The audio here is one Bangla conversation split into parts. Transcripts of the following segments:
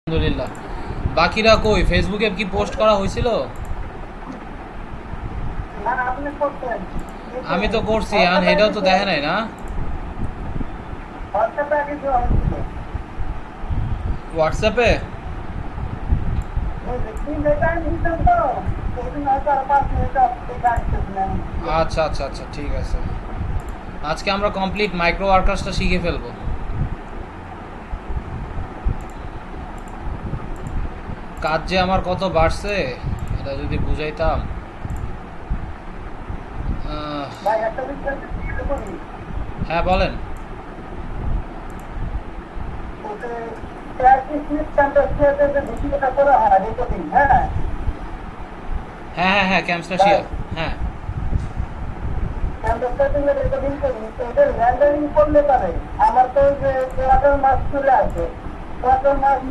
আলহামদুলিল্লাহ। বাকিরা কই? ফেসবুকে কি পোস্ট করা হয়েছিল? আমি তো করছি, আর এটাও তো দেখে নাই না। হোয়াটসঅ্যাপে? আচ্ছা আচ্ছা আচ্ছা, ঠিক আছে। আজকে আমরা কমপ্লিট মাইক্রো ওয়ার্কার্সটা শিখে ফেলবো। কাজ যে আমার কত বাড়ছে এটা যদি বুঝাইতাম। হ্যাঁ বলেন। হ্যাঁ হ্যাঁ হ্যাঁ, ক্যাম্পস্টাশিয়া। হ্যাঁ আমার তো ওয়াটার মার্ক চলে আসে, ওয়াটার মার্ক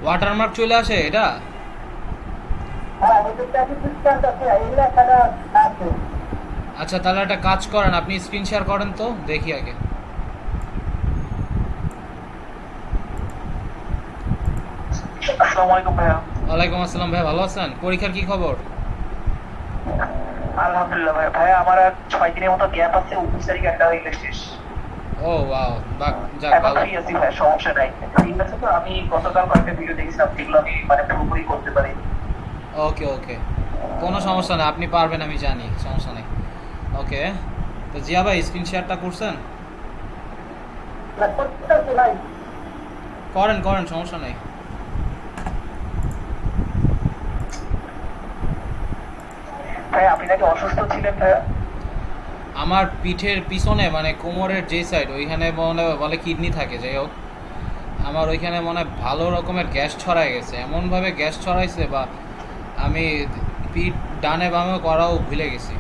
ওয়াটারমার্ক চলে আসে এটা। আচ্ছা তাহলে একটা কাজ করেন, আপনি স্ক্রিন শেয়ার করেন তো দেখি আগে। আসসালামু আলাইকুম ভাইয়া। ওয়ালাইকুম আসসালাম ভাই, ভালো আছেন? পরীক্ষার কি খবর? আলহামদুলিল্লাহ ভাইয়া। ভাইয়া আমার আর 6 দিনের মতো গ্যাপ আছে, 19 তারিখে একটা ইংলিশ শেষ। ও ওয়াও, বাহ, যাক এখন ভালো। ফ্রি আছি ভাইয়া, সমস্যা নাই। ঠিক আছে, তো আমি গতকাল কয়েকটা ভিডিও দেখছিলাম, যেগুলো আমি মানে পুরোপুরি করতে পারি। ওকে ওকে, কোনো সমস্যা নেই, আপনি পারবেন আমি জানি, সমস্যা নেই। ওকে, তো জিয়া ভাই স্ক্রিন শেয়ারটা করছেন? করেন করেন, সমস্যা নেই। ভাইয়া আপনি নাকি অসুস্থ ছিলেন ভাইয়া? আমার পিঠের পিছনে মানে কোমরের যে সাইড ওইখানে মনে বলে কিডনি থাকে, যাই হোক আমার ওইখানে মনে হয় ভালো রকমের গ্যাস ছড়ায় গেছে, এমনভাবে গ্যাস ছড়াইছে বা আমি পিঠ ডানে বামেও করাও ভুলে গেছি।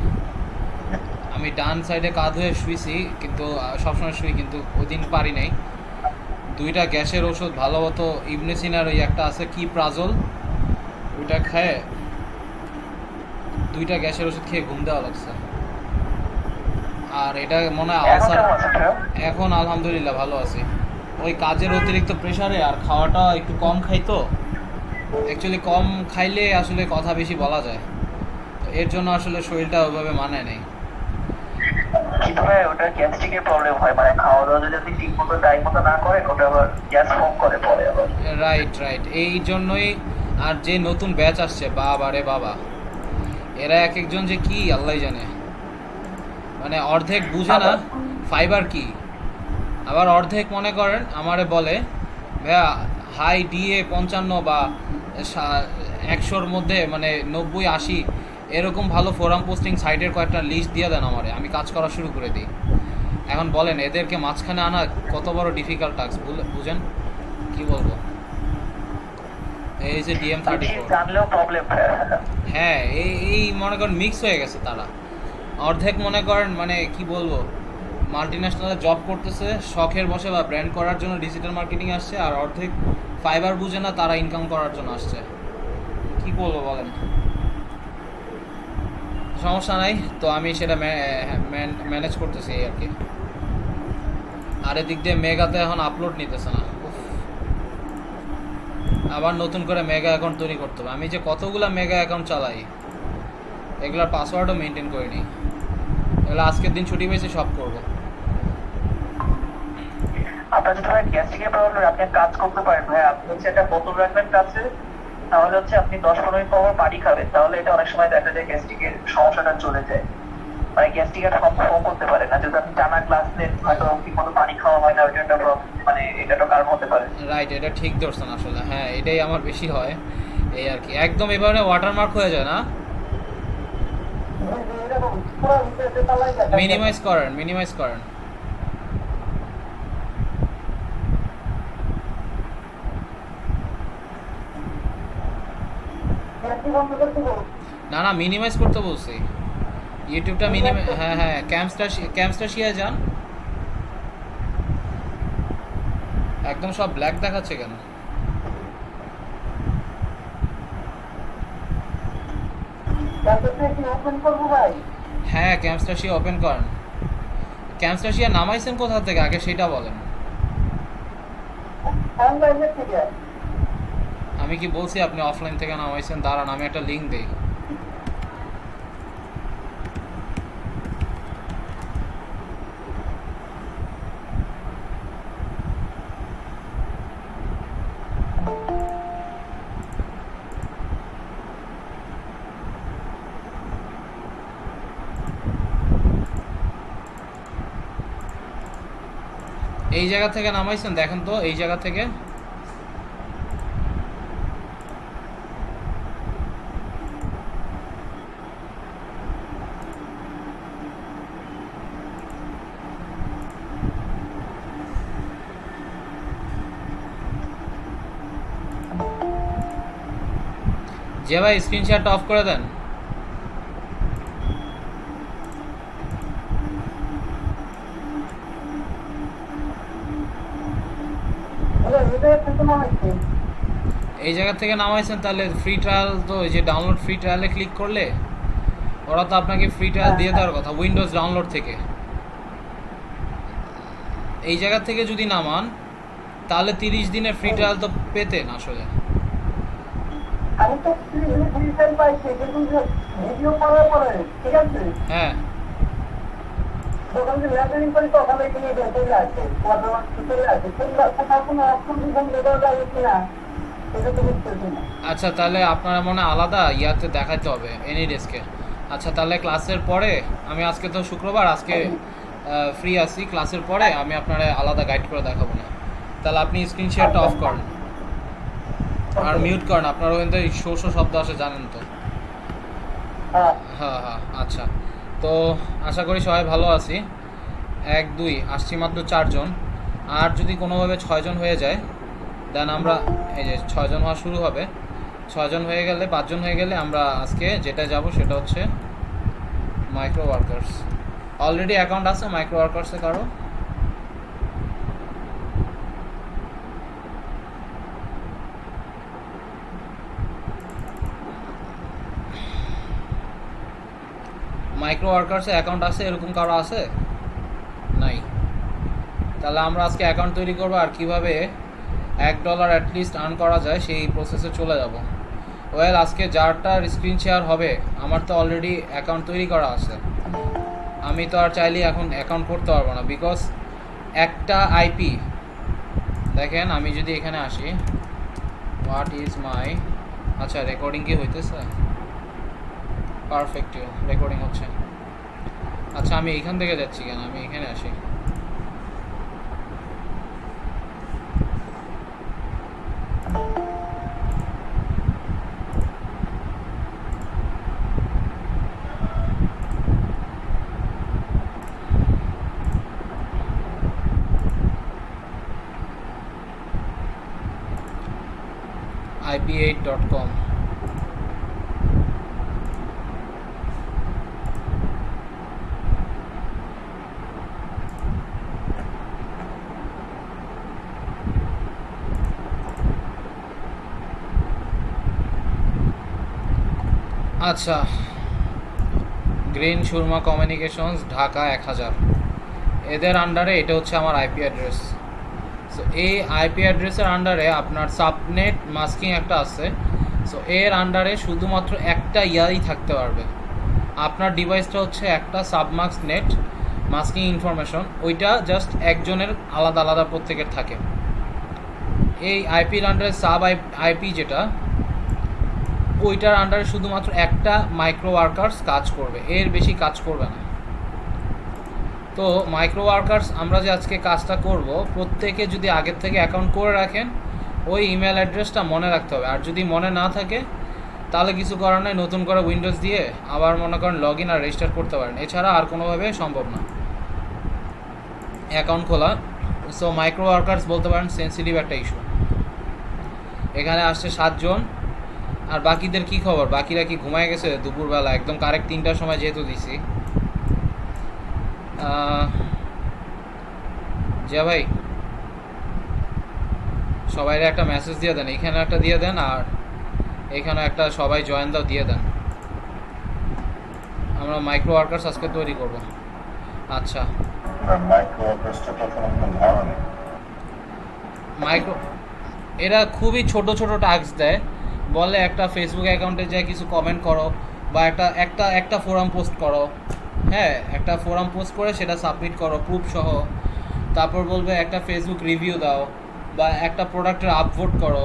আমি ডান সাইডে কাঁধ হয়ে শুইছি, কিন্তু সবসময় শুই, কিন্তু ওই দিন পারি নাই। দুইটা গ্যাসের ওষুধ ভালো মতো ইবনেসিনার ওই একটা আছে কি প্রাজল, ওইটা খেয়ে দুইটা গ্যাসের ওষুধ খেয়ে ঘুম দেওয়া লাগছে। আর এটা মনে হয় এখন আলসার। কেমন আছেন ভাইয়া? এখন আলহামদুলিল্লাহ ভালো আছি। ওই কাজের অতিরিক্ত প্রেশারে আর খাওয়াটা একটু কম খাই তো, অ্যাকচুয়ালি কম খাইলে আসলে কথা বেশি বলা যায়, তো এর জন্য আসলে শরীরটা ওইভাবে মানায় নেই। কিন্তু ভাইয়া ওটা গ্যাস্ট্রিকের প্রবলেম হয়, মানে খাওয়া দাওয়া যদি আপনি ঠিক মতো টাইম মতো না করেন, ওটা আবার গ্যাস ফর্ম করে পরে আবার। রাইট রাইট, এই জন্যই। আর যে নতুন ব্যাচ আসছে, বাবা রে বাবা, এরা এক একজন যে কি আল্লাহ জানে, মানে অর্ধেক বুঝে না আবার ফাইবার কি। আবার অর্ধেক মনে করেন আমারে বলে ভাইয়া হাই ডিএ 55 বা 100-র মধ্যে মানে 90-80 এরকম ভালো ফোরাম পোস্টিং সাইটের কয়েকটা লিস্ট দিয়ে দেন আমারে, আমি কাজ করা শুরু করে দিই। এখন বলেন এদেরকে মাঝখানে আনা কত বড় ডিফিকাল্ট টাস্ক, বুঝেন কি বলবো। এই যে DM34, জানলেও প্রবলেম ভাইয়া। হ্যাঁ এই মনে করেন মিক্স হয়ে গেছে তারা। অর্ধেক মনে করেন মানে কি বলবো, মাল্টি ন্যাশনালে জব করতেছে শখের বসে বা ব্র্যান্ড করার জন্য ডিজিটাল মার্কেটিং আসছে, আর অর্ধেক ফাইবার বুঝে না, তারা ইনকাম করার জন্য আসছে। কি বলবো বলেন। সমস্যা নাই, তো আমি সেটা ম্যানেজ করতেছি এই আর কি। আর এদিক দিয়ে মেগাতে এখন আপলোড নিতেছে না, উফ। আবার নতুন করে মেগা অ্যাকাউন্ট তৈরি করতে হবে। আমি যে কতগুলা মেগা অ্যাকাউন্ট চালাই, এগুলার পাসওয়ার্ডও মেনটেন করিনি। এগুলো আজকের দিন ছুটি পেয়েছি, সব করবো। আপনার যদি ভাই গ্যাস্ট্রিকের প্রবলেম, আপনি এক কাজ করতে পারেন ভাই, আপনি হচ্ছে একটা বোতল রাখবেন কাছে, তাহলে হচ্ছে আপনি 10-15 মিনিট পর পর পানি খাবেন, তাহলে এটা অনেক সময় দেখা যায় গ্যাস্ট্রিকের সমস্যাটা চলে যায়। মানে গ্যাস্ট্রিক আর ফর্ম করতে পারে না, যদি আপনি টানা গ্লাস নেন, হয়তো ঠিক মতো পানি খাওয়া হয় না, ওইটা একটা মানে এটা একটা কারণ হতে পারে। রাইট, এটা ঠিক ধরছেন আসলে, হ্যাঁ এটাই আমার বেশি হয়। এই আর কি, একদম এবারে ওয়াটারমার্ক হয়ে যায় না। মিনিমাইজ করেন, মিনিমাইজ করেন। না না, মিনিমাইজ করতে বলছি। ইউটিউবটা মিনিমাইজ, হ্যাঁ হ্যাঁ, ক্যাম্পস্টাশিয়ায় যান। একদম সব ব্ল্যাক দেখাচ্ছে কেন? হ্যাঁ ক্যাম্পস্টাশিয়া ওপেন করেন। ক্যাম্পস্টাশিয়া নামাইছেন কোথা থেকে আগে সেটা বলেন। অনলাইনে থেকে আমি কি বলছি আপনি অফলাইন থেকে নামাইছেন? দাঁড়ান আমি একটা লিঙ্ক দিই। এই জায়গা থেকে নামাইছেন দেখেন তো, এই জায়গা থেকে। যে ভাই স্ক্রিন শেয়ারটা অফ করে দেন। এই জায়গা থেকে নামাইছেন, তাহলে ফ্রি ট্রায়াল তো এই যে ডাউনলোড ফ্রি ট্রায়ালে ক্লিক করলে ওরা তো আপনাকে ফ্রি ট্রায়াল দিয়ে দেওয়ার কথা উইন্ডোজ ডাউনলোড থেকে। এই জায়গা থেকে যদি নামান তাহলে 30 দিনের ফ্রি ট্রায়াল তো পেতেন আসলে। আমি তো ফ্রি ফায়ার পাইছি কিন্তু ভিডিও করার পরে ঠিক আছে হ্যাঁ যখন যে ল্যান্ডিং করি তখন এখানে চলে আসে বর্তমান চলে আসে তোমরা কোথাও কোনো অপশন দিবেন দেওয়া যাবে কিনা এটা তো বুঝতেছি না। আচ্ছা, তাহলে আপনারা মনে হয় আলাদা ইয়াতে দেখাতে হবে এনি ডেস্কে। আচ্ছা, তাহলে ক্লাসের পরে আমি আজকে তো শুক্রবার, আজকে ফ্রি আছি, ক্লাসের পরে আমি আপনারা আলাদা গাইড করে দেখাবো না। তাহলে আপনি স্ক্রিন শেয়ারটা অফ করেন আর মিউট করেন। আপনারও কিন্তু শো শো শব্দ আসে জানেন তো। হ্যাঁ হ্যাঁ হ্যাঁ আচ্ছা, তো আশা করি সবাই ভালো আছি। 1 2 আসছি মাত্র 4 জন, আর যদি কোনোভাবে 6 জন হয়ে যায় দেন আমরা এই যে 6 জন হওয়া শুরু হবে। 6 জন হয়ে গেলে 5 জন হয়ে গেলে আমরা আজকে যেটা যাব সেটা হচ্ছে মাইক্রো ওয়ার্কার্স। অলরেডি অ্যাকাউন্ট আছে মাইক্রো ওয়ার্কার্সে কারো? মাইক্রো ওয়ার্কার্সে অ্যাকাউন্ট আছে এরকম কারো আছে? নাই। তাহলে আমরা আজকে অ্যাকাউন্ট তৈরি করবো আর কিভাবে $1 অ্যাটলিস্ট আর্ন করা যায় সেই প্রসেসে চলে যাব। ওয়েল, আজকে যারটার স্ক্রিন শেয়ার হবে আমার তো অলরেডি অ্যাকাউন্ট তৈরি করা আছে। আমি তো আর চাইলে এখন অ্যাকাউন্ট করতে পারবো না, বিকজ একটা আইপি দেখেন। আমি যদি এখানে আসি, হোয়াট ইজ মাই, আচ্ছা রেকর্ডিং কি হইতেছে? পারফেক্ট, রেকর্ডিং হচ্ছে। আচ্ছা, আমি এইখান থেকে যাচ্ছি কেন, আমি এখানে আসি। ip8.com। আচ্ছা, গ্রিন সুরমা কমিউনিকেশনস, ঢাকা 1000, এদের আন্ডারে এটা হচ্ছে আমার আইপি অ্যাড্রেস। সো এই আইপি অ্যাড্রেসের আন্ডারে আপনার সাবনেট মাস্কিং একটা আছে। সো এর আন্ডারে শুধুমাত্র একটা ইয়াই থাকতে পারবে। আপনার ডিভাইসটা হচ্ছে একটা সাবমাস্ক নেট মাস্কিং ইনফরমেশন, ওইটা জাস্ট একজনের আলাদা আলাদা প্রত্যেকের থাকে। এই আইপির আন্ডারে সাব আইপি যেটা, ওইটার আন্ডারে শুধুমাত্র একটা মাইক্রো ওয়ার্কার্স কাজ করবে, এর বেশি কাজ করবে না। তো মাইক্রো ওয়ার্কার্স আমরা যে আজকে কাজটা করব, প্রত্যেকে যদি আগের থেকে অ্যাকাউন্ট করে রাখেন ওই ইমেল অ্যাড্রেসটা মনে রাখতে হবে। আর যদি মনে না থাকে তাহলে কিছু করার নেই, নতুন করে উইন্ডোজ দিয়ে আবার মনে করেন লগ ইন আর রেজিস্টার করতে পারেন, এছাড়া আর কোনোভাবে সম্ভব না অ্যাকাউন্ট খোলা। সো মাইক্রো ওয়ার্কার্স বলতে পারেন সেন্সিটিভ একটা ইস্যু। এখানে আসছে 7 জন, আর বাকিদের কি খবর? বাকিরা কি ঘুমায় গেছে দুপুরবেলা? একদম কারেক্ট 3টার সময় যেহেতু দিছি। জিয়া ভাই, সবাই একটা মেসেজ দিয়ে দেন, এখানে একটা দিয়ে দেন আর এখানে একটা সবাই জয়েন দাও দিয়ে দেন। আমরা মাইক্রো ওয়ার্কার্স আজকে তৈরি করব। আচ্ছা, মাইক্রো ওয়ার্কার্সটা তখন আপনার ধারণা মাইক্রো এরা খুবই ছোট ছোট টাস্ক দেয়, বলে একটা ফেসবুক অ্যাকাউন্টে যায় কিছু কমেন্ট করো বা একটা একটা একটা ফোরাম পোস্ট করো, হ্যাঁ একটা ফোরাম পোস্ট করে সেটা সাবমিট করো প্রুফ সহ। তারপর বলবে একটা ফেসবুক রিভিউ দাও বা একটা প্রোডাক্টের আপভোট করো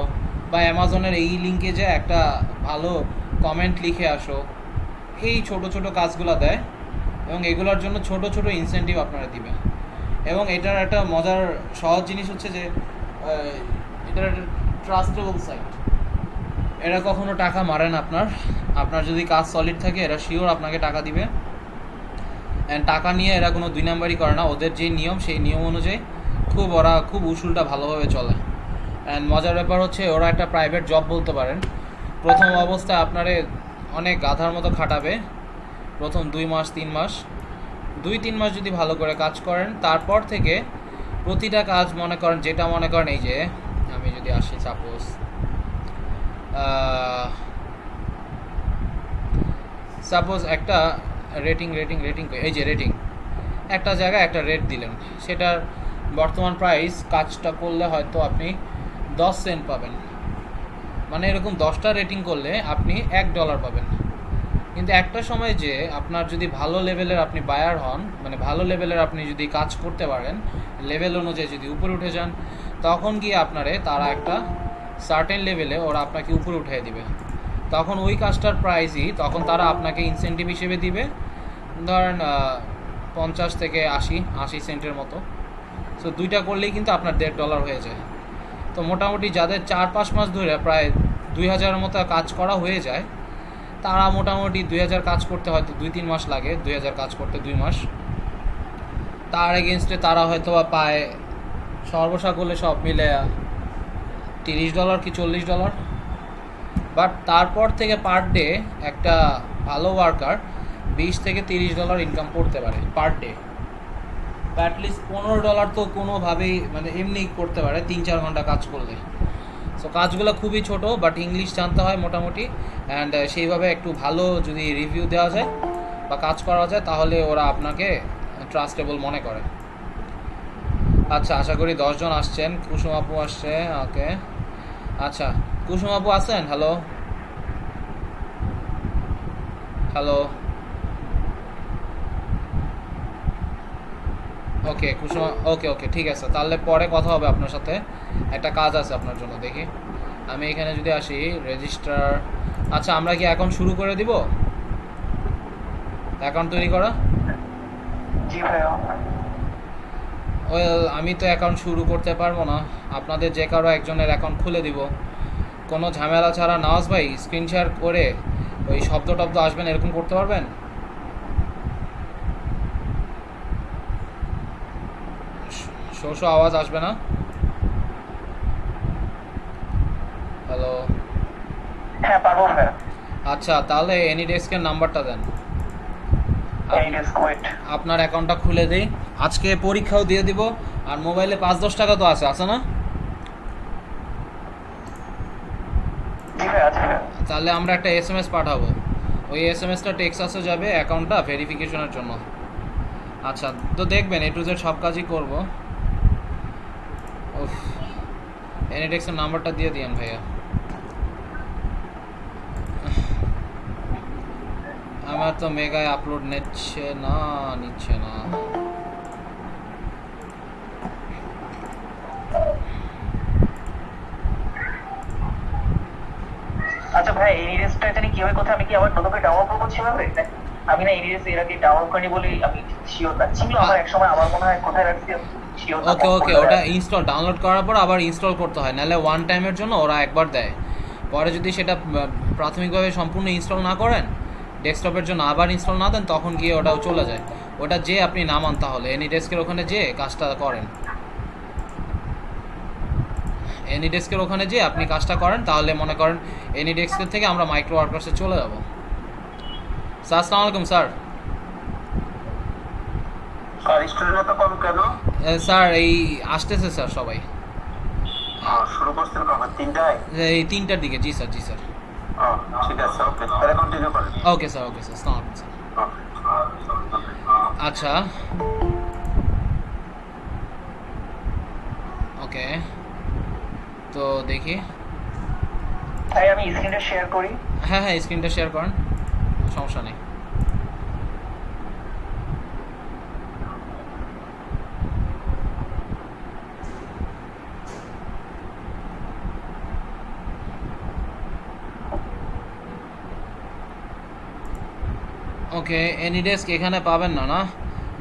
বা অ্যামাজনের এই লিঙ্কে যে একটা ভালো কমেন্ট লিখে আসো। এই ছোট ছোট কাজগুলো দেয় এবং এগুলোর জন্য ছোট ছোট ইনসেন্টিভ আপনারা দিবেন। এবং এটার একটা মজার সহজ জিনিস হচ্ছে যে এটার একটা ট্রাস্টেবল সাইট, এরা কখনো টাকা মারে না আপনার। আপনার যদি কাজ সলিড থাকে এরা শিওর আপনাকে টাকা দিবে। অ্যান্ড টাকা নিয়ে এরা কোনো দুই নাম্বারই করে না, ওদের যে নিয়ম সেই নিয়ম অনুযায়ী ওরা খুব উসুলটা ভালোভাবে চলে। অ্যান্ড মজার ব্যাপার হচ্ছে ওরা একটা প্রাইভেট জব বলতে পারেন। প্রথম অবস্থায় আপনারে অনেক গাধার মতো খাটাবে, প্রথম 2 মাস 3 মাস, 2-3 মাস যদি ভালো করে কাজ করেন, তারপর থেকে প্রতিটা কাজ মনে করেন যেটা মনে করেন এই যে আমি যদি আসি সাপোজ একটা রেটিং এই যে রেটিং একটা জায়গায় একটা রেট দিলেন, সেটার বর্তমান প্রাইস কাজটা করলে হয়তো আপনি 10 সেন্ট পাবেন, মানে এরকম 10টা রেটিং করলে আপনি $1 পাবেন। কিন্তু একটা সময় যে আপনার যদি ভালো লেভেলের আপনি বায়ার হন, মানে ভালো লেভেলের আপনি যদি কাজ করতে পারেন, লেভেল অনুযায়ী যদি উপরে উঠে যান, তখন গিয়ে আপনারে তারা একটা সার্টেন লেভেলে ওরা আপনাকে উপরে উঠিয়ে দিবে। তখন ওই কাজটার প্রাইসই তখন তারা আপনাকে ইনসেন্টিভ হিসেবে দিবে, ধরেন 50 থেকে 80 সেন্টের মতো। সো 2টা করলেই কিন্তু আপনার $1.5 হয়ে যায়। তো মোটামুটি যাদের 4-5 মাস ধরে প্রায় 2000 মতো কাজ করা হয়ে যায়, তারা মোটামুটি 2000 কাজ করতে হয়তো 2-3 মাস লাগে, 2000 কাজ করতে 2 মাস। তার এগেনস্টে তারা হয়তো বা পায় সর্বসা করলে সব মিলে $30 কি $40। বাট তারপর থেকে পার ডে একটা ভালো ওয়ার্কার $20 থেকে $30 ইনকাম করতে পারে পার ডে। অ্যাটলিস্ট $15 তো কোনোভাবেই মানে এমনি করতে পারে 3-4 ঘন্টা কাজ করলে। সো কাজগুলো খুবই ছোট, বাট ইংলিশ জানতে হয় মোটামুটি, অ্যান্ড সেইভাবে একটু ভালো যদি রিভিউ দেওয়া যায় বা কাজ করা যায় তাহলে ওরা আপনাকে ট্রাস্টেবল মনে করে। আচ্ছা, আশা করি 10 জন আসছেন। কুসুম আপু আসছে, ওকে। আচ্ছা, কুসুম আপু আছেন? হ্যালো হ্যালো, ওকে কুসুম, ওকে ঠিক আছে, তাহলে পরে কথা হবে আপনার সাথে, একটা কাজ আছে আপনার জন্য। দেখি আমি এখানে যদি আসি রেজিস্টার। আচ্ছা, আমরা কি অ্যাকাউন্ট শুরু করে দিব? অ্যাকাউন্ট তৈরি করা? জি ভাইয়া। ওয়েল, আমি তো অ্যাকাউন্ট শুরু করতে পারবো না, আপনাদের যে কারো একজনের অ্যাকাউন্ট খুলে দিব কোনো ঝামেলা ছাড়া। নওয়াজ ভাই স্ক্রিন শেয়ার করে ওই শব্দ টব্দ আসবেন এরকম করতে পারবেন? শো আওয়াজ আসবে না। হ্যালো, হ্যাঁ পারবো ভাইয়া। আচ্ছা তাহলে এনিডেস্কের নাম্বারটা দেন, ওয়েট। আপনার অ্যাকাউন্টটা খুলে দিই, আজকে পরীক্ষাও দিয়ে দিব। আর মোবাইলে 5-10 টাকা তো আছে না? জি ভাইয়া আছে ভাইয়া। তাহলে আমরা একটা SMS পাঠাবো, ওই SMSটা টেক্সাসে যাবে অ্যাকাউন্টটা ভেরিফিকেশনের জন্য। আচ্ছা, তো দেখবেন A to Z সব কাজই করবো। উফ, এনিডেক্সের নাম্বারটা দিয়ে দিয়েন ভাইয়া। আমার তো মেগায় আপলোড নিচ্ছে না। আচ্ছা ভাই, এই রিলসটা জানি কিভাবে কোথায়, আমি কি আবার নতুন করে ডাউনলোড করবো সেভাবে? আমি না এই রিলস এর আগে ডাউনলোড করিনি বলি আমি শিওর না, ছিল আমার এক সময়, আমার মনে হয় কোথায় রাখছি শিওর না। ওকে, ওটা ডাউনলোড করার পর আবার ইনস্টল করতে হয়, নাহলে ওয়ান টাইমের জন্য ওরা একবার দেয়। পরে যদি সেটা প্রাথমিকভাবে সম্পূর্ণ ইনস্টল না করেন, ডেস্কটপের জন্য আবার ইনস্টল না দেন, তখন গিয়ে ওটাও চলে যায়। ওটা যে আপনি নামান তাহলে এনিডেস্কের ওখানে যে কাজটা করেন, এনিডেস্কের ওখানে যে আপনি কাজটা করেন, তাহলে মনে করেন এনিডেস্কের থেকে আমরা মাইক্রো ওয়ার্কার্সে চলে যাব। স্যার আসসালামু আলাইকুম স্যার। স্যার স্টুডেন্ট তো কম কেন? স্যার এই আসতেছে স্যার সবাই। শুরু করছেন কখন? 3টায়? এই 3টার দিকে। জি স্যার। ঠিক আছে, ওকে তাহলে কন্টিনিউ করেন। ওকে স্যার আসসালামু আলাইকুম স্যার। আচ্ছা, ওকে তো দেখি। ভাই আমি স্ক্রিনটা শেয়ার করি। হ্যাঁ হ্যাঁ, স্ক্রিনটা শেয়ার করেন, সমস্যা নেই। ওকে, এনিডেস্ক এখানে পাবেন না, না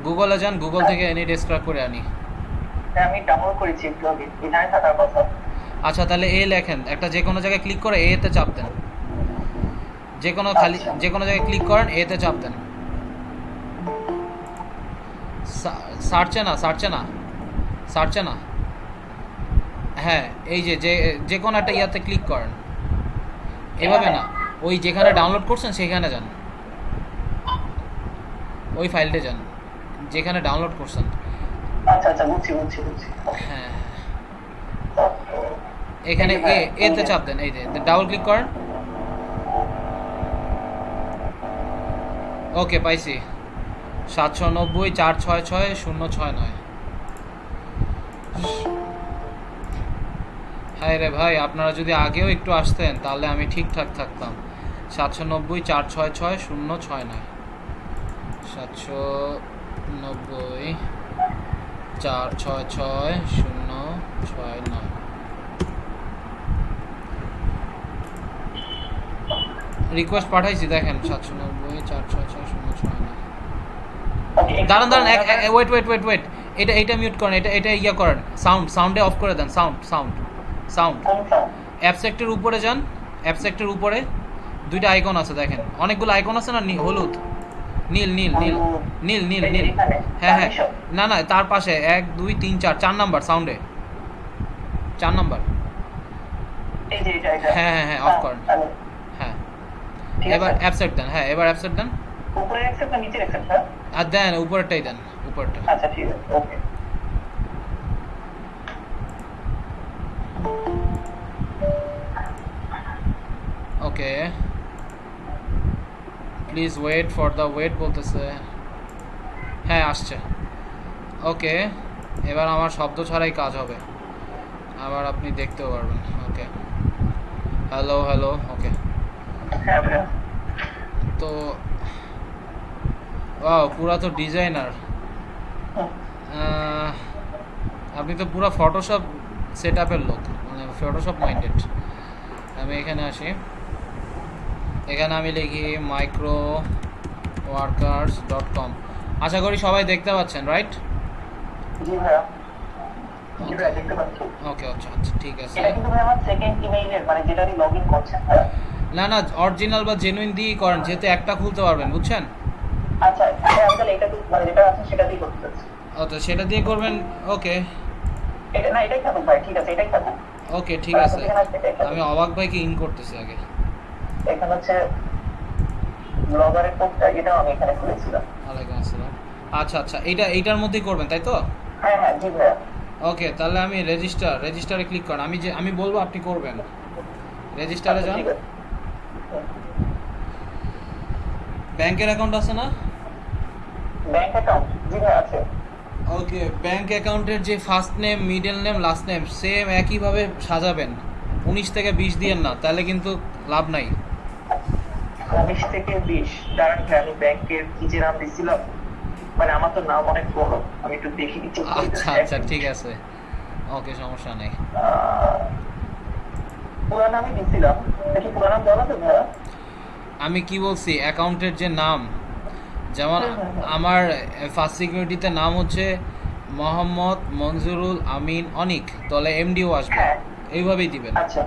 গুগলে যান, গুগল থেকে এনিডেস্ক করে আনি। হ্যাঁ আমি ডাউনলোড করেছি একটু আগে, এখানে থাকার কথা। আচ্ছা, তাহলে এ লেখেন, একটা যে কোনো জায়গায় ক্লিক করে এতে চাপ দেন, যে কোনো খালি আচ্ছা। যে কোনো জায়গায় ক্লিক করেন, এতে চাপ দেন। সার্চে না, সার্চে না, সার্চে না, হ্যাঁ এই যে যে যে কোনো একটা ইয়াতে ক্লিক করেন, এভাবে না, ওই যেখানে ডাউনলোড করছেন সেখানে যান, ওই ফাইলটা যান যেখানে ডাউনলোড করছেন। আচ্ছা আচ্ছা, বুঝছি বুঝছি বুঝছি। হ্যাঁ, এখানে এতে চাপ দেন, এই যে ডাবল ক্লিক করেন। ওকে, পাইছি 790-466-069। হ্যাঁ রে ভাই, আপনারা যদি আগেও একটু আসতেন তাহলে আমি ঠিকঠাক থাকতাম। 790-466-069, 790-466-069। রিকোয়েস্ট পাঠাইছি, দেখেন 790-466-069। দাঁড়ান দাঁড়ান, ওয়েট ওয়েট ওয়েট ওয়েট, এটা মিউট করেন, এটা ইয়া করেন, সাউন্ডে অফ করে দেন, সাউন্ড। অ্যাবস্ট্রাক্টের উপরে যান, অ্যাবস্ট্রাক্টের উপরে দুইটা আইকন আছে, দেখেন অনেকগুলো আইকন আছে না, হলুদ, নীল নীল নীল নীল নীল নীল। হ্যাঁ হ্যাঁ, না না, তার পাশে 1 2 3 4, 4 নাম্বার সাউন্ডে, 4 নাম্বার। হ্যাঁ হ্যাঁ হ্যাঁ, অফ করেন। হ্যাঁ, এবার অ্যাবস্ট্রাক্ট দেন, হ্যাঁ এবার অ্যাবস্ট্রাক্ট দেন। উপরে অ্যাকসেপ্ট না নিচে অ্যাকসেপ্ট স্যার? আর দেন উপরেরটাই দেন, উপরটা। আচ্ছা ঠিক আছে, okay. Okay, please wait for the wait বলতেছে, হ্যাঁ আসছে। ওকে, এবার আমার শব্দ ছাড়াই কাজ হবে, আবার আপনি দেখতেও পারবেন। ওকে, হ্যালো হ্যালো, ওকে। হ্যাঁ ভাইয়া। তো ওয়াও, পুরা তো ডিজাইনার, আপনি তো পুরো ফটোশপ সেট আপের লোক, মানে ফটোশপ মাইন্ডেড। আমি এখানে আসি, এখানে আমি লিখি microworkers.com। আশা করি সবাই দেখতে পাচ্ছেন, রাইট? জি ভাইয়া, জি ভাইয়া দেখতে পাচ্ছি। ওকে, আচ্ছা আচ্ছা, ঠিক আছে। এটা কিন্তু ভাই আমার সেকেন্ড ইমেইলের, মানে যেটা আমি লগইন করছেন ভাইয়া। না না, অরিজিনাল বা জেনুইন দিয়েই করেন, যেহেতু একটা খুলতে পারবেন, বুঝছেন? আচ্ছা ভাইয়া, আমি তাহলে এটা মানে যেটা আছে সেটা দিয়ে করতে চাচ্ছি। আচ্ছা, সেটা দিয়ে করবেন। ওকে, এটা না, এটাই থাকুক ভাই, ঠিক আছে এটাই থাকুক। ওকে ঠিক আছে। আমি অবাক ভাইকে ইন করতেছি আগে। এখানে হচ্ছে ব্লগারের কোডটা, এটাও আমি এখানে খুলেছিলাম। ওয়ালাইকুম আসসালাম। আচ্ছা আচ্ছা, এইটার মধ্যেই করবেন, তাই তো? হ্যাঁ হ্যাঁ, জি ভাইয়া। ওকে, তাহলে আমি রেজিস্টারে ক্লিক করেন, আমি বলবো আপনি করবেন। রেজিস্টারে যান। ঠিক আছে। ব্যাংকের অ্যাকাউন্ট আছে না? ব্যাংক অ্যাকাউন্ট, জি ভাই আছে। ওকে, ব্যাংক অ্যাকাউন্টের যে first name, middle name, last name same একইভাবে সাজাবেন। 19 থেকে 20 দিয়েন না, তাহলে কিন্তু লাভ নাই। 19 থেকে 20, দাঁড়ান ভাই, আমি ব্যাংকের কি যে নাম দিছিলাম, মানে আমার তো নাম অনেক বড়, আমি একটু দেখি কিছু। আচ্ছা আচ্ছা, ঠিক আছে, ওকে, সমস্যা নেই। পুরো নামই দিছিলাম, দেখি পুরো নাম বলা তো ভাইয়া। আমি কি বলছি, অ্যাকাউন্টের যে নাম, যেমন আমার ফার্স্ট সিকিউরিটিতে নাম হচ্ছে মোহাম্মদ মনজুরুল আমিন অনিক, তাহলে এমডিও আসবে, হ্যাঁ। এইভাবেই দিবেন। আচ্ছা,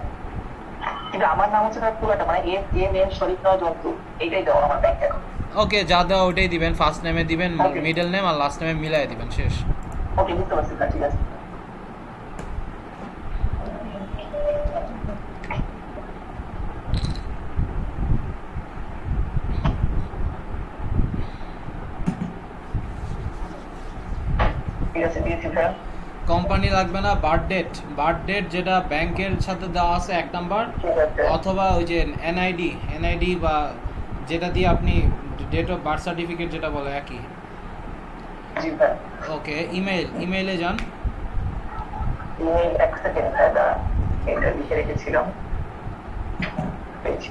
কিন্তু আমার নাম হচ্ছে ভাই পুরোটা, মানে এম শরীফ নওয়াজ জন্তু, এইটাই দেওয়া আমার ব্যাংক অ্যাকাউন্ট। ওকে, যা দেওয়া ওইটাই দিবেন, ফার্স্ট নেমে দিবেন, Okay. মিডল নেম আর লাস্ট নেমে মিলাই দিবেন, শেষ। ওকে, বুঝতে পারছি স্যার, ঠিক আছে। ঠিক আছে, দিয়েছি ভাইয়া। কোম্পানি লাগবে না, বার্থ ডেট যেটা ব্যাংকের সাথে দেওয়া আছে 1 নাম্বার, ঠিক আছে। অথবা ওই যে এনআইডি বা যেটা দিয়ে আপনি ডেট অফ বার্থ সার্টিফিকেট যেটা বলে একই। জি ভাইয়া। ওকে, ইমেইলে যান। ইমেইল এক সেকেন্ড ভাইয়া, দাঁড়ান। এটা লিখে রেখেছিলাম, পেয়েছি।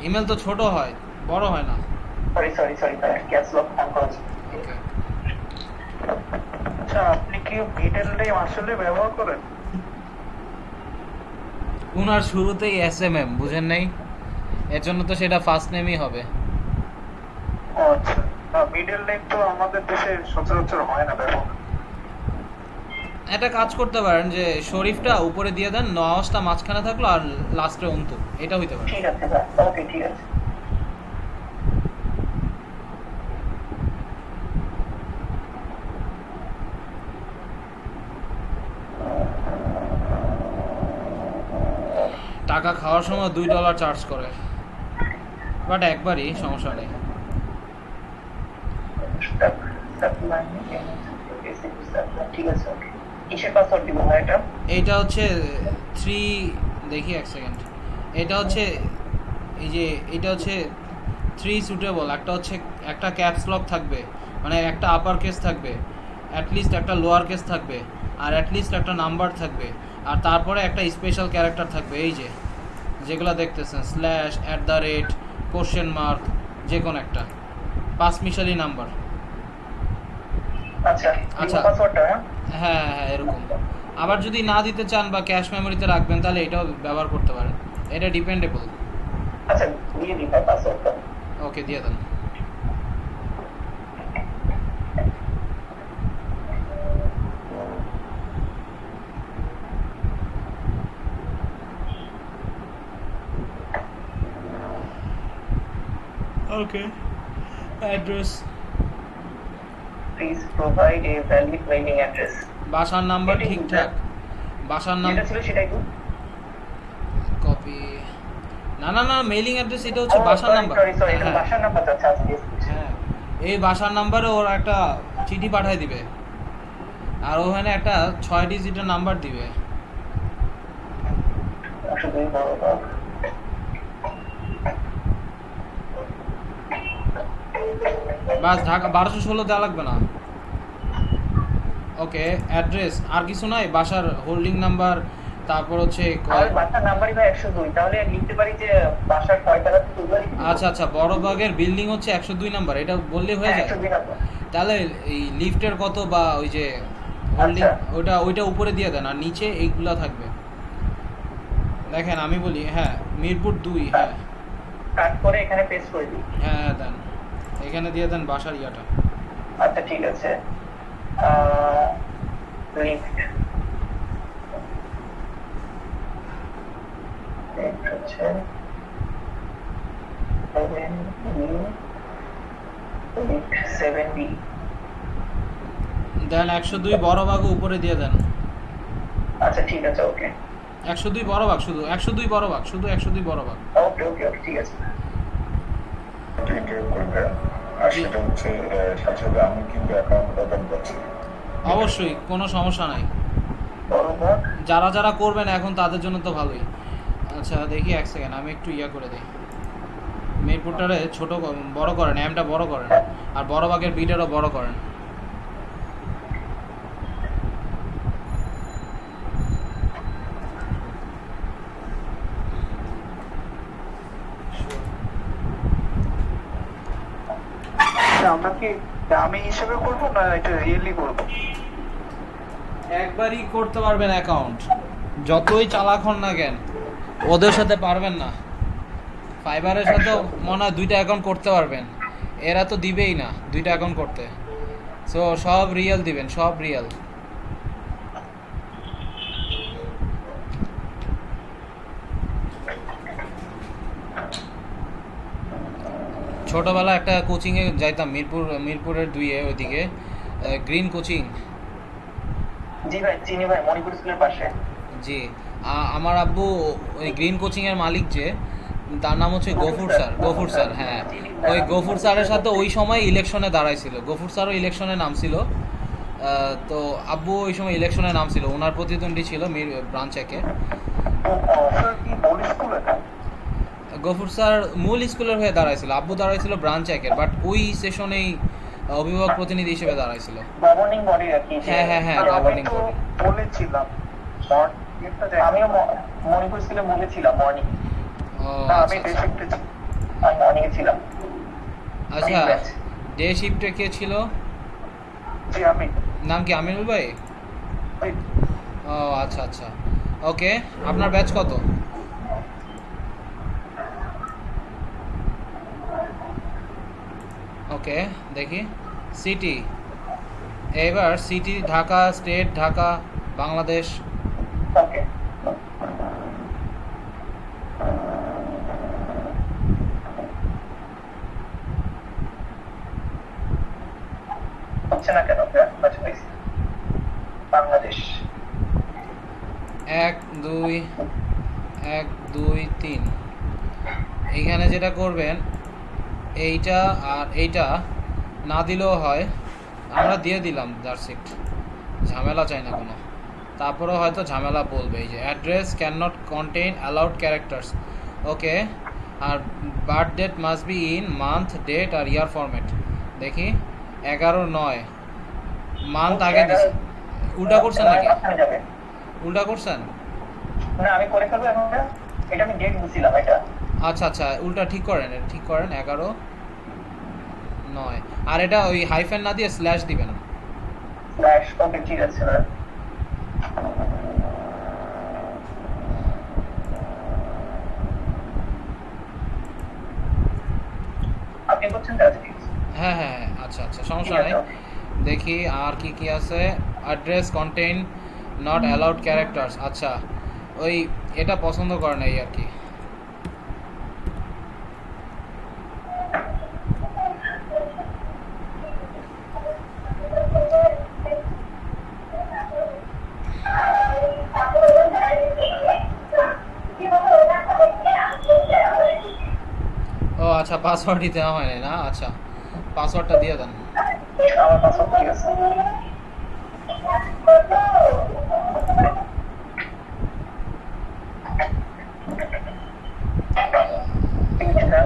ইমেল তো ছোট হয়, বড় হয় না। সরি ক্যাশ লক অন করেছি। ওকে। আচ্ছা, আপনি কি মিডল নেম আসলে ব্যবহার করেন? উনার শুরুতেই এসএমএম, বুঝেন নাই? এর জন্য তো সেটা ফার্স্ট নেমই হবে। ও আচ্ছা, মিডল নেম তো আমাদের দেশে সচরাচর হয় না ব্যবহার। একটা কাজ করতে পারেন যে শরীফটা উপরে দিয়ে দেন, নওয়াজটা মাঝখানে থাকলো আর লাস্টে অন্তু, এটা হইতে পারে। ঠিক আছে স্যার, ওকে ঠিক আছে। টাকা খাওয়ার সময় $2 চার্জ করে, বাট একবারই, সমস্যা নেই। ঠিক আছে, ওকে। কিসের পাসওয়ার্ড দিব ভাই এটা? এইটা হচ্ছে 3, দেখি এক সেকেন্ড। এটা হচ্ছে এই যে এটা হচ্ছে 3 সুটেবল। একটা হচ্ছে একটা ক্যাপস লক থাকবে, মানে একটা আপার কেস থাকবে, অ্যাটলিস্ট একটা লোয়ার কেস থাকবে, আর অ্যাটলিস্ট একটা নাম্বার থাকবে, আর তারপরে একটা স্পেশাল ক্যারেক্টার থাকবে, এই যে যেগুলো দেখতেছেন, স্ল্যাশ, @ কোশ্চেন মার্ক, যে কোনো একটা 5 মিশালি নাম্বার। আচ্ছা, আচ্ছা। পাসওয়ার্ডটা হ্যাঁ? হ্যাঁ হ্যাঁ এরকম। আবার যদি না দিতে চান বা ক্যাশ মেমোরিতে রাখবেন তাহলে এটাও ব্যবহার করতে পারেন, এটা ডিপেন্ডেবল। আচ্ছা, দিয়ে দিই ভাই পাসওয়ার্ডটা। ওকে, দিয়ে দেন। Okay, address, please provide a valid mailing address. বাসার নাম্বার এটাই ঠিকঠাক, বাসার নাম যেটা ছিল সেটাই তো। কপি, না না না, মেইলিং অ্যাড্রেস এটা হচ্ছে বাসার নাম্বার। সরি, এটা হ্যাঁ বাসার নাম্বার আছে। আচ্ছা, হ্যাঁ, এই বাসার নাম্বারে ওর একটা চিঠি পাঠিয়ে দিবে, আর ওখানে একটা 6 ডিজিটের নাম্বার দিবে। শুধুই বড় বাগ। বাস, ঢাকা 1216 দেওয়া লাগবে না। ওকে, অ্যাড্রেস আর কিছু নয়, বাসার হোল্ডিং নাম্বার, তারপর হচ্ছে আর বাসার নাম্বারই ভাই 102, তাহলে লিখতে পারি যে বাসার কয়টা আছে দুবার। আচ্ছা আচ্ছা, বড় বাগের বিল্ডিং হচ্ছে 102 নাম্বার, এটা বললেই হয়ে যায়। 102 নাম্বার। তাহলে এই লিফটের কত বা ওই যে হোল্ডিং, আচ্ছা। ওইটা উপরে দিয়ে দেন, আর নিচে এইগুলা থাকবে। দেখেন আমি বলি, হ্যাঁ মিরপুর 2, হ্যাঁ কাট করে এখানে পেস্ট করে দিই। হ্যাঁ হ্যাঁ দেন, এখানে দিয়ে দেন বাসার ইয়াটা। আচ্ছা ঠিক আছে। লিফট হচ্ছে 7B। দেন 102 বড় বাগ উপরে দিয়ে দেন। আচ্ছা ঠিক আছে, ওকে 102 বড় বাগ, শুধু 102 বড় বাগ, শুধু 102 বড় বাগ। ওকে ওকে ওকে ঠিক আছে। আর সেটা হচ্ছে সাথে সাথে আমি কিন্তু অ্যাকাউন্ট ওপেন করছি। অবশ্যই, কোনো সমস্যা নাই। বড় যারা যারা করবেন এখন তাদের জন্য তো ভালোই। আচ্ছা দেখি এক সেকেন্ড, আমি একটু ইয়া করে দিই, মিরপুরটারে ছোট বড় করেন, এমটা বড় করেন, আর বড় বাগের বিটারও বড় করেন। আমরা কি দামি হিসেবে করবো না এটা রিয়েলি করবো? একবারই করতে পারবেন অ্যাকাউন্ট, যতই চালাক হন না কেন ওদের সাথে পারবেন না। ফাইবারের সাথেও মনে হয় 2টা অ্যাকাউন্ট করতে পারবেন, এরা তো দিবেই না 2টা অ্যাকাউন্ট করতে। সো সব রিয়েল দিবেন, সব রিয়েল। ছোটবেলা একটা কোচিংয়ে যাইতাম, মিরপুরের 2-এ, ওইদিকে গ্রিন কোচিং। জি ভাই চিনি ভাই, মণিপুর স্কুলের পাশে। জি, আমার আব্বু ওই গ্রিন কোচিংয়ের মালিক যে, তার নাম হচ্ছে গফুর স্যার। গফুর স্যার, হ্যাঁ, ওই গফুর স্যারের সাথে ওই সময় ইলেকশনে দাঁড়াইছিল, গফুর স্যারও ইলেকশনে নামছিল। তো আব্বু ওই সময় ইলেকশনে নামছিল, ওনার প্রতিদ্বন্দ্বী ছিল ব্রাঞ্চ একে। গফুর স্যার মূল স্কুলের হয়ে দাঁড়াইছিল, আব্বু দাঁড়াইছিল ব্রাঞ্চ একের, বাট ওই সেশনেই অভিভাবক প্রতিনিধি হিসেবে দাঁড়াইছিল। গভর্নিং বডি আর কি। হ্যাঁ, হ্যাঁ, হ্যাঁ, governing body। বলেছিলাম আমিও মণিপুর স্কুলে বলেছিলাম মর্নিং। ও না আচ্ছা আমি ডে আচ্ছা শিফটে আমি মর্নিং এ ছিলাম। আচ্ছা। Big batch। ডে শিফটে কে ছিল? জি আমি নাম কি আমিনুল ভাই? ও আচ্ছা আচ্ছা, ওকে। আপনার ব্যাচ কত? ওকে, দেখি। সিটি, এবার সিটি ঢাকা, স্টেট ঢাকা, বাংলাদেশ। ওকে হচ্ছে না কেন? আচ্ছা পাইছি। বাংলাদেশ 1 2 1 2 3। এইখানে যেটা করবেন, এইটা আর এইটা না দিলেও হয়, আমরা দিয়ে দিলাম জার্সিট, ঝামেলা চাই না কোনো। তারপরেও হয়তো ঝামেলা বলবে। এই যে address can not contain allowed characters, okay. আর birth date must be in month, date আর ইয়ার ফরম্যাট। দেখি 11/9, মান্থ আগে দিছি। উল্টা করছেন নাকি? যাবে উল্টা করছেন? না আমি করে ফেলবো এখন। এটা আমি ডেট দিছিলাম এটা। আচ্ছা আচ্ছা, উল্টা ঠিক করেন, এটা ঠিক করেন। 11/9, আর এটা ওই হাইফেন না দিয়ে স্ল্যাশ দিবেন। স্ল্যাশ ওকে ঠিক আছে স্যার। আপনি করছেন কাজ ঠিক আছে। হ্যাঁ হ্যাঁ হ্যাঁ, আচ্ছা আচ্ছা, সমস্যা ঠিক আছে, নাই। okay। দেখি আর কি কি আছে। Address contain not allowed characters, আচ্ছা ওই এটা পছন্দ করে না এই আর কি। ও আচ্ছা, পাসওয়ার্ডই দেওয়া হয় নাই না, আচ্ছা পাসওয়ার্ডটা দিয়ে দেন। আমার পাসওয়ার্ড ঠিক আছে। ঠিক আছে।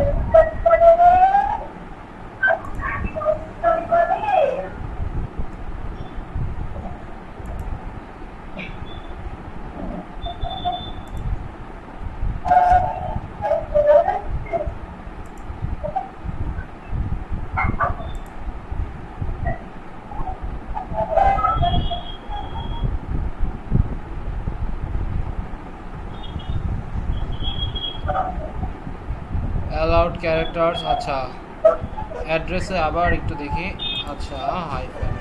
অ্যালাউড ক্যারেক্টার্স, আচ্ছা অ্যাড্রেসে আবার একটু দেখি। আচ্ছা হাইফেন,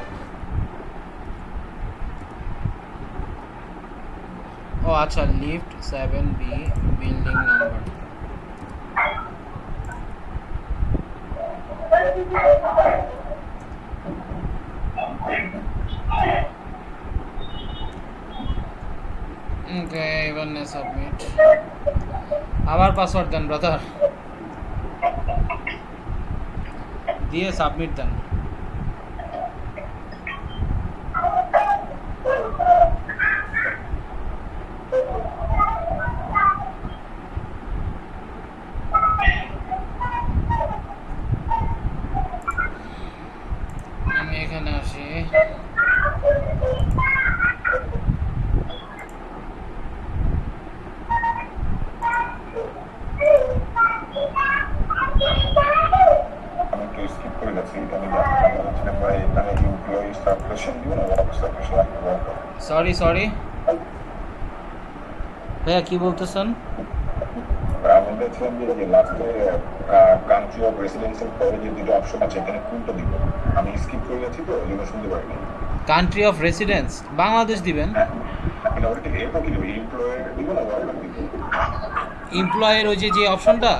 ও আচ্ছা লিফট 7B, বিল্ডিং নাম্বার। ওকে, এবার নে সাবমিট। আবার পাসওয়ার্ড দেন ব্রাদার, দিয়ে সাবমিট দেন। আমি এখানে আসি। আমি একটু স্কিপ করে যাচ্ছি। আমি জানতে চাচ্ছিলাম ভাই এখানে এমপ্লয়ি সাবস্ক্রিপশন দিব না ওয়ার্ক সাবস্ক্রিপশন আপনি সরি সরি ভাইয়া, কি বলতেছেন? আমি বলছিলাম যে লাস্টে কান্ট্রি অফ রেসিডেন্সিয়াল পরে যে দুটো অপশন আছে এখানে কোনটা দিব? আমি স্কিপ করে যাচ্ছি তো এই জন্য শুনতে পারিনি। কান্ট্রি অফ রেসিডেন্স বাংলাদেশ দিবেন। হ্যাঁ, মানে ওটা থেকে এরপর কি দেবো? এমপ্লয়ের দিব না ওয়ার্কার দিব? এমপ্লয়ের ওই যে যে অপশনটা,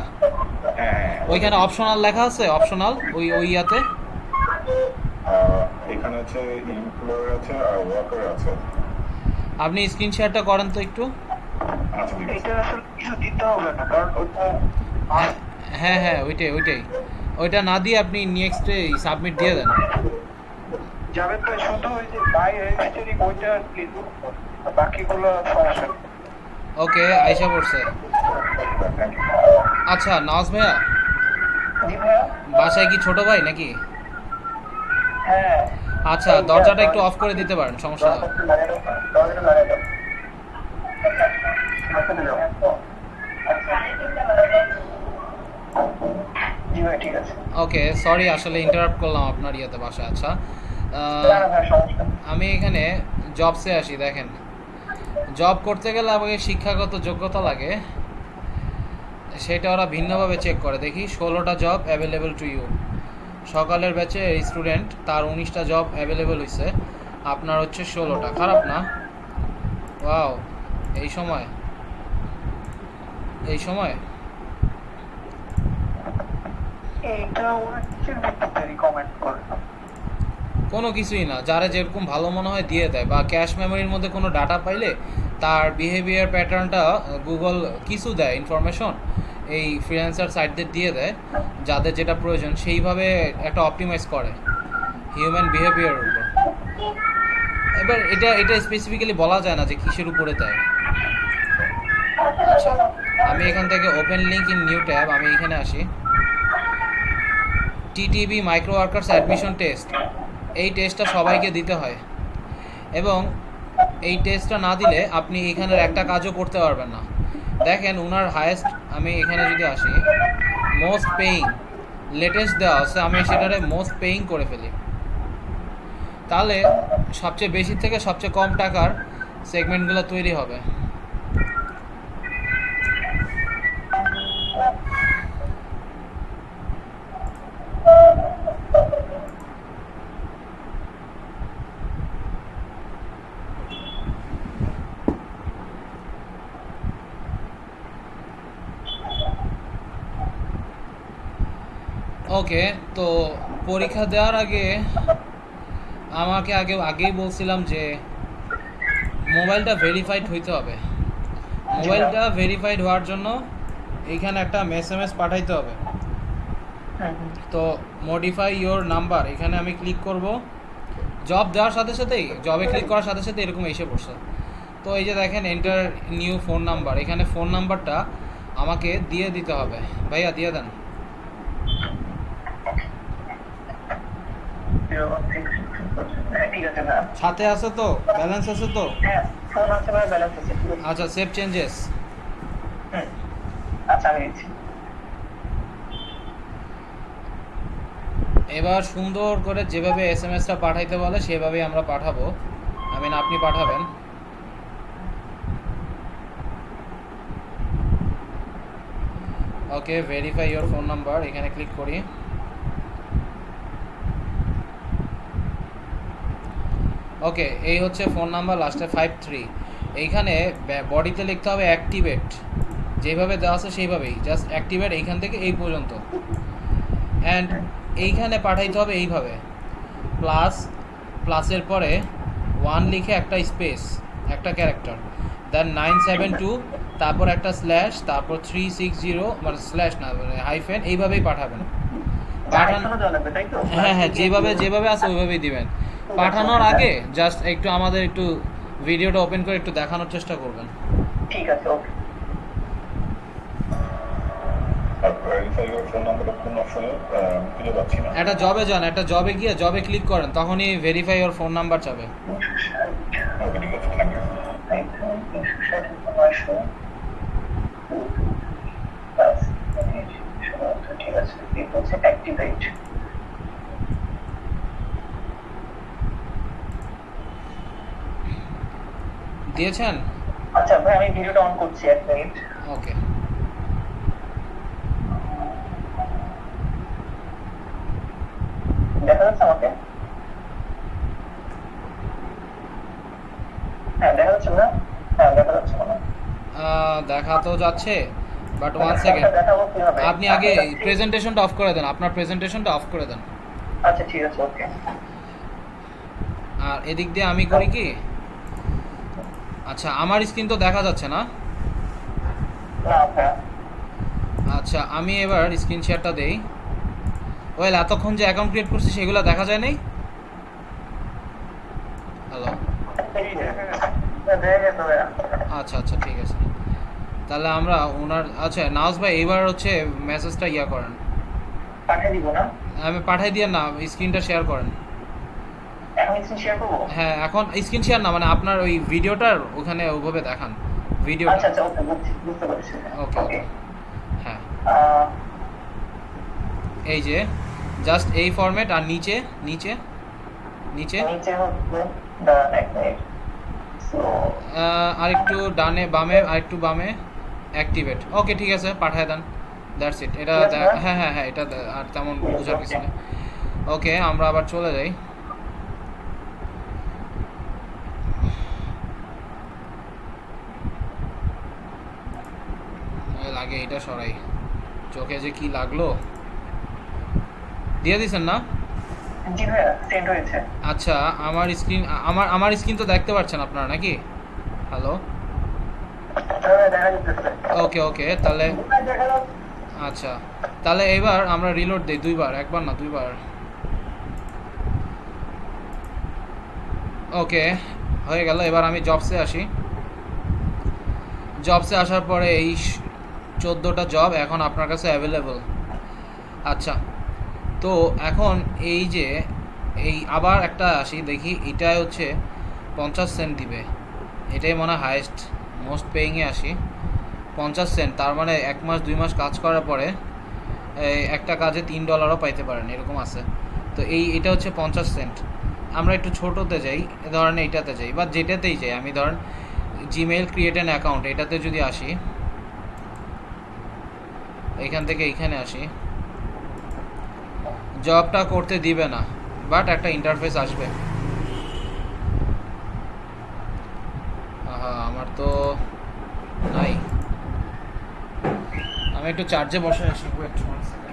হ্যাঁ ওইখানে অপশনাল লেখা আছে, অপশনাল ওই ওই ইয়াতে। এখানে হচ্ছে এমপ্লয়ার আছে আর ওয়ার্কার আছে। আপনি স্ক্রিন শেয়ারটা করেন তো একটু। আচ্ছা ঠিক আছে। এটা আসলে কিছু দিতে হবে না কারণ ওটা হ্যাঁ হ্যাঁ, ওইটাই ওইটাই, ওইটা না দিয়ে আপনি নেক্সটে সাবমিট দিয়ে দেন। যাবে তো শুধু ওই যে বাই রেজিস্টারিং ওইটা ক্লিক বাকিগুলো সমস্যা নেই। ওকে, আইসা পড়ছে। Thank you. আচ্ছা নওয়াজ ভাইয়া, জি ভাইয়া। বাসায় কি ছোট ভাই নাকি? হ্যাঁ আচ্ছা, দরজাটা একটু অফ করে দিতে পারেন, সমস্যা নেই। দরজাটা লাগাই দাও। হাতে দাও। জি ভাই ঠিক আছে। ওকে, সরি আসলে ইন্টারাপ্ট করলাম আপনার ইয়েতে বাসায়। আচ্ছা, না না ভাই সমস্যা নেই। আমি এখানে জবসে আসি। দেখেন, জব করতে গেলে আমাকে শিক্ষাগত যোগ্যতা লাগে, সেটা ওরা ভিন্নভাবে চেক করে। দেখি 16টা জব অ্যাভেলেবল টু ইউ। সকালের ব্যাচে স্টুডেন্ট, তার 19টা জব অ্যাভেলেবল হয়েছে, আপনার হচ্ছে 16টা। খারাপ না? ওয়াও, এই সময় এই সময় এইটা ওরা কিসের ভিত্তিতে রিকমেন্ড করে? কোনো কিছুই না, যারা যেরকম ভালো মনে হয় দিয়ে দেয়, বা ক্যাশ মেমোরির মধ্যে কোনো ডাটা পাইলে তার বিহেভিয়ার প্যাটার্নটা গুগল কিছু দেয় ইনফরমেশন, এই ফ্রিল্যান্সার সাইটদের দিয়ে দেয়, যাদের যেটা প্রয়োজন সেইভাবে একটা অপটিমাইজ করে হিউম্যান বিহেভিয়ারের উপর। এবার এটা এটা স্পেসিফিক্যালি বলা যায় না যে কিসের উপরে দেয়। আচ্ছা, আমি এখান থেকে open link in new tab, আমি এখানে আসি। টিটিবি মাইক্রো ওয়ার্কার্স অ্যাডমিশন টেস্ট, এই টেস্টটা সবাইকে দিতে হয়, এবং এই টেস্টটা না দিলে আপনি এখানের একটা কাজও করতে পারবেন না। দেখেন উনার হায়েস্ট, আমি এখানে যদি আসি, মোস্ট পেইং লেটেস্ট দেওয়া আছে, আমি সেটারে মোস্ট পেইং করে ফেলি, তাহলে সবচেয়ে বেশি থেকে সবচেয়ে কম টাকার সেগমেন্টগুলো তৈরি হবে। ওকে, তো পরীক্ষা দেওয়ার আগে আমাকে আগেই বলছিলাম যে মোবাইলটা ভেরিফাইড হইতে হবে। মোবাইলটা ভেরিফাইড হওয়ার জন্য এইখানে একটা এসএমএস পাঠাইতে হবে। তো মডিফাই ইওর নাম্বার, এখানে আমি ক্লিক করব। জব দেওয়ার সাথে সাথেই, জবে ক্লিক করার সাথে সাথে এরকম এসে পড়ছে। তো এই যে দেখেন এন্টার নিউ ফোন নাম্বার, এখানে ফোন নাম্বারটা আমাকে দিয়ে দিতে হবে। ভাইয়া দিয়ে দেন। হ্যাঁ ঠিক আছে না। সাথে আছে তো? ব্যালেন্স আছে তো? হ্যাঁ ফোন আছে ভাই, ব্যালেন্স আছে। আচ্ছা, সেভ চেঞ্জেস। আচ্ছা আমি দিচ্ছি। এবার সুন্দর করে যেভাবে এসএমএসটা পাঠাইতে বলে সেভাবেই আমরা পাঠাবো, আপনি পাঠাবেন। ওকে, ভেরিফাই ইওর ফোন নাম্বার, এখানে ক্লিক করি। ওকে, এই হচ্ছে ফোন নাম্বার, লাস্টে 53। এইখানে বডিতে লিখতে হবে অ্যাক্টিভেট, যেভাবে দেওয়া আছে সেইভাবেই, জাস্ট অ্যাক্টিভেট এইখান থেকে এই পর্যন্ত। অ্যান্ড এইখানে পাঠাইতে হবে এইভাবে, প্লাসের পরে 1 লিখে একটা স্পেস, একটা ক্যারেক্টার, দেন 972, তারপর একটা স্ল্যাশ, তারপর 360, মানে স্ল্যাশ না, মানে হাইফেন, এইভাবেই পাঠাবেন। হ্যাঁ হ্যাঁ, যেভাবে আছে ওইভাবেই দিবেন। পাঠানোর আগে জাস্ট একটু আমাদের একটু ভিডিওটা ওপেন করে একটু দেখানোর চেষ্টা করবেন। ঠিক আছে ওকে। আর ভেরিফাই ইওর ফোন নাম্বারটা কোন অপশনে খুঁজে পাচ্ছি না। একটা জবে যান, একটা জবে গিয়ে জবে ক্লিক করেন, তখনই ভেরিফাই ওর ফোন নাম্বার চাবে। ওকে ঠিক আছে, থ্যাংক ইউ। ঠিক আছে, এই হচ্ছে অ্যাক্টিভেট। দিয়েছেন? আচ্ছা ভাই আমি ভিডিওটা অন করছি, 1 মিনিট। ওকে, দেখা যাচ্ছে আমাকে? হ্যাঁ দেখা যাচ্ছে না? হ্যাঁ দেখা যাচ্ছে না। দেখা তো যাচ্ছে, বাট 1 সেকেন্ড, দেখাবো কিভাবে? আপনি আগে প্রেজেন্টেশনটা অফ করে দেন, আপনার প্রেজেন্টেশনটা অফ করে দেন। আচ্ছা ঠিক আছে ওকে। আর এদিক দিয়ে আমি করি কি, আচ্ছা আমার স্ক্রিন তো দেখা যাচ্ছে না। না ভাই আচ্ছা, আমি এবার স্ক্রিন শেয়ারটা দেই। ওয়েল, এতক্ষণ যে অ্যাকাউন্ট ক্রিয়েট করছি সেগুলো দেখা যায় নাই। হ্যালো, আচ্ছা আচ্ছা ঠিক আছে, তাহলে আমরা ওনার, আচ্ছা নাওজ ভাই এবার হচ্ছে মেসেজটা ইয়া করেন, পাঠিয়ে দিব না? আমি পাঠাই দিয়ে না, স্ক্রিনটা শেয়ার করেন। স্ক্রিন শেয়ার করবো? হ্যাঁ এখন স্ক্রিন শেয়ার না, মানে আপনার ওই ভিডিওটার ওখানে ওইভাবে দেখান ভিডিওটা। আচ্ছা আচ্ছা, ওকে, বুঝতে পারছি। ওকে ওকে, ওকে হ্যাঁ এই যে জাস্ট এই ফরম্যাট, আর নিচে নিচে নিচে নিচে হচ্ছে ডান, এক মিনিট। সো আরেকটু ডানে বামে, আরেকটু বামে অ্যাক্টিভেট। ওকে ঠিক আছে, পাঠায় দেন, দ্যাটস ইট। এটা ঠিক আছে, হ্যাঁ? হ্যাঁ হ্যাঁ হ্যাঁ, এটা আর তেমন বোঝার কিছু নেই। ওকে আমরা আবার চলে যাই। লাগে এটা সরাই, চোখে যে কি লাগলো। দিয়ে দিছেন না? জি ভাইয়া, সেন্ড হয়েছে। আচ্ছা আমার স্ক্রিন তো দেখতে পাচ্ছেন আপনারা নাকি? হ্যালো, হ্যাঁ, দেখা যাচ্ছে। ওকে ওকে তাহলে আচ্ছা, তাহলে এবার আমরা রিলোড দিই দুইবার, একবার না দুইবার। ওকে হয়ে গেল। এবার আমি জবসে আসি। জবসে আসার পরে এই 14টা জব এখন আপনার কাছে অ্যাভেলেবল। আচ্ছা, তো এখন এই যে এই আবার একটা আসি দেখি, এটাই হচ্ছে 50 সেন্ট দিবে, এটাই মনে হয় হায়েস্ট মোস্ট পেইংয়ে আসি। 50 সেন্ট, তার মানে 1 মাস 2 মাস কাজ করার পরে এই একটা কাজে $3 পাইতে পারেন, এরকম আছে। তো এটা হচ্ছে 50 সেন্ট। আমরা একটু ছোটোতে যাই, ধরেন এইটাতে যাই বা যেটাতেই যাই, আমি ধরেন জিমেইল ক্রিয়েট অ্যান অ্যাকাউন্ট এটাতে যদি আসি, এইখান থেকে এইখানে আসি, জবটা করতে দিবে না, বাট একটা ইন্টারফেস আসবে। আমার তো নাই, আমি একটু চার্জে বসে আসি, ওয়েট 1 সেকেন্ড।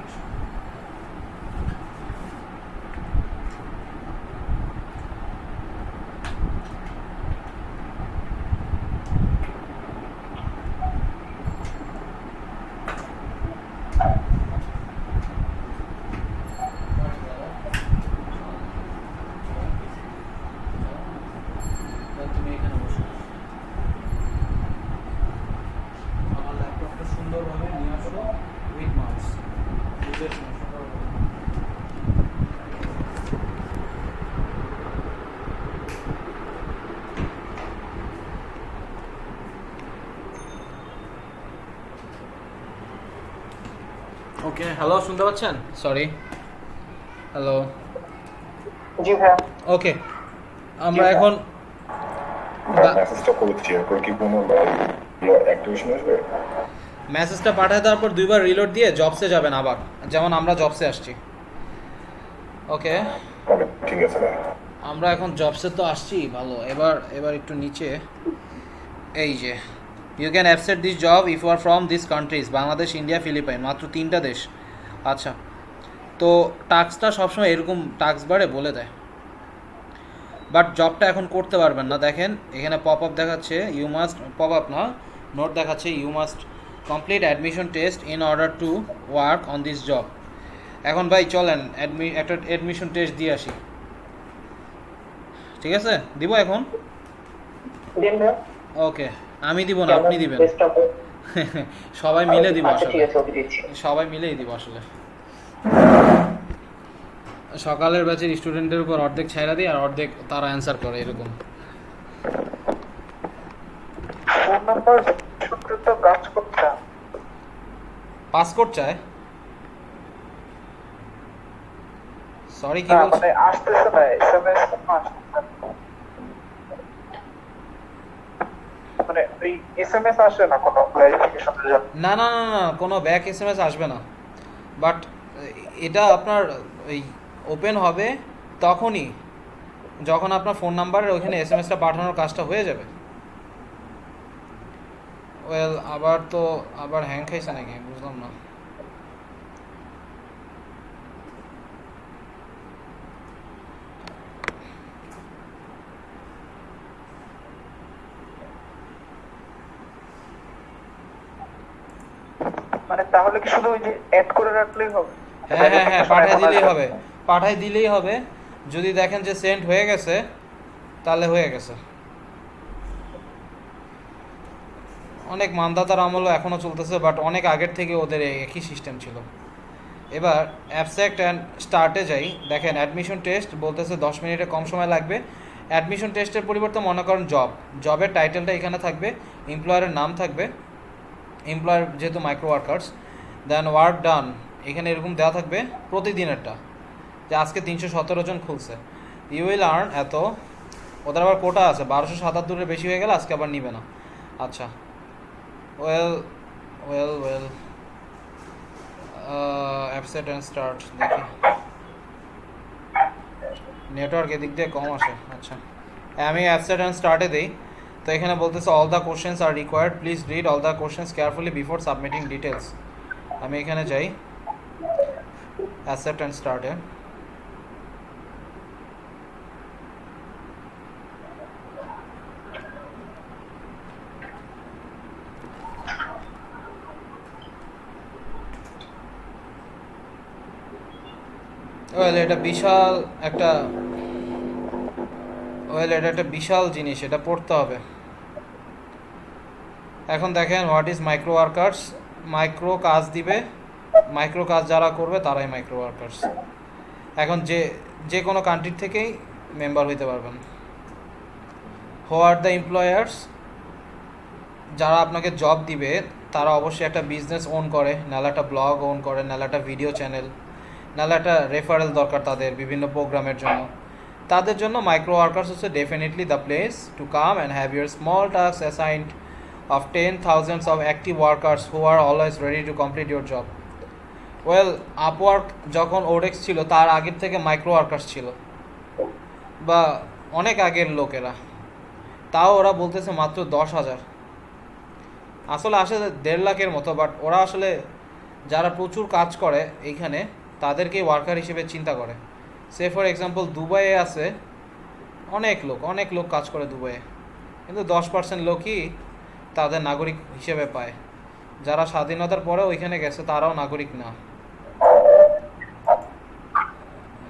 তুমি এখানে বসে আমার ল্যাপটপটা সুন্দরভাবে নিয়ে আসো উইথ মাউস, বুঝে সুন্দরভাবে। ওকে হ্যালো, শুনতে পাচ্ছেন? Sorry, hello. জি ভাইয়া। ওকে আমরা এখন মেসেজটা করছি, এরপর কি কোনো অ্যাক্টিভেশন আসবে? মেসেজটা পাঠায় দেওয়ার পর দুইবার রিলোড দিয়ে জবসে যাবেন আবার, যেমন আমরা জবসে আসছি। ওকে ওকে ঠিক আছে ভাই। আমরা এখন জবসে তো আসছি, ভালো। এবার একটু নিচে এই যে you can accept this job if you are from this countries, Bangladesh, India, Philippine, মাত্র 3টা দেশ। আচ্ছা, তো টাস্কটা সবসময় এরকম টাস্ক বারে বলে দেয়, বাট জবটা এখন করতে পারবেন না। দেখেন এখানে পপ আপ দেখাচ্ছে, ইউ মাস্ট, পপ আপ না, নোট দেখাচ্ছে, you must complete admission test in order to work on this job. এখন ভাই চলেন একটা অ্যাডমিশন টেস্ট দিয়ে আসি, ঠিক আছে? দিব এখন? দিন ভাইয়া। ওকে আমি দিব না, আপনি দিবেন। সবাই মিলে দিব আচ্ছা ঠিক আসলে, আছে, ওকে দিচ্ছি। সবাই মিলেই দিব আসলে। সকালের ব্যাচের স্টুডেন্টের উপর অর্ধেক ছাইরা দিই আর অর্ধেক তারা অ্যান্সার করে, এরকম। ফোন নাম্বার সূত্রে তো কাজ করছে। পাসকোড চায়? সরি কি বলছ? মানে আসতেছে না, এসএমএস আসতেছে মানে এই এসএমএস আসে না কোনো ভেরিফিকেশনের জন্য। না না না না, কোনো ব্যাক এসএমএস আসবে না, বাট এটা আপনার ওই ওপেন হবে তখনই যখন আপনার ফোন নাম্বারের ওইখানে এসএমএসটা পাঠানোর কাজটা হয়ে যাবে। ওয়েল আবার হ্যাং খাইছে নাকি বুঝলাম না। মানে তাহলে কি শুধু ওই যে অ্যাড করে রাখলেই হবে? হ্যাঁ হ্যাঁ হ্যাঁ, পাঠাই দিলেই হবে। যদি দেখেন যে সেন্ড হয়ে গেছে তাহলে হয়ে গেছে। অনেক মানদাতার আমলও এখনও চলতেছে, বাট অনেক আগের থেকে ওদের একই সিস্টেম ছিল। এবার অ্যাবস্ট্রাক্ট অ্যান্ড স্টার্টে যাই। দেখেন অ্যাডমিশন টেস্ট বলতেছে 10 মিনিটে কম সময় লাগবে। অ্যাডমিশন টেস্টের পরিবর্তে মনে করেন জবের টাইটেলটা এখানে থাকবে, এমপ্লয়ারের নাম থাকবে, এমপ্লয়ার যেহেতু micro workers, then work done এখানে এরকম দেওয়া থাকবে প্রতিদিনেরটা, যে আজকে 317 জন খুলছে, ইউ উইল আর্ন এত। ওদের আবার কোটা আছে, 1277 বেশি হয়ে গেলে আজকে আবার নিবে না। আচ্ছা, well well well upset and start দেখি, নেটওয়ার্ক এদিক দিয়ে কম আসে। আচ্ছা, আমি অ্যাপসেট অ্যান্ড স্টার্টে দিই। তো এখানে বলতেছে all the questions R required, please read all the questions carefully before submitting details. আমি এখানে যাই অ্যাকসেপ্ট অ্যান্ড স্টার্টে। এটা বিশাল একটা এটা একটা বিশাল জিনিস, এটা পড়তে হবে। এখন দেখেন what is micro workers. Micro কাজ দিবে, মাইক্রো কাজ যারা করবে তারাই মাইক্রো ওয়ার্কার্স। এখন যে কোনো কান্ট্রি থেকেই মেম্বার হইতে পারবেন। হু আর দ্য এমপ্লয়ার্স, যারা আপনাকে জব দিবে তারা অবশ্যই একটা বিজনেস ওন করে, নাহলে একটা ব্লগ ওন করে, নাহলে একটা ভিডিও চ্যানেল, নাহলে একটা রেফারেল দরকার তাদের বিভিন্ন প্রোগ্রামের জন্য। তাদের জন্য মাইক্রো ওয়ার্কার্স হচ্ছে definitely the place to come and have your small task assigned of 10,000s of active workers who are always ready to complete your job. Well, Upwork যখন ওডেক্স ছিল তার আগের থেকে মাইক্রো ওয়ার্কার্স ছিল, বা অনেক আগের লোকেরা, তাও ওরা বলতেছে মাত্র 10,000। আসলে আসে 1.5 লাখের মতো, বাট ওরা আসলে যারা প্রচুর কাজ করে এইখানে তাদেরকে ওয়ার্কার হিসেবে চিন্তা করে। সে ফর এক্সাম্পল দুবাইয়ে আছে অনেক লোক কাজ করে দুবাইয়ে, কিন্তু 10% লোকই তাদের নাগরিক হিসেবে পায়। যারা স্বাধীনতার পরে ওইখানে গেছে তারাও নাগরিক না,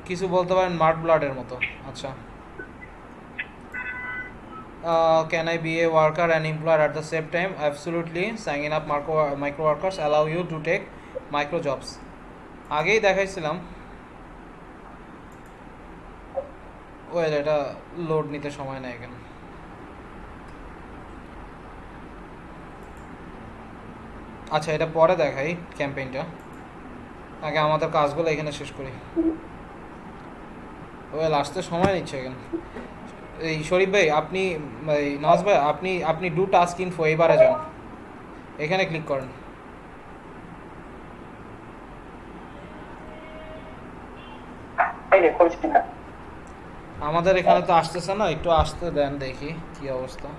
কিছু বলতে পারেন মার্ক ব্লাডের মতো। আচ্ছা, can I be a worker and employer at the same time? Absolutely, sign up micro workers allow you to take micro jobs. আগেই দেখাইছিলাম। ওয়েল, এটা লোড নিতে সময় নেয় এখানে। আচ্ছা, এটা পরে দেখাই ক্যাম্পেইনটা, আগে আমাদের কাজগুলো এখানে শেষ করি। ওয়েল, আসতে সময় নিচ্ছে এখানে। এই শরীফ ভাই, আপনি নওয়াজ ভাই, আপনি ডু টাস্ক ইনফো এবারে যান, এখানে ক্লিক করেন। আমাদের এখানে তো আসতেছে না, একটু আসতে দেন দেখি কি অবস্থা।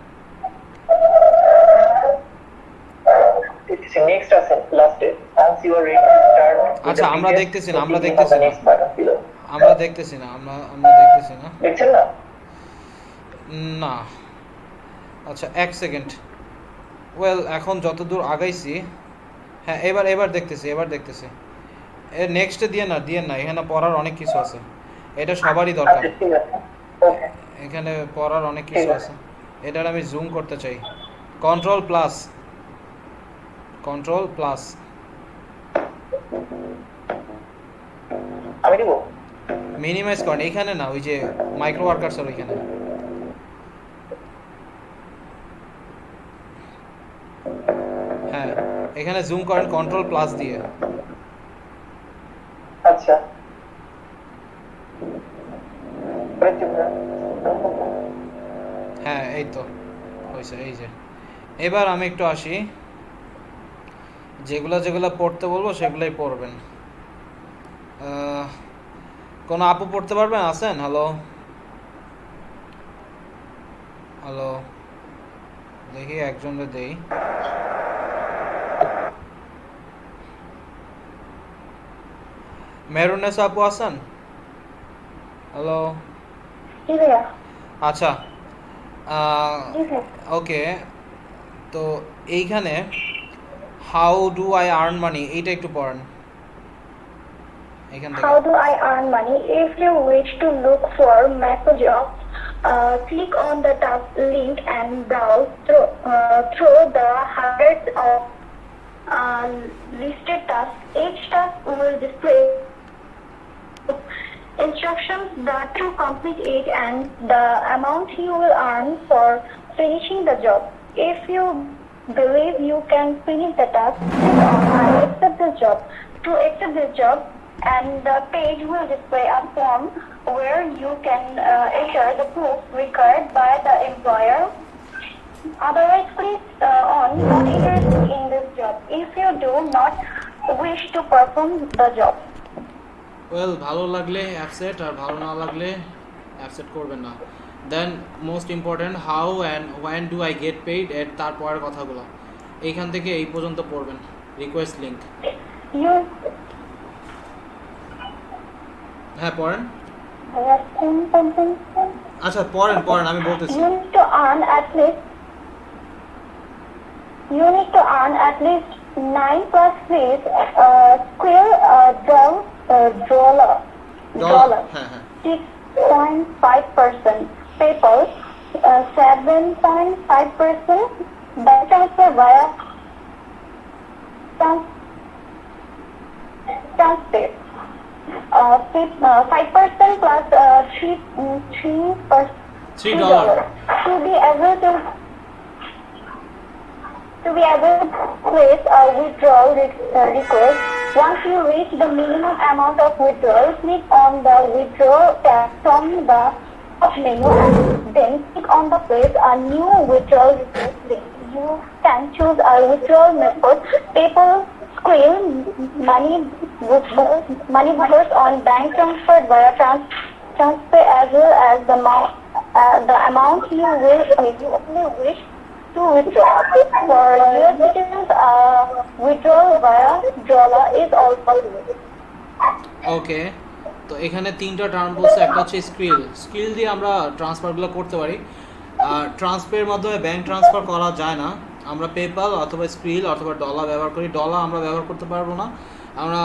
আচ্ছা, আমরা দেখতেছি না না। আচ্ছা, 1 সেকেন্ড। ওয়েল, এখন যতদূর আগাইছি, হ্যাঁ এবার দেখতেছি। এর নেক্সটে দিয়ে না, এখানে পড়ার অনেক কিছু আছে, এটা সবারই দরকার। এখানে পড়ার অনেক কিছু আছে, এটার আমি জুম করতে চাই। কন্ট্রোল প্লাস আমি দিব মিনিমাইজ করেন, এখানে না, ওই যে মাইক্রো ওয়ার্কার্স এর ওইখানে। হ্যাঁ, এখানে জুম করেন কন্ট্রোল প্লাস দিয়ে। আচ্ছা, হ্যাঁ, এই তো হয়েছে। এই যে এবার আমি একটু আসি, যেগুলো পড়তে বলবো সেগুলোই পড়বেন। কোনো আপু পড়তে পারবেন? আছেন? হ্যালো, দেখি একজনকে দেই। মেহরুন্নেসা আপু আছেন? হ্যালো, আচ্ছা, ওকে। তো এইখানে how do I earn money, এইটা একটু পড়েন এখান থেকে। How do I earn money? If you wish to look for macro jobs, click on the tab link and browse through the hundreds of listed tasks. Each task will display instructions that to complete it and the amount you will earn for finishing the job. If you believe you can finish the task, click on I accept this job. To accept this job, and the page will display a form where you can enter the proof required by the employer. Otherwise, click on not interested in this job if you do not wish to perform the job. Well ভালো লাগলে অ্যাপসেট, আর ভালো না লাগলে অ্যাপসেট করবেন না। Then most important how and when do I get paid এর তারপরের কথাগুলো এইখান থেকে এই পর্যন্ত পড়বেন। রিকোয়েস্ট লিঙ্ক, You হ্যাঁ পড়েন। have seen something. আচ্ছা পড়েন পড়েন, আমি বলতেছি। You need to earn at least 9 plus 3 square dollar. হ্যাঁ হ্যাঁ 6.5% PayPal, 7.5% bank transfer via transfer. 5% plus $3 to be able to place a withdrawal request. Once you reach the minimum amount of withdrawal, click on the withdrawal tab from the top menu and then click on the place a new withdrawal request link. You can choose a withdrawal method: PayPal, Skrill, money withdrawals on bank transfer via transfer, as well as the amount you only wish to withdraw. For US citizens, withdrawal via Jolla is also possible. ওকে, তো এখানে তিনটা টার্ম বলছে। একটা হচ্ছে স্কিল দিয়ে আমরা ট্রান্সফারগুলো করতে পারি। আর ট্রান্সফারের মাধ্যমে ব্যাংক ট্রান্সফার করা যায় না। আমরা পেপাল অথবা স্ক্রিল অথবা ডলার ব্যবহার করি। ডলার আমরা ব্যবহার করতে পারবো না, আমরা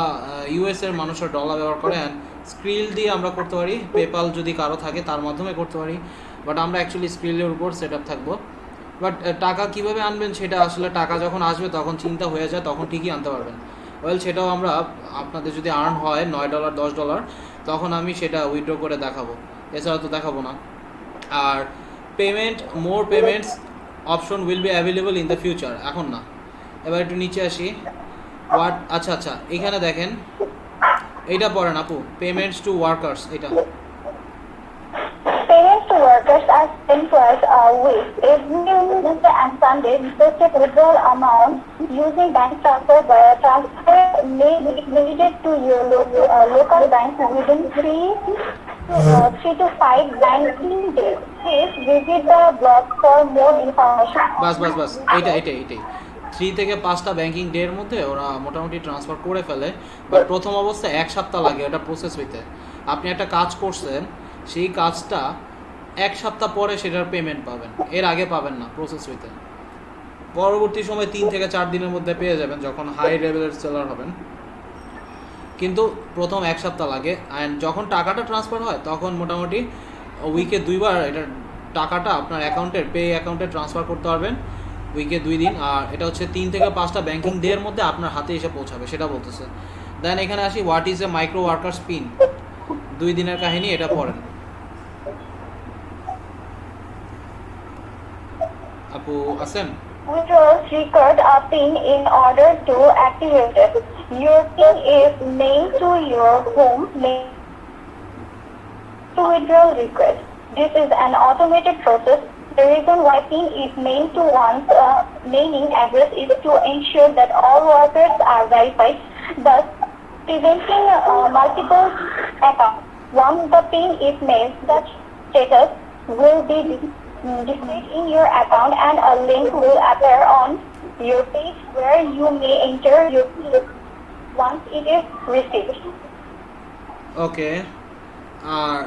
ইউএস এর মানুষরা ডলার ব্যবহার করে। অ্যান্ড স্ক্রিল দিয়ে আমরা করতে পারি, পেপাল যদি কারো থাকে তার মাধ্যমে করতে পারি। বাট আমরা অ্যাকচুয়ালি স্ক্রিলের উপর সেট আপ থাকবো। বাট টাকা কীভাবে আনবেন সেটা আসলে টাকা যখন আসবে তখন চিন্তা হয়ে যায়, তখন ঠিকই আনতে পারবেন। ওয়েল সেটাও আমরা আপনাদের যদি আর্ন হয় $9 $10 তখন আমি সেটা উইথড্র করে দেখাবো, এছাড়া তো দেখাবো না। আর more payments option will be available in the future, এখন না। এবার একটু নিচে আসি। আচ্ছা এখানে দেখেন, এইটা পড়েন আপু, পেমেন্টস টু ওয়ার্কার্স। এটা Payments to workers are sent twice a week. Every Wednesday and Sunday, requested withdrawal amount using bank transfer via transfer may be credited to your local bank within 3 to 5 banking days. Please visit the blog for more information. বাস এইটাই 3 থেকে 5টা ব্যাংকিং ডের মধ্যে ওরা মোটামুটি ট্রান্সফার করে ফেলে। বাট প্রথম অবস্থায় 1 সপ্তাহ লাগে ওটা প্রসেস হইতে। আপনি একটা কাজ করছেন, সেই কাজটা 1 সপ্তাহ পরে সেটার পেমেন্ট পাবেন, এর আগে পাবেন না প্রসেস হইতে। পরবর্তী সময় 3 থেকে 4 দিনের মধ্যে পেয়ে যাবেন যখন হাই লেভেলের সেলার হবেন, কিন্তু প্রথম 1 সপ্তাহ লাগে। অ্যান্ড যখন টাকাটা ট্রান্সফার হয় তখন মোটামুটি উইকে 2 বার এটা টাকাটা আপনার পে অ্যাকাউন্টে ট্রান্সফার করতে পারবেন, উইকে 2 দিন। আর এটা হচ্ছে 3 থেকে 5টা ব্যাংকিং ডের মধ্যে আপনার হাতে এসে পৌঁছাবে, সেটা বলতেছে। দেন এখানে আসি, what is A micro workers pin. 2 দিনের কাহিনী, এটা পড়েন আপু। আছেন? Withdrawals record a PIN in order to activate it. Your PIN is mailed to your home to withdrawal request. This is an automated process. The reason why PIN is mailed to one's mailing address is to ensure that all workers are verified, thus preventing multiple accounts. Once the PIN is mailed, the status will be displayed in your account and a link will appear on your page where you may enter your PIN once it is received. ওকে, আর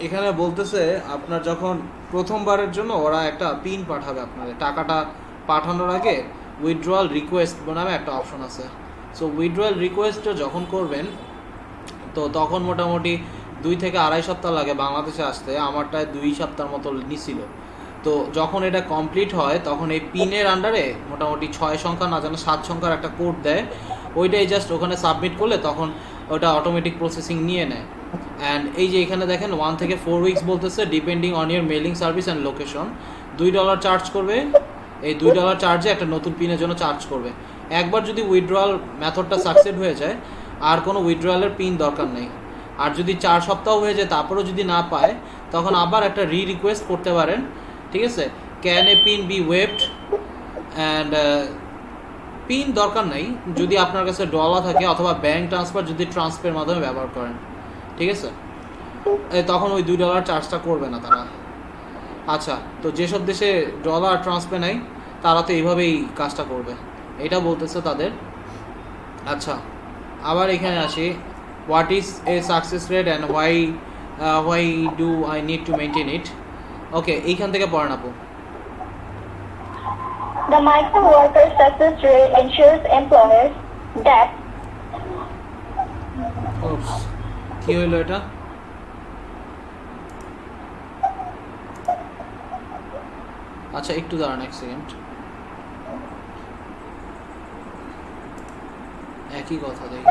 এখানে বলতেছে আপনার যখন প্রথমবারের জন্য ওরা একটা পিন পাঠাবে আপনাদের, টাকাটা পাঠানোর আগে উইথড্রয়াল রিকোয়েস্ট নামে একটা অপশন আছে। সো উইথড্রয়াল রিকোয়েস্টটা যখন করবেন তো তখন মোটামুটি 2 থেকে 2.5 সপ্তাহ লাগে বাংলাদেশে আসতে। আমারটায় 2 সপ্তাহের মতো নিছিল। তো যখন এটা কমপ্লিট হয় তখন এই পিনের আন্ডারে মোটামুটি 6 সংখ্যা না জানো 7 সংখ্যার একটা কোড দেয়, ওইটাই জাস্ট ওখানে সাবমিট করলে তখন ওটা অটোমেটিক প্রসেসিং নিয়ে নেয়। অ্যান্ড এই যে এখানে দেখেন 1 থেকে 4 উইকস বলতেছে, depending on year mailing service and location. $2 charge করবে, এই $2 চার্জে একটা নতুন পিনের জন্য চার্জ করবে। একবার যদি উইথড্রয়াল মেথডটা সাকসেস হয়ে যায় আর কোনো উইথড্রয়ালের পিন দরকার নেই। আর যদি 4 সপ্তাহ হয়ে যায় তারপরেও যদি না পায় তখন আবার একটা রিকোয়েস্ট করতে পারেন, ঠিক আছে? Can a PIN be waived, and PIN দরকার নাই যদি আপনার কাছে ডলার থাকে, অথবা ব্যাঙ্ক ট্রান্সফার যদি ট্রান্সফারের মাধ্যমে ব্যবহার করেন, ঠিক আছে? তখন ওই $2 চার্জটা করবে না তারা। আচ্ছা, তো যেসব দেশে ডলার ট্রান্সফার নেই তারা তো এইভাবেই কাজটা করবে, এটা বলতেছে তাদের। আচ্ছা, আবার এখানে আসি, what is a success rate and why do I need to maintain it. Okay, এইখান থেকে পড়েন আপু। The micro worker success rate ensures employers that Oops, কি হইলো এটা? আচ্ছা একটু দাঁড়ান, এক সেকেন্ড। একই কথা দেখি।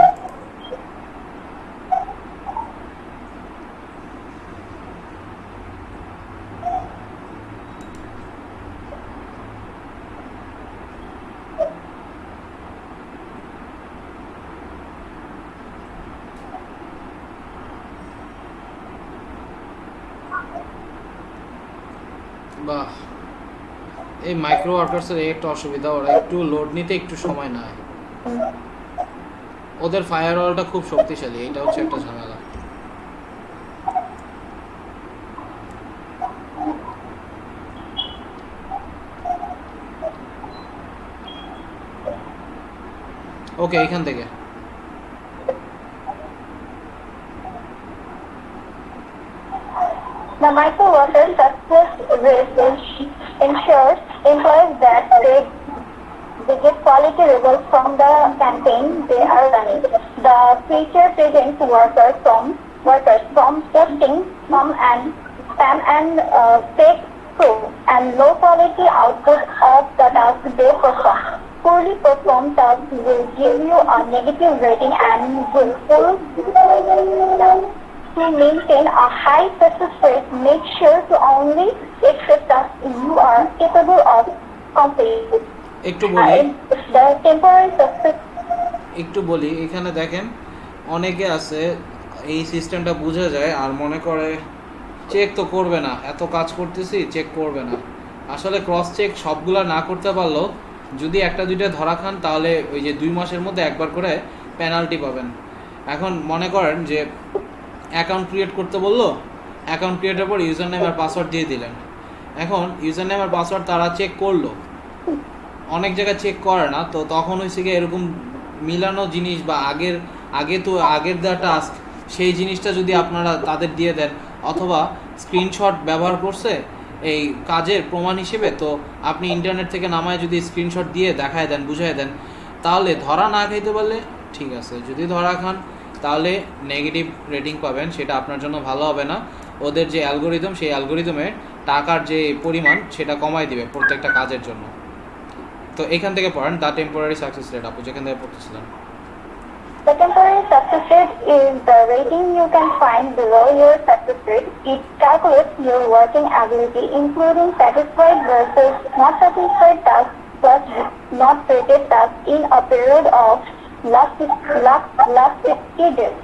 বাহ, এই মাইক্রো ওয়ার্কার্সের একটা অসুবিধা, ওরা একটু লোড নিতে একটু সময় নেয়। ওদের ফায়ারওয়ালটা খুব শক্তিশালী, এটা হচ্ছে একটা ঝামেলা। ওকে, এখান থেকে the micro worker success rate ensures employers that they get quality results from the campaign they are running. The feature prevents workers from posting spam and fake proof and low quality output of the task they perform. Poorly performed tasks will give you a negative rating and will pull to maintain a high success rate. Make sure to only accept tasks you are capable of completing. একটু বলি The temporary success একটু বলি এখানে দেখেন, অনেকে আছে এই সিস্টেমটা বুঝে যায় আর মনে করে চেক তো করবে না, এত কাজ করতেছি চেক করবে না। আসলে ক্রস চেক সবগুলা না করতে পারলেও যদি একটা দুইটা ধরা খান তাহলে ওই যে 2 মাসের মধ্যে একবার করে পেনাল্টি পাবেন। এখন মনে করেন যে অ্যাকাউন্ট ক্রিয়েট করতে বললো, অ্যাকাউন্ট ক্রিয়েটের পর ইউজার নেম আর পাসওয়ার্ড দিয়ে দিলেন। এখন ইউজার নেম আর পাসওয়ার্ড তারা চেক করলো, অনেক জায়গায় চেক করে না, তো তখন হয়েছে কি এরকম মিলানো জিনিস বা আগের দেওয়া টাস্ক সেই জিনিসটা যদি আপনারা তাদের দিয়ে দেন, অথবা স্ক্রিনশট ব্যবহার করছে এই কাজের প্রমাণ হিসেবে, তো আপনি ইন্টারনেট থেকে নামায় যদি স্ক্রিনশট দিয়ে দেখায় দেন, বুঝাই দেন, তাহলে ধরা না খাইতে পারলে ঠিক আছে। যদি ধরা খান তাহলে নেগেটিভ রেটিং পাবেন, সেটা আপনার জন্য ভালো হবে না। ওদের যে অ্যালগোরিদম, সেই অ্যালগোরিদমের টাকার যে পরিমাণ সেটা কমাই দিবে প্রত্যেকটা কাজের জন্য। তো এখান থেকে পড়েন দ্য টেম্পোরারি সাকসেস রেট, আপু যেখান থেকে পড়তেছিলেন। The temporary success rate is the rating you can find below your success rate. It calculates your working ability, including satisfied versus not satisfied tasks plus not rated tasks in a period of last 60 days.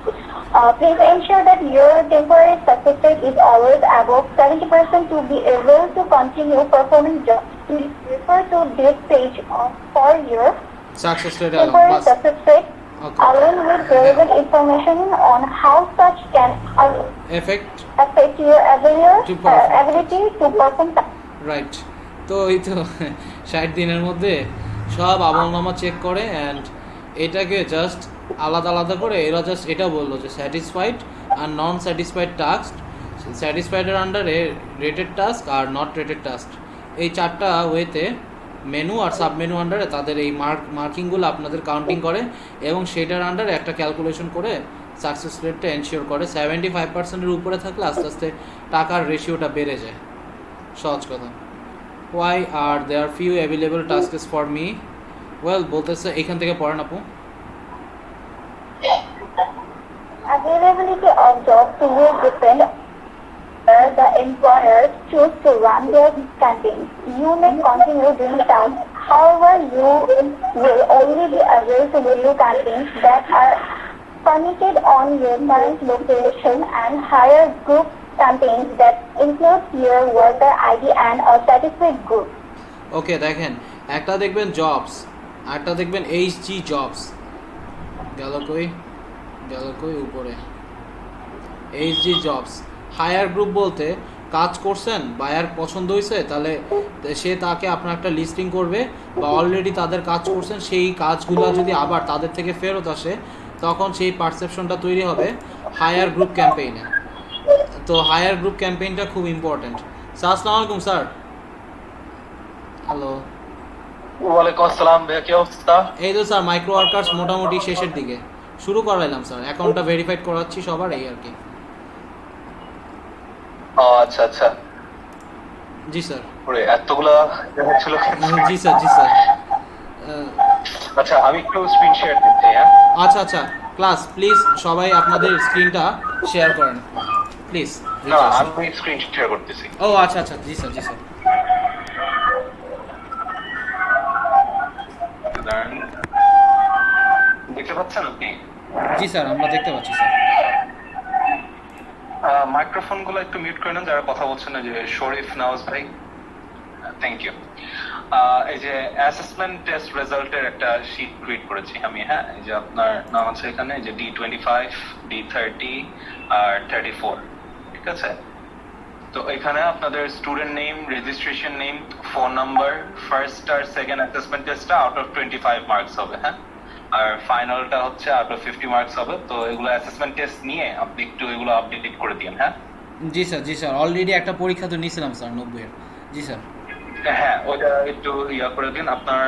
Please ensure that your temporary success rate is always above 70% to be able to continue performing jobs. Please refer to this page for your success rate temporary success rate along with relevant information on how such can effect affect your To perform. ability to perform tasks. Right. তো এই তো 60 দিনের মধ্যে সব আমলনামা চেক করে, অ্যান্ড এটাকে জাস্ট আলাদা আলাদা করে এরা জাস্ট এটা বললো যে স্যাটিসফাইড আর নন স্যাটিসফাইড টাস্ক, স্যাটিসফাইডের আন্ডারে rated task are not rated task, এই 4টা ওয়েতে মেনু আর সাব মেনু আন্ডারে তাদের এই মার্কিংগুলো আপনাদের কাউন্টিং করে এবং সেটার আন্ডারে একটা ক্যালকুলেশন করে সাকসেস রেটটা এনশিওর করে। 75%-এর উপরে থাকলে আস্তে আস্তে টাকার রেশিওটা বেড়ে যায়, সহজ কথা। why are there few available tasks for me? Well, বলতেছে এখান থেকে পড়েন আপু। Availability of jobs will depend where the employers choose to run their campaign. You may continue doing tasks, however, you will only be able to view campaigns that are permitted on your current location and hire group campaigns that include your worker ID and a specific group. ওকে দেখেন, একটা দেখবেন জবস, আরেকটা দেখবেন এইচজি জবস। গেল কই উপরে এইচজি জবস। হায়ার গ্রুপ বলতে কাজ করছেন, বায়ার পছন্দ হয়েছে, তাহলে সে তাকে আপনার একটা লিস্টিং করবে, বা অলরেডি তাদের কাজ করছেন সেই কাজগুলো যদি আবার তাদের থেকে ফেরত আসে, তখন সেই পারসেপশনটা তৈরি হবে হায়ার গ্রুপ ক্যাম্পেইনে। তো হায়ার গ্রুপ ক্যাম্পেইনটা খুব ইম্পর্টেন্ট। স্যার আসসালামু আলাইকুম স্যার। হ্যালো। ওয়ালাইকুম আসসালাম ভাইয়া, কি অবস্থা? এই তো স্যার মাইক্রো ওয়ার্কার্স মোটামুটি শেষের দিকে শুরু করাইলাম স্যার, অ্যাকাউন্টটা ভেরিফাইড করাচ্ছি সবার, এই আর কি। ও আচ্ছা আচ্ছা, জি স্যার। ওরে এতগুলা ছিল। জি স্যার জি স্যার। আচ্ছা আমি একটু স্ক্রিন শেয়ার দিচ্ছি। হ্যাঁ আচ্ছা আচ্ছা, ক্লাস প্লিজ সবাই আপনাদের স্ক্রিনটা শেয়ার করেন প্লিজ। না, আমি স্ক্রিন শেয়ার করতেছি। ও আচ্ছা আচ্ছা, জি স্যার জি স্যার। দেখতে পাচ্ছেন আপনি? জি স্যার আমরা দেখতে পাচ্ছি স্যার। মাইক্রোফোন গুলো একটু মিউট করে নেন যারা কথা বলছেন না, যে শরীফ নওয়াজ ভাই। Thank you. এই যে অ্যাসেসমেন্ট টেস্ট রেজাল্টের একটা শীট ক্রিয়েট করেছি আমি। হ্যাঁ, এই যে আপনার নাম আছে এখানে, যে D25, D30 আর 34, ঠিক আছে? তো এখানে আপনাদের student name, registration name, phone number, first আর সেকেন্ড অ্যাসেসমেন্ট টেস্টটা আউট অফ 25 মার্কস হবে। হ্যাঁ, আর ফাইনালটা হচ্ছে আউট অফ 50 মার্কস হবে। তো এগুলো অ্যাসেসমেন্ট টেস্ট নিয়ে আপনি একটু এগুলো আপডেট করে দিন। হ্যাঁ জি স্যার জি স্যার, অলরেডি একটা পরীক্ষা তো নিয়েছিলাম স্যার 90-এর। জি স্যার। হ্যাঁ, ওটা একটু করে দিন। আপনার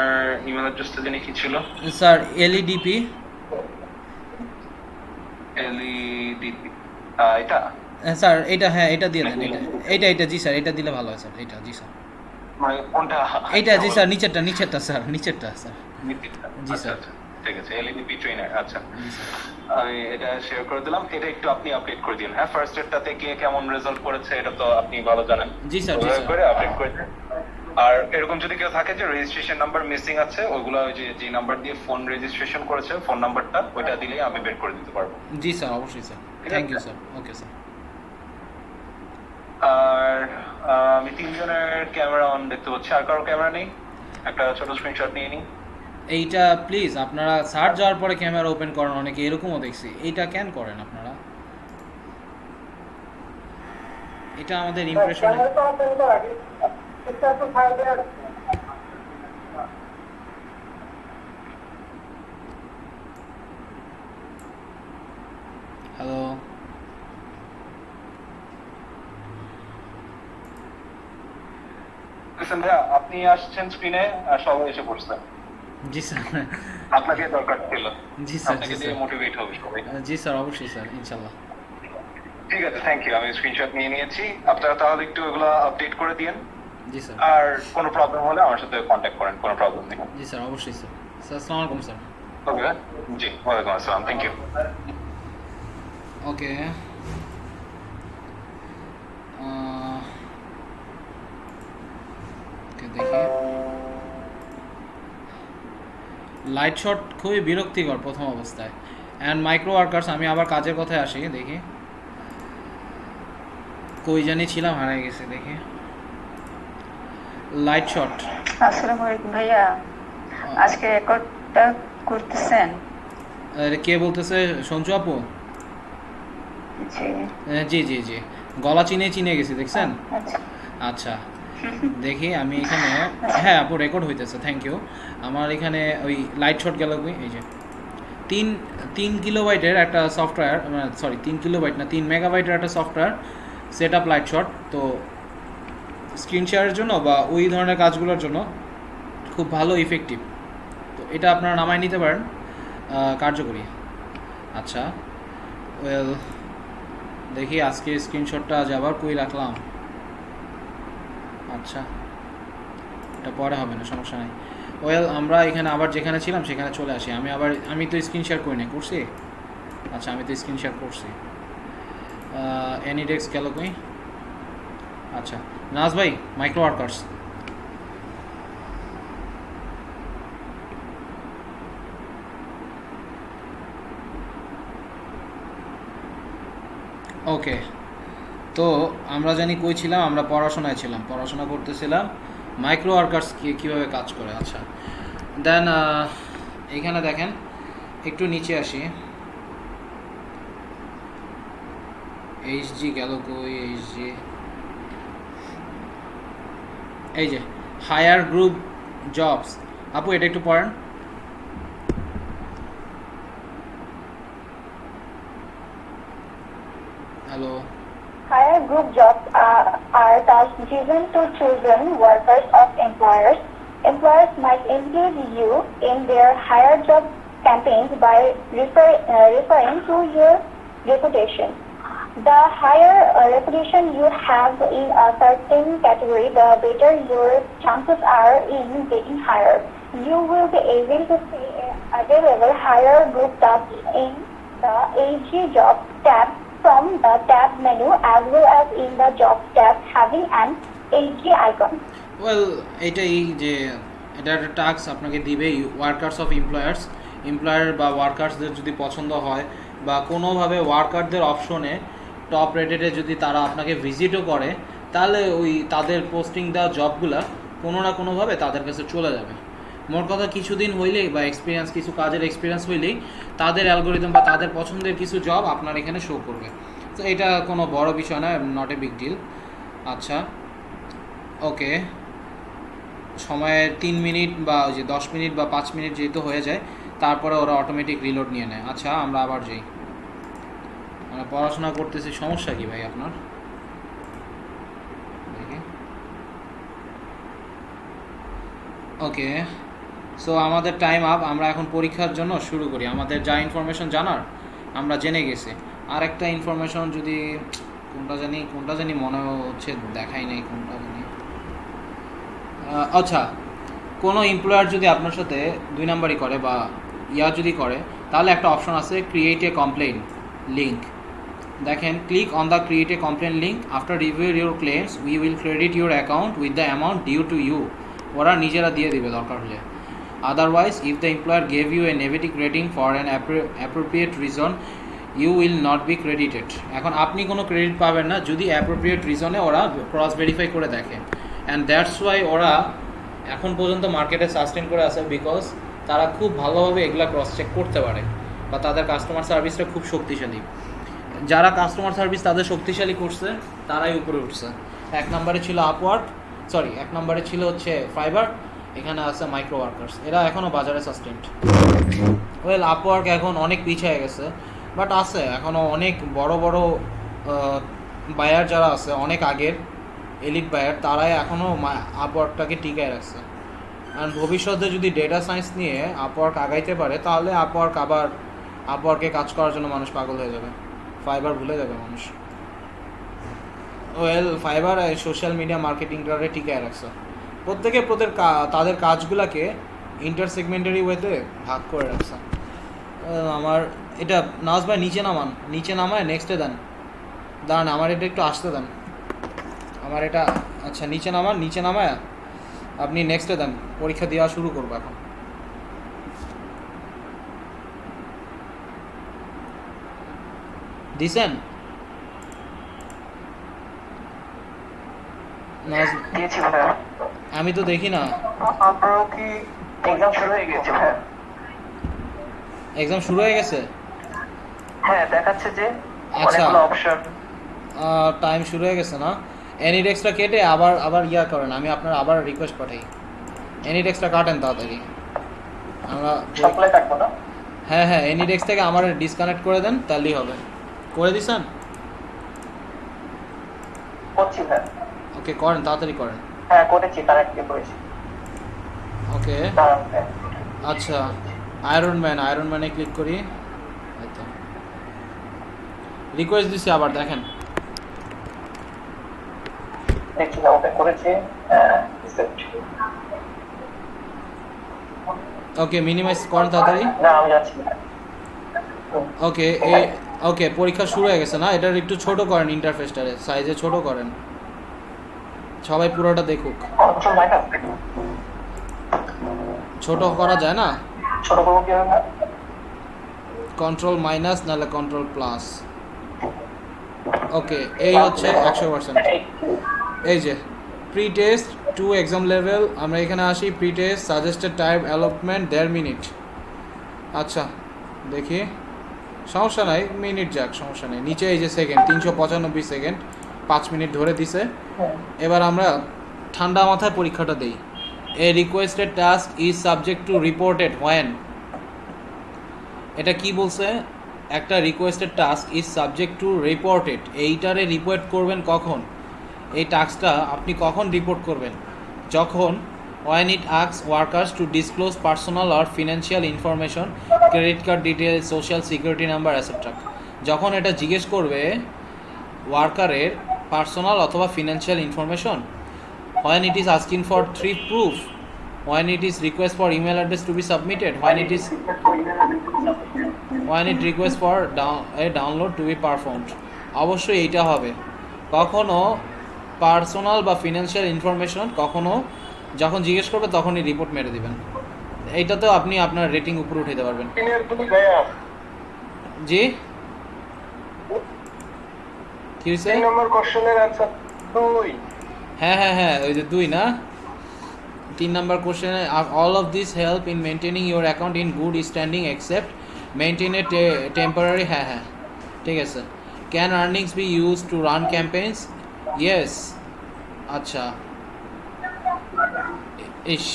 ইমেল অ্যাড্রেসটা জানি কি ছিল? Sir LEDP। এটা স্যার এটা, হ্যাঁ এটা দিয়ে দেন। এটা জি স্যার, এটা দিলে ভালো হয় স্যার। এটা জি স্যার। মানে কোনটা? এইটা জি স্যার, নিচেরটা স্যার, নিচেরটা স্যার। জি স্যার। ঠিক আছে, LEDP ট্রেনার। আচ্ছা, জি স্যার। আমি এটা শেয়ার করে দিলাম। এটা একটু আপনি আপডেট করে দিন। হ্যাঁ, ফার্স্ট এরটাতে কে কেমন রেজাল্ট করেছে এটা তো আপনি ভালো জানেন। জি স্যার জি স্যার। করে আপডেট করে দিন। আর এরকম যদি কেউ থাকে যে রেজিস্ট্রেশন নাম্বার মিসিং আছে, ওইগুলো ওই যে নাম্বার দিয়ে ফোন রেজিস্ট্রেশন করেছে, ফোন নাম্বারটা ওইটা দিলেই আমি বের করে দিতে পারবো। জি স্যার অবশ্যই sir. Thank you sir. Okay sir. আর আমি 3 জনের ক্যামেরা অন দেখতে পাচ্ছি। আর কারো ক্যামেরা নেই? একটা ছোট স্ক্রিনশট নিয়ে নিই। এইটা প্লিজ আপনারা সার্চ যাওয়ার পরে ক্যামেরা ওপেন করেন, অনেকে এরকমও দেখছি। এইটা কেন করেন আপনারা? এটা আমাদের ইমপ্রেশন। হ্যালো। লিসেন ভাইয়া, আপনি আসছেন স্ক্রিনে আর সবাই এসে পড়ছেন। জি স্যার। আপনাকে দরকার ছিল। জি স্যার আপনাকে জি দিয়ে স্যার। মোটিভেট হবে সবাই। জি স্যার অবশ্যই স্যার, ইনশাআল্লাহ। ঠিক আছে, থ্যাংক ইউ। আমি স্ক্রিনশট নিয়ে নিয়েছি। আপনারা তাহলে একটু এগুলো আপডেট করে দিন। জি স্যার। আর কোনো প্রবলেম হলে আমার সাথে কন্ট্যাক্ট করেন, কোনো প্রবলেম নেই। জি স্যার অবশ্যই স্যার। স্যার আসসালামু আলাইকুম স্যার। ওকে, জি ওয়ালাইকুম আসসালাম, থ্যাংক ইউ। ওকে, দেখি লাইট শট খুবই বিরক্তিকর প্রথম অবস্থায়। অ্যান্ড মাইক্রো ওয়ার্কার্স, আমি আবার কাজের কথায় আসি। দেখি কই জানি ছিলাম, হারিয়ে গেছে। দেখি লাইট শট। আসসালামু আলাইকুম ভাইয়া, আজকে রেকর্ডটা করতেছেন? কে বলতেছে? সঞ্জু আপু? জি জি জি জি, গলা চিনে গেছি, দেখছেন? আচ্ছা আচ্ছা দেখি আমি এখানে, হ্যাঁ আপু রেকর্ড হইতেছে, থ্যাংক ইউ। আমার এখানে ওই লাইট শট গেল, এই যে 3 কিলোবাইটের একটা সফটওয়্যার, সরি 3 কিলোবাইট না, 3 মেগাবাইটের একটা software set up light shot. তো স্ক্রিন শেয়ারের জন্য বা ওই ধরনের কাজগুলোর জন্য খুব ভালো ইফেক্টিভ। তো এটা আপনারা নামায় নিতে পারেন, কার্যকরী। আচ্ছা ওয়েল, দেখি আজকে স্ক্রিনশটটা আজ আবার কই রাখলাম। আচ্ছা পরে হবে না, সমস্যা নেই। ওয়েল, আমরা এখানে আবার যেখানে ছিলাম সেখানে চলে আসি। আমি তো স্ক্রিন শেয়ার করি না, করছি? আচ্ছা, আমি তো স্ক্রিন শেয়ার করছি। এনিডেক্স গেল কই? আচ্ছা, নাজ ভাই, মাইক্রো ওয়ার্কার্স। ওকে, তো আমরা জানি কই ছিলাম, আমরা পড়াশোনায় ছিলাম, পড়াশোনা করতেছিলাম মাইক্রো ওয়ার্কার্স কীভাবে কাজ করে। আচ্ছা, দেন এইখানে দেখেন, একটু নিচে আসি। এইচজি গেল কই? এইচজি, এই যে হায়ার গ্রুপ জবস। আপু এটা একটু পড়েন। Hello. Higher group jobs are tasks given to chosen workers of employers. Employers might engage you in their higher job campaigns by referring to your reputation. The higher reputation you have in a certain category, the better your chances are in getting hired. You will be able to see available higher group tasks in the AG Jobs tab from the tab menu as well as in the Jobs tab having an AG icon. Well, এটাই যে এটা একটা টাস্ক আপনাকে দিবে ওয়ার্কার্স অফ এমপ্লয়ার বা ওয়ার্কার্সদের যদি পছন্দ হয় বা কোনোভাবে ওয়ার্কারদের অপশনে টপ রেটেডে যদি তারা আপনাকে ভিজিটও করে, তাহলে ওই তাদের পোস্টিং দেওয়া জবগুলো কোনো না কোনোভাবে তাদের কাছে চলে যাবে। মোট কথা, কিছুদিন হইলেই বা কিছু কাজের এক্সপিরিয়েন্স হইলেই তাদের অ্যালগোরিদম বা তাদের পছন্দের কিছু জব আপনার এখানে শো করবে। তো এটা কোনো বড় বিষয় না, নট এ বিগ ডিল। আচ্ছা, ওকে, সময়ের 3 মিনিট বা ওই যে 10 মিনিট বা 5 মিনিট যেহেতু হয়ে যায়, তারপরে ওরা অটোমেটিক রিলোড নিয়ে নেয়। আচ্ছা, আমরা আবার যাই। মানে পড়াশোনা করতেছি, সমস্যা কি ভাই আপনার? দেখি। ওকে, সো আমাদের টাইম আপ। আমরা এখন পরীক্ষার জন্য শুরু করি। আমাদের যা ইনফরমেশন জানার আমরা জেনে গেছি। আর একটা ইনফরমেশন যদি কোনটা জানি মনে হচ্ছে দেখাই নেই, কোনটা জানি। আচ্ছা, কোনো এমপ্লয়ার যদি আপনার সাথে 2 নাম্বারই করে বা যদি করে, তাহলে একটা অপশন আছে ক্রিয়েট এ কমপ্লেইন লিঙ্ক। দেখেন, click on the create a complain link. After review your claims we will credit your account with the amount due to you. ওরা নিজেরা দিয়ে দিবে দরকার হলে। Otherwise, if the employer gave you a negative rating for an appropriate reason you will not be credited. এখন আপনি কোনো ক্রেডিট পাবেন না যদি অ্যাপ্রোপ্রিয়েট রিজনে ওরা ক্রস ভেরিফাই করে দেখে। অ্যান্ড দ্যাটস ওয়াই ওরা এখন পর্যন্ত মার্কেটে সাস্টেন করে আছে, বিকজ তারা খুব ভালোভাবে এগুলা ক্রস চেক করতে পারে বা তাদের কাস্টমার সার্ভিসটা খুব শক্তিশালী। যারা কাস্টমার সার্ভিস তাদের শক্তিশালী করছে তারাই উপরে উঠছে। 1 নম্বরে ছিল আপওয়ার্ক, 1 নম্বরে ছিল হচ্ছে ফাইবার, এখানে আছে মাইক্রো ওয়ার্কার্স। এরা এখনও বাজারে সাস্টেন্ড। ওয়েল, আপওয়ার্ক এখন অনেক পিছিয়ে গেছে, বাট আছে এখনও অনেক বড় বড় বায়ার যারা আছে, অনেক আগের এলিট বায়ার, তারাই এখনও আপওয়ার্কটাকে টিকায় রাখছে। আর ভবিষ্যতে যদি ডেটা সায়েন্স নিয়ে আপওয়ার্ক আগাইতে পারে, তাহলে আপওয়ার্কে কাজ করার জন্য মানুষ পাগল হয়ে যাবে, ফাইবার ভুলে যাবে মানুষ। ওয়েল, ফাইবার সোশ্যাল মিডিয়া মার্কেটিংটারে টিকায় রাখছে। প্রত্যেকে তাদের কাজগুলোকে ইন্টারসেগমেন্টারি ওয়েতে ভাগ করে রাখছে। আমার এটা নাজ ভাই নিচে নামায় নেক্সটে দাঁড়ান, আমার এটা একটু আসতে দেন। আমার এটা আচ্ছা, নিচে নামায় আপনি নেক্সটে দেন। পরীক্ষা দেওয়া শুরু করবো এখন। দিছেন? দিয়েছি ভাইয়া। আমি তো দেখি না। আপনারও কি এক্সাম শুরু হয়ে গেছে ভাইয়া? এক্সাম শুরু হয়ে গেছে? হ্যাঁ, দেখাচ্ছে যে আচ্ছা, অনেকগুলো অপশন। টাইম শুরু হয়ে গেছে না? এনিডেক্সটা কেটে আবার করেন, আমি আপনার আবার রিকোয়েস্ট পাঠাই। এনিডেক্সটা কাটেন তাড়াতাড়ি। আমরা সবগুলো কাটবো না? হ্যাঁ, এনিডেক্স থেকে আমার ডিসকানেক্ট করে দেন, তাহলেই হবে। করে দিছেন? করছি ভাই। ওকে, করেন, তাড়াতাড়ি করেন। হ্যাঁ, করেছি, কানেক্ট করেছি। ওকে, দাঁড়ান ভাই। আচ্ছা, আয়রন ম্যানে ক্লিক করি। হয়তো রিকোয়েস্ট দিছি, আবার দেখেন। দেখছি না ওপেন করেছি accept। ওকে মিনিমাইজ করেন তাড়াতাড়ি। না আমি যাচ্ছি না। ওকে ওকে পরীক্ষা শুরু হয়ে গেছে না, এটার একটু ছোট করেন, ইন্টারফেসটারে সাইজে ছোট করেন, সবাই পুরোটা দেখুক। কন্ট্রোল মাইনাস ছোট করা যায় না? ছোট করবো কিভাবে? কন্ট্রোল মাইনাস নাহলে কন্ট্রোল প্লাস। ওকে এই হচ্ছে 100%। এই যে pre test to exam level, আমরা এখানে আসি pre test suggested time allotment 1.5 minute. আচ্ছা দেখি, সমস্যা নাই, মিনিট যাক, সমস্যা নেই। নিচে এই যে সেকেন্ড 395 সেকেন্ড, 5 মিনিট ধরে দিছে। এবার আমরা ঠান্ডা মাথায় পরীক্ষাটা দিই। A requested task is subject to reported when. এটা কি বলছে? একটা requested task is subject to reported, এইটারে রিপোর্ট করবেন কখন? এই টাস্কটা আপনি কখন রিপোর্ট করবেন? যখন when it asks workers to disclose personal or financial information, credit card details, social security number, etc. যখন এটা জিজ্ঞেস করবে ওয়ার্কারের পার্সোনাল অথবা financial information, when it is asking for 3 proof, when it is request for email address to be submitted, when it request for a download to be performed, অবশ্যই এইটা হবে। কখনো পার্সোনাল বা ফিনান্সিয়াল ইনফরমেশন কখনো যখন জিজ্ঞেস করবে তখনই রিপোর্ট মেরে দিবেন। এইটাতেও আপনি আপনার রেটিং উপরে উঠাইতে পারবেন। জি কি হয়েছে? 3 নম্বর কোশ্চেনের आंसर 2। হ্যাঁ হ্যাঁ হ্যাঁ ওই যে 2 না, 3 নাম্বার কোশ্চেনে all of this help in maintaining your account in good standing except maintain a temporary. হ্যাঁ হ্যাঁ ঠিক আছে। Can earnings be use to run campaigns? Yes. আচ্ছা ইস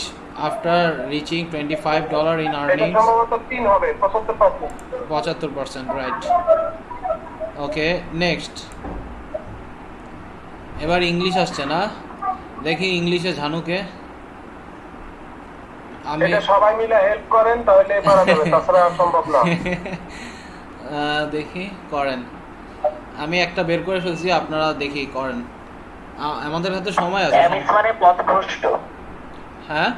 আফটার রিচিং $25 ইন এটা আর্নিংস, সম্ভবত 3 হবে 75%। 75%, রাইট। Okay next. এবার ইংলিশ আসছে না, দেখি ইংলিশে ঝানুকে। আমি এটা সবাই মিলে হেল্প করেন তাহলে পারা যাবে, তাছাড়া সম্ভব না। দেখি করেন, আমি একটা বের করে ফেলছি, আপনারা দেখি করেন, আমাদের হাতে সময় আছে। অ্যামিস মানে পথভ্রষ্ট। হ্যাঁ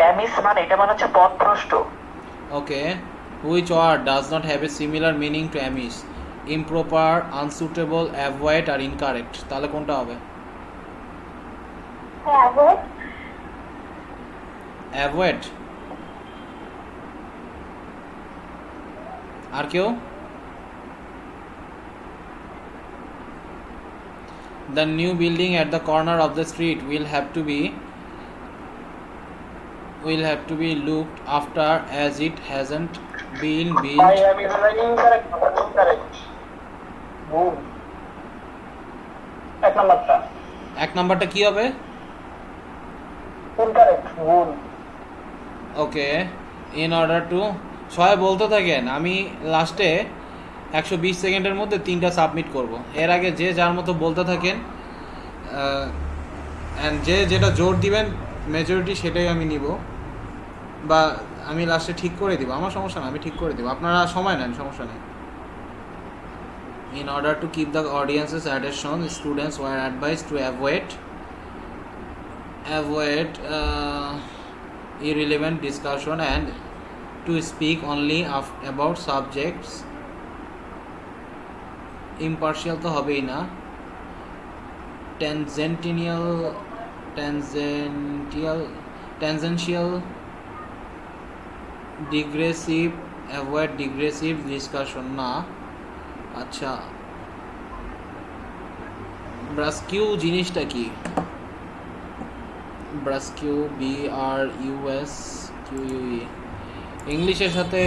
অ্যামিস মানে এটা মানে হচ্ছে পথভ্রষ্ট। ওকে which word does not have a similar meaning to amiss? improper, unsuitable, avoid R incorrect, তাহলে কোনটা হবে? Avoid. avoid। আর কেউ? The new building at the corner of the street will have to be looked after as it hasn't been I built. am incorrect. ভুল। এক নাম্বারটা এক নাম্বারটা কি হবে? ইনকারেক্ট, ভুল। ওকে ইন অর্ডার টু, সবাই বলতে থাকেন, আমি লাস্টে 120 সেকেন্ডের মধ্যে 3টা সাবমিট করব। এর আগে যে যার মতো বলতে থাকেন, অ্যান্ড যে যেটা জোর দিবেন মেজরিটি সেটাই আমি নিব, বা আমি লাস্টে ঠিক করে দিব, আমার সমস্যা না, আমি ঠিক করে দিব, আপনারা সময় নেন, সমস্যা নেই। In order to keep the audience's attention, students were advised to avoid irrelevant discussion and to speak only about subjects impartial তো হবেই না, tangential, digressive, avoid digressive discussion না। আচ্ছা ব্রাস্কিউ জিনিসটা কি? ব্রাস্কিউ BRUSQUE, ইংলিশের সাথে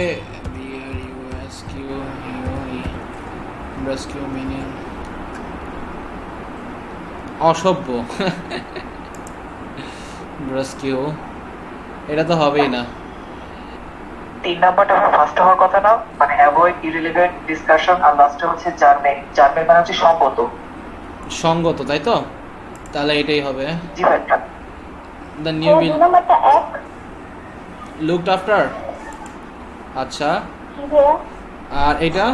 BRUSQUE, ব্রাস্কিউ মিনিং অসভ্য। ব্রাস্কিউ এটা তো হবেই না। 3 নাম্বারটা আমার ফার্স্ট হওয়ার কথা না, মানে অ্যাভয়েড ইররিলেভেন্ট ডিসকাশন, আর লাস্টে হচ্ছে জার্মেন। জার্মেন মানে হচ্ছে সঙ্গত। সঙ্গত, তাই তো? তাহলে এটাই হবে। জি ভাই। দ্য নিউ বিল নাম্বারটা 1। Looked after. আচ্ছা জি ভাইয়া। আর এটা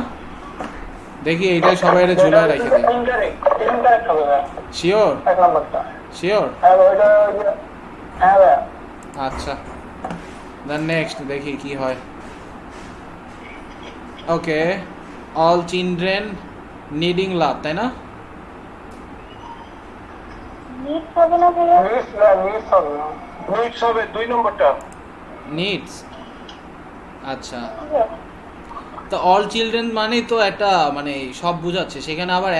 দেখি এইটাই সবাই ঝুলায় রেখে দিই। ইনকারেক্ট হবে ভাইয়া, শিওর 1 নাম্বারটা। শিওর হ্যাঁ ওইটা হ্যাঁ ভাইয়া। আচ্ছা দেন নেক্সট দেখি কি হয়। ওকে অল চিলড্রেন নিডিং লাভ, তাই না? Needs হবে না ভাইয়া? মিক্স হবে 2 নম্বরটা। নিডস, আচ্ছা। Yes. তো অল চিলড্রেন মানেই তো একটা মানে সব বোঝাচ্ছে, সেখানে আবার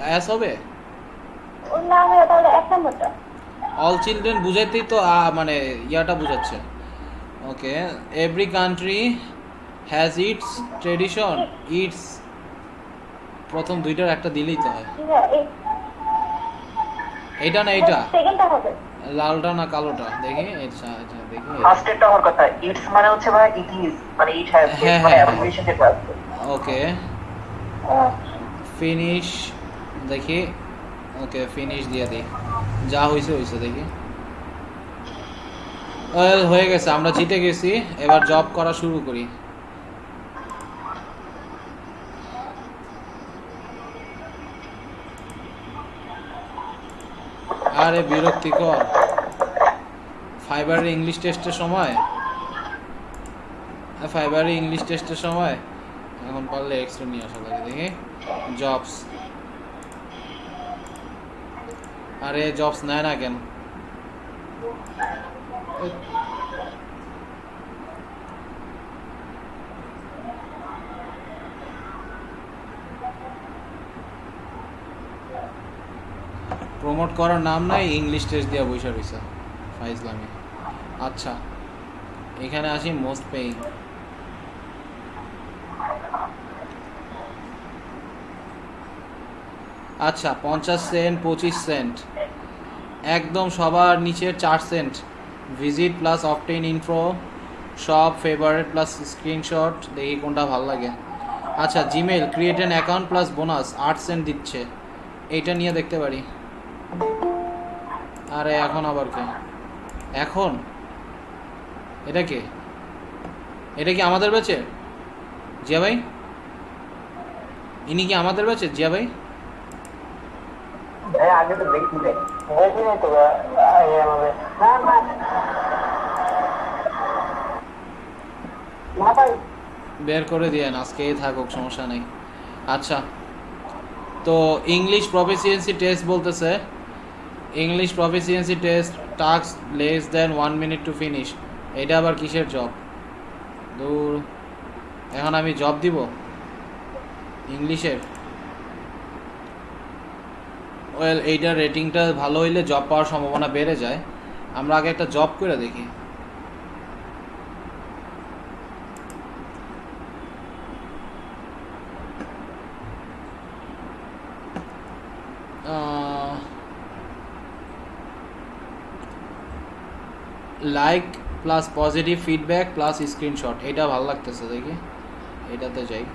অ্যাস হবে? ও না ভাইয়া, তাহলে 1 নম্বরটা। অল চিলড্রেন বুঝাইতেই তো মানে ইয়াটা বোঝাচ্ছে। ওকে every country has its tradition, it's প্রথম দুইটার একটা দিলেই তো হয়। ভাইয়া এইটা না এইটা, সেকেন্ডটা হবে। লালটা না কালোটা? দেখি আচ্ছা আচ্ছা দেখি। ফার্স্টেরটা হওয়ার কথা, ইটস মানে হচ্ছে ভাই ইট ইজ, মানে ইট হ্যাজ, হ্যাঁ, মানে হ্যাঁ, অ্যাপ্লিকেশন যেটা আছে। ওকে ফিনিশ দেখি। ওকে ফিনিশ দিয়ে দিই, যা হয়েছে হয়েছে দেখি। হয়ে গেছে, আমরা জিতে গেছি। এবার জব করা শুরু করি। আরে বিরক্তিকর, ফাইবারের ইংলিশ টেস্টের সময়, ফাইবারের ইংলিশ টেস্টের সময় এখন পারলে এক্সট্রা নিয়ে আসা লাগে। দেখি জবস, আরে জবস নেয় না কেন? প্রমোট করার নাম নাই, ইংলিশ টেস্ট দিয়ে বসে রয়েছে ফাইজলামি। আচ্ছা এখানে আসি মোস্ট পেইং। আচ্ছা 50 সেন্ট, 25 সেন্ট, একদম সবার নিচের 4 cent. Visit plus obtain info, সব ফেভারিট প্লাস স্ক্রিনশট, দেখি কোনটা ভালো লাগে। আচ্ছা Gmail create an account plus bonus 8 cent দিচ্ছে, এইটা নিয়ে দেখতে পারি। আরে এখন আবার কে? এখন এটা কে? এটা কি আমাদের ব্যাচে? জিয়া ভাই, ইনি কি আমাদের ব্যাচে জিয়া ভাই? ভাই আগে তো দেখি নাই। দেখি নাই তো ভাইয়া, আমাদের না না না ভাই। বের করে দিয়েন, আজকেই থাকুক, সমস্যা নেই। আচ্ছা তো ইংলিশ প্রফিসিয়েন্সি টেস্ট বলতেছে, English proficiency test task less than 1 minute to finish. এটা আবার কিসের জব? দূর, এখন আমি জব দিব ইংলিশের? ওয়েল এইটার রেটিংটা ভালো হইলে জব পাওয়ার সম্ভাবনা বেড়ে যায়। আমরা আগে একটা জব করে দেখি। Like plus positive feedback plus screenshot, এটা ভালো লাগতেছে, দেখি এটাতে যাই।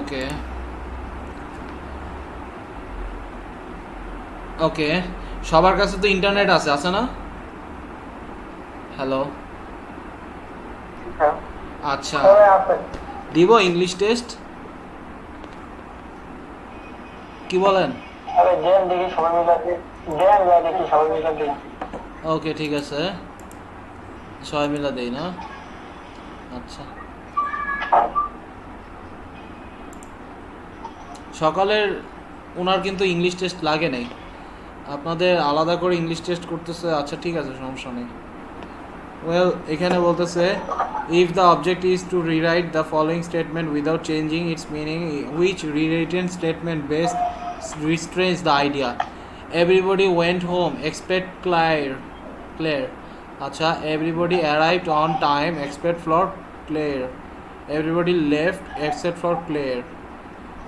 ওকে ওকে সবার কাছে তো ইন্টারনেট আছে, আছে না? হ্যালো হ্যাঁ আচ্ছা সবাই আছে। দিব ইংলিশ টেস্ট, কি বলেন? আরে জ্যাম দেখি সবাই মিলে, জ্যাম দেখি সবাই মিলে দেখি। ওকে ঠিক আছে, সবাই মিলে দেই না? আচ্ছা সকালের ওনার কিন্তু ইংলিশ টেস্ট লাগে নাই, আপনাদের আলাদা করে ইংলিশ টেস্ট করতেছে। আচ্ছা ঠিক আছে, সমস্যা নেই। ওয়েল এখানে বলতেছে if the object is to rewrite the following statement without changing its meaning, which rewritten statement best restrains the idea? Everybody went home except Claire. আচ্ছা everybody arrived on time except for Claire. Everybody left except for Claire.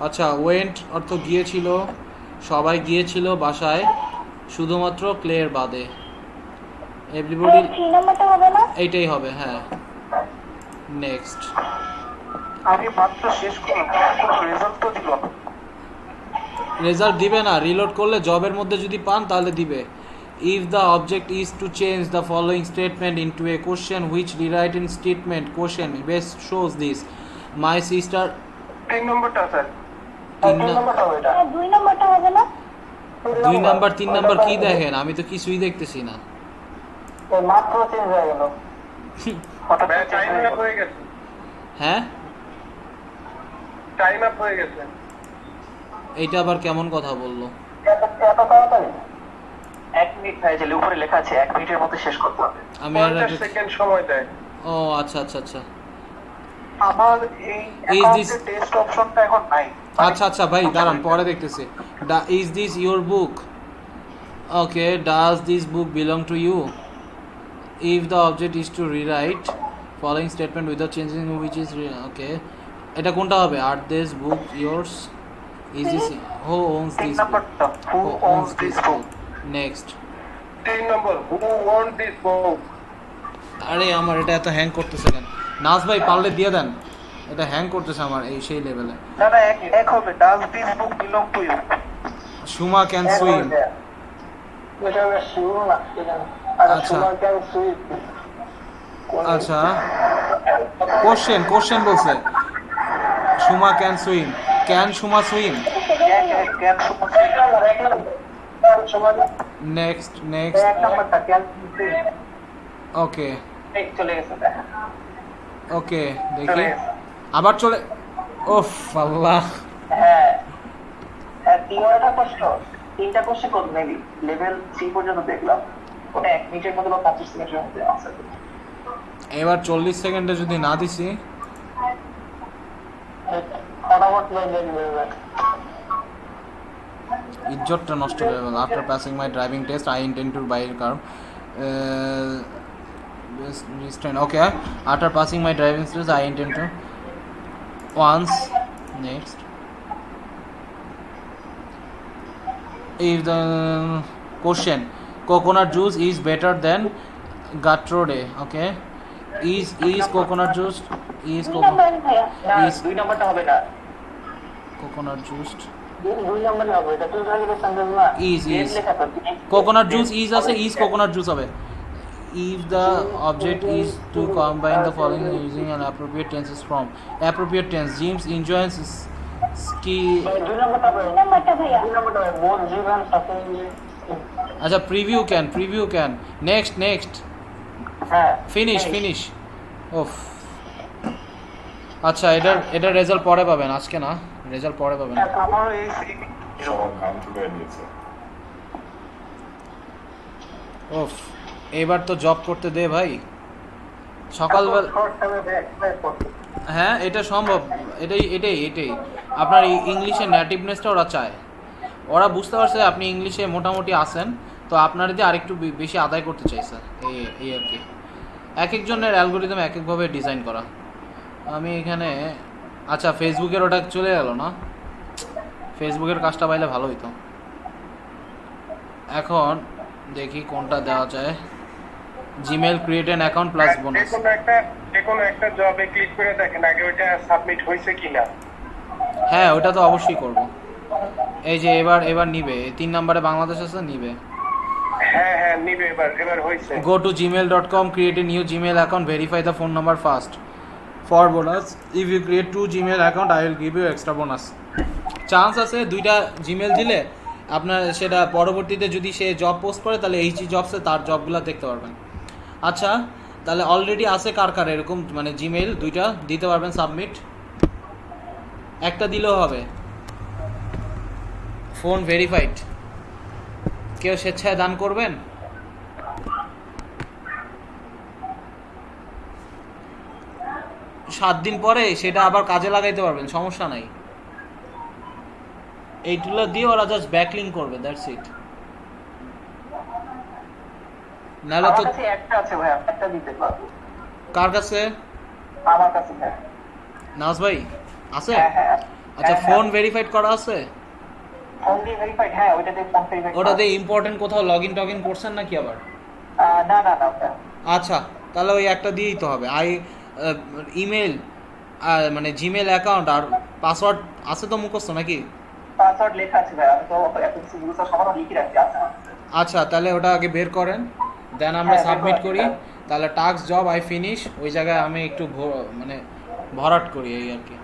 আচ্ছা went অর্থ গিয়েছিল, সবাই গিয়েছিল বাসায় শুধুমাত্র ক্লেয়ার বাদে। এভরিবডি 3 নম্বরটা হবে না? এইটাই হবে, হ্যাঁ। নেক্সট আমি মাত্র শেষ করলাম, রেজাল্ট তো দিল। রেজাল্ট দিবে না, রিলোড করলে জবের মধ্যে যদি পান তাহলে দিবে, If the object is to change the following statement into a question, which rewritten statement question best shows this? My sister. 3 নম্বরটা স্যার তিন তিন নম্বরটা হবে এটা। 2 নম্বরটা হবে না? 2 নাম্বার 3 নাম্বার কি দেখেন? আমি তো কিছুই দেখতেছি না। এই মাত্র চেঞ্জ হয়ে গেল হঠাৎ ভাইয়া change টাইম হয়ে আপ গেল। হয়ে গেছে, হ্যাঁ, টাইম আপ হয়ে গেছে। এইটা আবার কেমন কথা বললো? এত তাড়াতাড়ি 1 মিনিট ভাই, যে উপরে লেখা আছে 1 মিনিটের মধ্যে শেষ করতে হবে। আমি আর 50 সেকেন্ড সময় দেয়। ও আচ্ছা আচ্ছা আচ্ছা আমার এই Is অ্যাকাউন্টে this- টেস্ট অপশনটা এখন নাই। আচ্ছা আচ্ছা ভাই দাঁড়ান, পরে দেখতেছি। Is this your book? Okay, does this book belong to you? If the object is to rewrite following statement without changing which is এটা কোনটা হবে? Are this book yours? Is this who owns 3 this? নম্বরটা who owns this book. Next. 3 নম্বর, হু ওয়ান্ট দিস বুক? আরে আমার এটা এত হ্যাং করতেছে কেন? নাজ ভাই পারলে দিয়ে দেন, এটা হ্যাং করতেছে আমার এই সেই লেভেলে। না না, এক হবে। Does this book belong to you? Suma can swim. এটা হবে শিওর না, আচ্ছা। Suma can swim. আচ্ছা, কোশ্চেন বলছে Suma can swim. Can Suma swim? Can Suma Suma next এক নম্বরটা ক্যান সুইম। ওকে এই চলে গেছে। ওকে দেখি চলে গেছে। আবার চলে। ওফ আল্লাহ। হ্যাঁ হ্যাঁ, 3টা প্রশ্ন, 3টা কোশ্চেন করতে মেবি লেভেল 3 পর্যন্ত দেখলাম। ওটা 1 মিনিটের মধ্যে বা 25 সেকেন্ডের মধ্যে আনসার করতে। এবার 40 সেকেন্ডে যদি না দিছি ফটাফট হয়ে যাবে। ইজ্জতটা নষ্ট হয়ে গেল। After passing my driving test I intend to buy car okay, after passing my driving test I intend to once. Next. if the question coconut juice is better than Gatorade, okay, is coconut juice is 2 নম্বর ভাইয়া। না, Is- 2 নম্বরটা হবে না। coconut juice 2 নম্বরে হবে। এটা তো জানি সেন্টেন্স না। Is লেখা তো। coconut juice is আছে is coconut juice হবে। if the object is to combine the following using an appropriate tenses from appropriate tense, James enjoys ski 2 নম্বরটা হবে। 2 নম্বরটা ভাইয়া। 2 নম্বরটা হবে মোর জীবন সাথে। আচ্ছা preview can next হ্যাঁ finish ওফ। আচ্ছা এটার রেজাল্ট পরে পাবেন, আজকে না, রেজাল্ট পরে পাবেন। আমার এই সব কাউন্ট করে দিয়েছে। ওফ, এবার তো জব করতে দে ভাই সকালবেলা। শর্ট টাইমে ব্যাক করতে। হ্যাঁ এটা সম্ভব, এটাই আপনার ইংলিশের নেটিভনেসটা ওরা চায়। ওরা বুঝতে পারছে আপনি ইংলিশে মোটামুটি আসেন, তো আপনার দিয়ে আরেকটু বেশি আদায় করতে চাইছে, এই আর কি। এক একজনের অ্যালগোরিদম এক একভাবে ডিজাইন করা। আমি এখানে আচ্ছা ফেসবুকের ওটা চলে গেল না, ফেসবুকের কাজটা পাইলে ভালো হইতো। এখন দেখি কোনটা দেওয়া যায়। Gmail create an account plus bonus. যেকোনো একটা জবে ক্লিক করে দেখেন আগে ওইটা সাবমিট হয়েছে কিনা। হ্যাঁ ওটা তো অবশ্যই করব। এই যে এবার নিবে 3 নম্বরে বাংলাদেশ আছে, নিবে। হ্যাঁ নিবে, এবার হয়েছে। Go to gmail.com, create a new Gmail account, verify the phone number first. For bonus, if you create 2 Gmail account, I will give you extra bonus. Chance আছে 2টা জিমেল দিলে আপনার সেটা পরবর্তীতে যদি সে জব পোস্ট করে তাহলে এইচজি জবসে তার জবগুলো দেখতে পারবেন। আচ্ছা তাহলে অলরেডি আছে কার এরকম মানে জিমেল 2টা দিতে পারবেন সাবমিট? একটা দিলেও হবে। Phone verified. কেউ স্বেচ্ছায় দান করবেন? সাত দিন পরে সেটা আবার কাজে লাগাইতে পারবেন, সমস্যা নাই। এইগুলো দিয়ে ওরা জাস্ট ব্যাকলিং করবে, দ্যাটস ইট। নাহলে তো আমার কাছে একটা আছে ভাই, একটা দিতে পারবো। কার কাছে? আমার কাছে হ্যাঁ। নাজ ভাই আছে? হ্যাঁ আচ্ছা ফোন ভেরিফাইড করা আছে? ফোন দিয়ে ভেরিফাইড, হ্যাঁ ওইটাতে ফোন ভেরিফাইড। ওটাতে ইম্পর্টেন্ট কোথাও লগইন টগইন করছেন নাকি আবার? না ওটা। আচ্ছা তাহলে ওই একটা দিয়েই তো হবে। ইমেল মানে জিমেল অ্যাকাউন্ট আর পাসওয়ার্ড আছে তো মুখস্থ নাকি? পাসওয়ার্ড লেখা আছে ভাই, আমি তো এত কিছু ইউজার সবার লিখে রাখছি আছে আমার কাছে। আচ্ছা, তাহলে ওটা আগে বের করেন, দেন আমরা হ্যাঁ, বের সাবমিট করা করি। আছে। তাহলে টাস্ক জব আই ফিনিশ, ওই জায়গায় আমি একটু মানে ভরাট করি এই আর কি।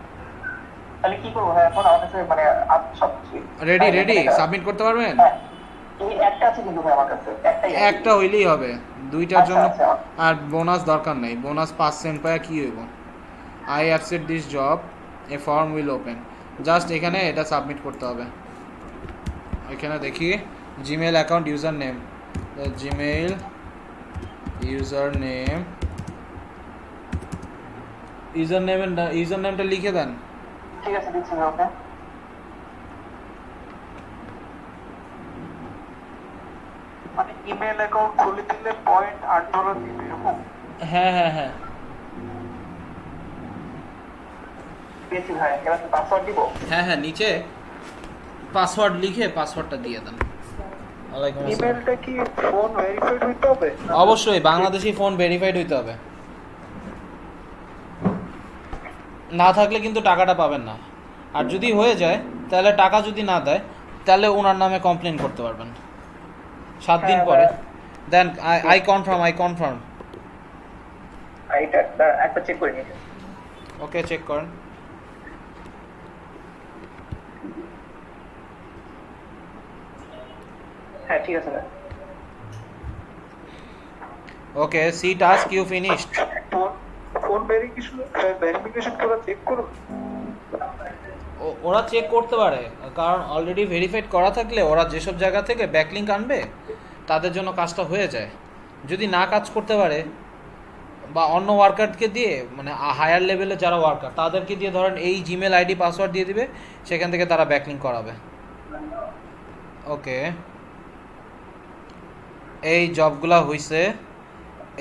তাহলে কি করবো ভাই এখন? আমার কাছে মানে সব রেডি সাবমিট করতে পারবেন? হ্যাঁ, এই একটা আছে কিন্তু ভাই আমার কাছে, একটাই আছে। একটা হইলেই হবে, দুইটার জন্য আচ্ছা। আর বোনাস দরকার নেই। বোনাস 5 সেন্ট পায় কি হইব? I accept this job, A form will open. Just এখানে এটা সাবমিট করতে হবে। এখানে দেখি Gmail account user name, Gmail user নেমটা লিখে দেন। ঠিক আছে, দিচ্ছি ভাই ওকে। মানে ইমেল অ্যাকাউন্ট খুলে দিলে $0.8 দিবে এরকম? হ্যাঁ দিয়েছি ভাই, এবার কি পাসওয়ার্ড দিব? হ্যাঁ, নিচে পাসওয়ার্ড লিখে পাসওয়ার্ডটা দিয়ে দেন। ওয়ালাইকুম আসসালাম। ইমেলটা কি ফোন ভেরিফাইড হইতে হবে? অবশ্যই বাংলাদেশি ফোন ভেরিফাইড হইতে হবে, না থাকলে কিন্তু টাকাটা পাবেন না। আর যদি হয়ে যায় তাহলে টাকা যদি না দেয় তাহলে ওনার নামে কমপ্লেন করতে পারবেন 7 দিন হ্যাঁ, পরে। হ্যাঁ। Then I confirm. এইটা একটা চেক করে নিতে। ওকে, চেক করেন। হ্যাঁ, ঠিক আছে ভাই। Okay, see task you finished. Phone verification করে চেক করুন। ওরা চেক করতে পারে, কারণ অলরেডি ভেরিফাইড করা থাকলে ওরা যেসব জায়গা থেকে ব্যাকলিংক আনবে তাদের জন্য কাজটা হয়ে যায়। যদি না কাজ করতে পারে বা অন্য ওয়ার্কারকে দিয়ে, মানে হায়ার লেভেলে যারা ওয়ার্কার তাদেরকে দিয়ে ধরেন এই জিমেল আইডি পাসওয়ার্ড দিয়ে দিবে, সেখান থেকে তারা ব্যাকলিংক করাবে। ওকে, এই জবগুলা হইছে।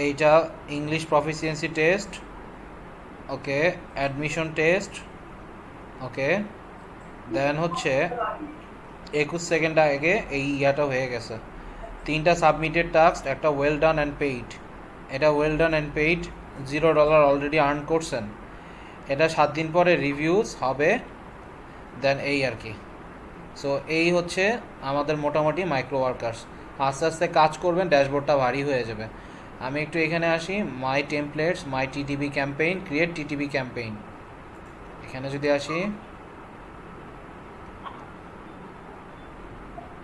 এইটা ইংলিশ প্রফিসিয়েন্সি টেস্ট, ওকে, অ্যাডমিশন টেস্ট, ওকে, দেন হচ্ছে 21 সেকেন্ড আগে এই ইয়াটা হয়ে গেছে। 3টা সাবমিটেড টাস্ক, একটা ওয়েল ডান অ্যান্ড পেইড। এটা well done and paid, $0 already earn করছেন। এটা 7 দিন পরে রিভিউজ হবে, দেন এই আর কি। সো এই হচ্ছে আমাদের মোটামুটি মাইক্রো ওয়ার্কার্স। আস্তে আস্তে কাজ করবেন, ড্যাশবোর্ডটা ভারী হয়ে যাবে। আমি একটু এখানে আসি, my templates, my TTB campaign, create TTB campaign. এখানে যদি আসি,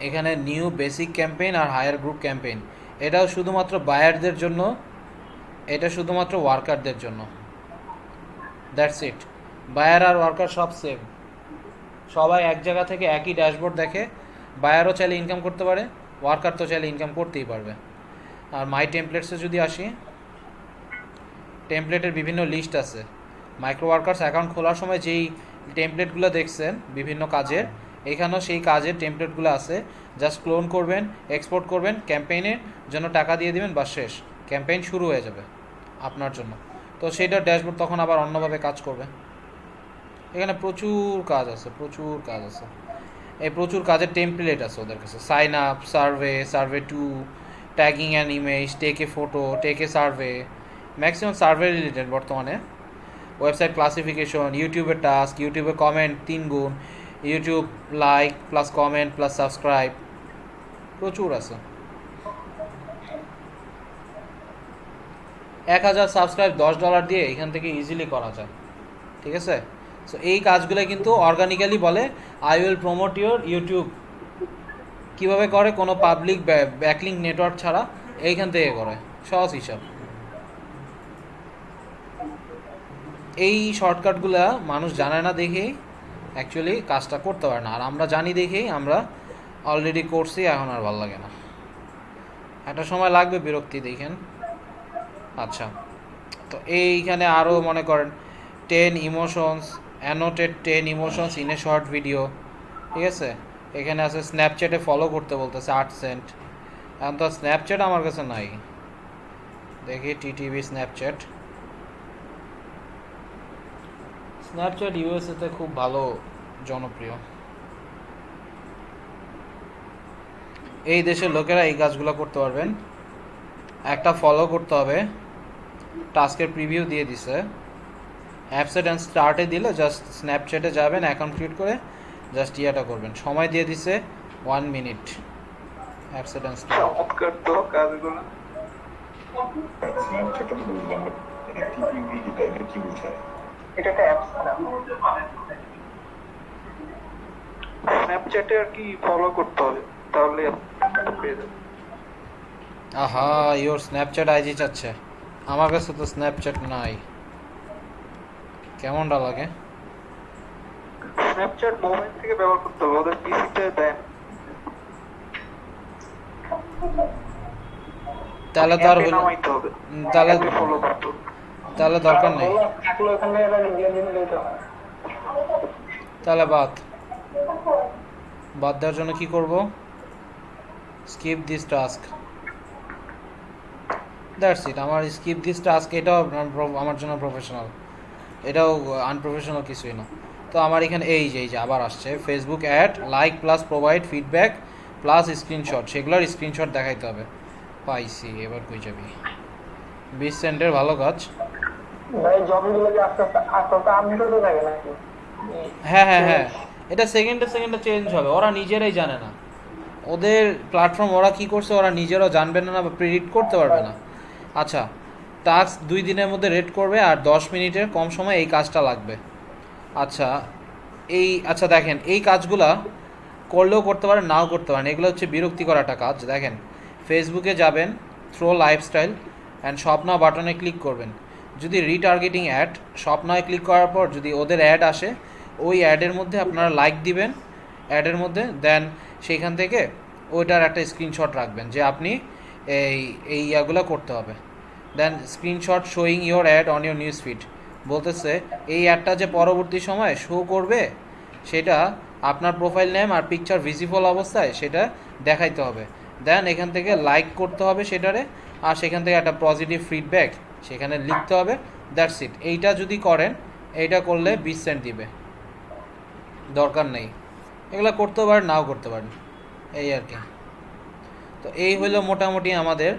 এখানে নিউ বেসিক ক্যাম্পেইন আর হায়ার গ্রুপ ক্যাম্পেইন, এটাও শুধুমাত্র বায়ারদের জন্য, এটা শুধুমাত্র ওয়ার্কারদের জন্য। That's it. বায়ার আর ওয়ার্কার সব সেম, সবাই এক জায়গা থেকে একই ড্যাশবোর্ড দেখে। বায়ারও চাইলে ইনকাম করতে পারে, ওয়ার্কার তো চাইলে ইনকাম করতেই পারবে। আর মাই টেমপ্লেটসে যদি আসি, টেমপ্লেটের বিভিন্ন লিস্ট আছে। মাইক্রো ওয়ার্কার্স অ্যাকাউন্ট খোলার সময় যেই টেমপ্লেটগুলো দেখছেন বিভিন্ন কাজের, এখানেও সেই কাজের টেমপ্লেটগুলো আছে। জাস্ট ক্লোন করবেন, এক্সপোর্ট করবেন, ক্যাম্পেইনের জন্য টাকা দিয়ে দিবেন, বা শেষ, ক্যাম্পেইন শুরু হয়ে যাবে আপনার জন্য। তো সেইটার ড্যাশবোর্ড তখন আবার অন্যভাবে কাজ করবে। এখানে প্রচুর কাজ আছে। এই প্রচুর কাজের টেমপ্লেট আছে ওদের কাছে। Sign up, survey 2, tagging an image, take a photo, take a survey, maximum survey related বর্তমানে। ওয়েবসাইট ক্লাসিফিকেশন, ইউটিউবের টাস্ক, ইউটিউবে কমেন্ট 3 গুণ, YouTube like plus comment plus subscribe, প্রচুর আছে। 1000 সাবস্ক্রাইব $10 দিয়ে এখান থেকে ইজিলি করা যায়, ঠিক আছে? সো এই কাজগুলো কিন্তু অর্গানিক্যালি বলে I will promote your YouTube. কীভাবে করে? কোনো পাবলিক ব্যাকলিংক নেটওয়ার্ক ছাড়া এইখান থেকে করে, সহজ হিসাব। এই শর্টকাটগুলো মানুষ জানে না দেখেই অ্যাকচুয়ালি কাজটা করতে পারে না, আর আমরা জানি দেখেই আমরা অলরেডি করছি, এখন আর ভালো লাগে না। একটা সময় লাগবে বিরক্তি, দেখেন। আচ্ছা, তো এইখানে আরও মনে করেন 10 emotions, annotated 10 emotions in a short video, ঠিক আছে? এখানে আছে স্ন্যাপচ্যাটে ফলো করতে বলতেছে 8 সেন্ট। এখন তো স্ন্যাপচ্যাট আমার কাছে নাই, দেখি টিটিভি স্ন্যাপচ্যাট ইউএসএতে খুব ভালো জনপ্রিয়। এই দেশের লোকেরা এই কাজগুলো করতে পারবেন। একটা ফলো করতে হবে, টাস্কের প্রিভিউ দিয়ে দিছে। অ্যাপসেট অ্যান্ড স্টার্টে দিলে জাস্ট স্ন্যাপচ্যাটে যাবেন, অ্যাকাউন্ট ক্রিয়েট করে জাস্ট ইয়াটা করবেন। সময় দিয়ে দিছে 1 মিনিট। অ্যাবসেন্স চমৎকার তো কাজগুলো। স্ন্যাপচ্যাটে বুঝলাম না, টিপিভি এটা কি বোঝায়? এটা একটা অ্যাপস না, স্ন্যাপচ্যাটে আর কি ফলো করতে হবে, তাহলে টাকাটা পেয়ে যাবে। আহা, ইওর স্ন্যাপচ্যাট আইজি চাচ্ছে। আমার কাছে তো স্ন্যাপচ্যাট নাই, কেমনটা লাগে? স্ন্যাপচ্যাট মোবাইল থেকে ব্যবহার করতে হবে, ওদের পিসিতে দেন। তাহলে তো আর অ্যাপে হলো নামাইতে হবে, তাহলে অ্যাপে ফলো করতে হবে। তাহলে দরকার নেই, তাহলে বাদ দেওয়ার জন্য কি করব? Skip this task, that's it. আমার স্কিপ দিস টাস্ক এটাও আমার জন্য প্রফেশনাল, এটাও আনপ্রফেশনাল কিছুই না। তো আমার এখানে এই যে আবার আসছে Facebook ad like plus provide feedback plus screenshot, সেগুলোর স্ক্রিনশট দেখাইতে হবে। পাইছি, এবার কই যাবি? 20 সেন্টের ভালো কাজ। হ্যাঁ, এটা সেকেন্ডে চেঞ্জ হবে, ওরা নিজেরাই জানে না। ওদের প্ল্যাটফর্ম ওরা কি করছে ওরা নিজেরাও জানবে না বা প্রেডিক্ট করতে পারবে না। আচ্ছা, টাস্ক 2 দিনের মধ্যে রেড করবে আর 10 মিনিটের কম সময় এই কাজটা লাগবে। আচ্ছা দেখেন, এই কাজগুলা করলেও করতে পারেন, নাও করতে পারেন। এগুলো হচ্ছে বিরক্তিকর একটা কাজ। দেখেন, ফেসবুকে যাবেন, through lifestyle and shop now বাটনে ক্লিক করবেন। যদি retargeting ad, shop now click করার পর যদি ওদের অ্যাড আসে, ওই অ্যাডের মধ্যে আপনারা লাইক দিবেন অ্যাডের মধ্যে, দেন সেইখান থেকে ওইটার একটা স্ক্রিনশট রাখবেন যে আপনি এই ইয়াগুলো করতে হবে। Then screenshot showing your ad on your news feed, বলতেছে এই অ্যাডটা যে পরবর্তী সময় শো করবে সেটা আপনার প্রোফাইল নেম আর পিকচার ভিজিবল অবস্থায় সেটা দেখাইতে হবে। দেন এখান থেকে লাইক করতে হবে সেটারে, আর সেখান থেকে একটা পজিটিভ ফিডব্যাক সেখানে লিখতে হবে। That's it. এইটা যদি করেন, এইটা করলে 20 সেন্ট দিবে। দরকার নেই, এগুলো করতে পারেন, নাও করতে পারেন, এই আর কি। তো এই হলো মোটামুটি আমাদের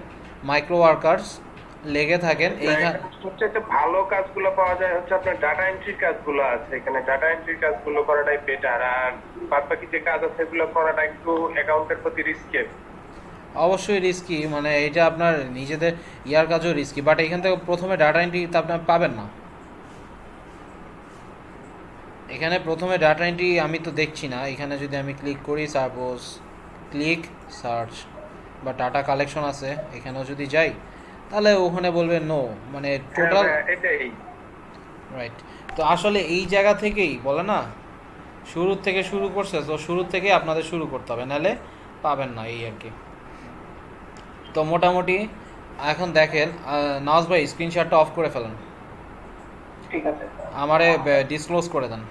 মাইক্রো ওয়ার্কার্স। লেগে থাকেন এইখানে। সবচেয়ে ভালো কাজগুলো পাওয়া যায় হচ্ছে আপনার ডাটা এন্ট্রির কাজগুলো আছে, এখানে ডাটা এন্ট্রির কাজগুলো করাটাই বেটার, আর বাদ বাকি যে কাজ আছে সেগুলো করাটা একটু অ্যাকাউন্টের প্রতি রিস্কের। অবশ্যই রিস্কি, মানে এটা আপনার নিজেদের ইয়ার কাজও রিস্কি, বাট এখান থেকে প্রথমে ডাটা এন্ট্রি তো আপনার পাবেন না। এখানে প্রথমে ডাটা এন্ট্রি আমি তো দেখছি না। এখানে যদি আমি ক্লিক করি, সাপোজ ক্লিক সার্চ বা ডাটা কালেকশন আছে, এখানেও যদি যাই তাহলে ওখানে বলবে নো, মানে টোটাল এটাই রাইট। তো আসলে এই জায়গা থেকেই বলে না, শুরু থেকে শুরু করছে, তো শুরু থেকেই আপনাদের শুরু করতে হবে, নাহলে পাবেন না, এই আর কি। তো মোটামুটি এখন দেখেন, নওয়াজ ভাই স্ক্রিনশটটা অফ করে ফেলেন, ঠিক আছে। আমারে ডিসক্লোজ করে দেন,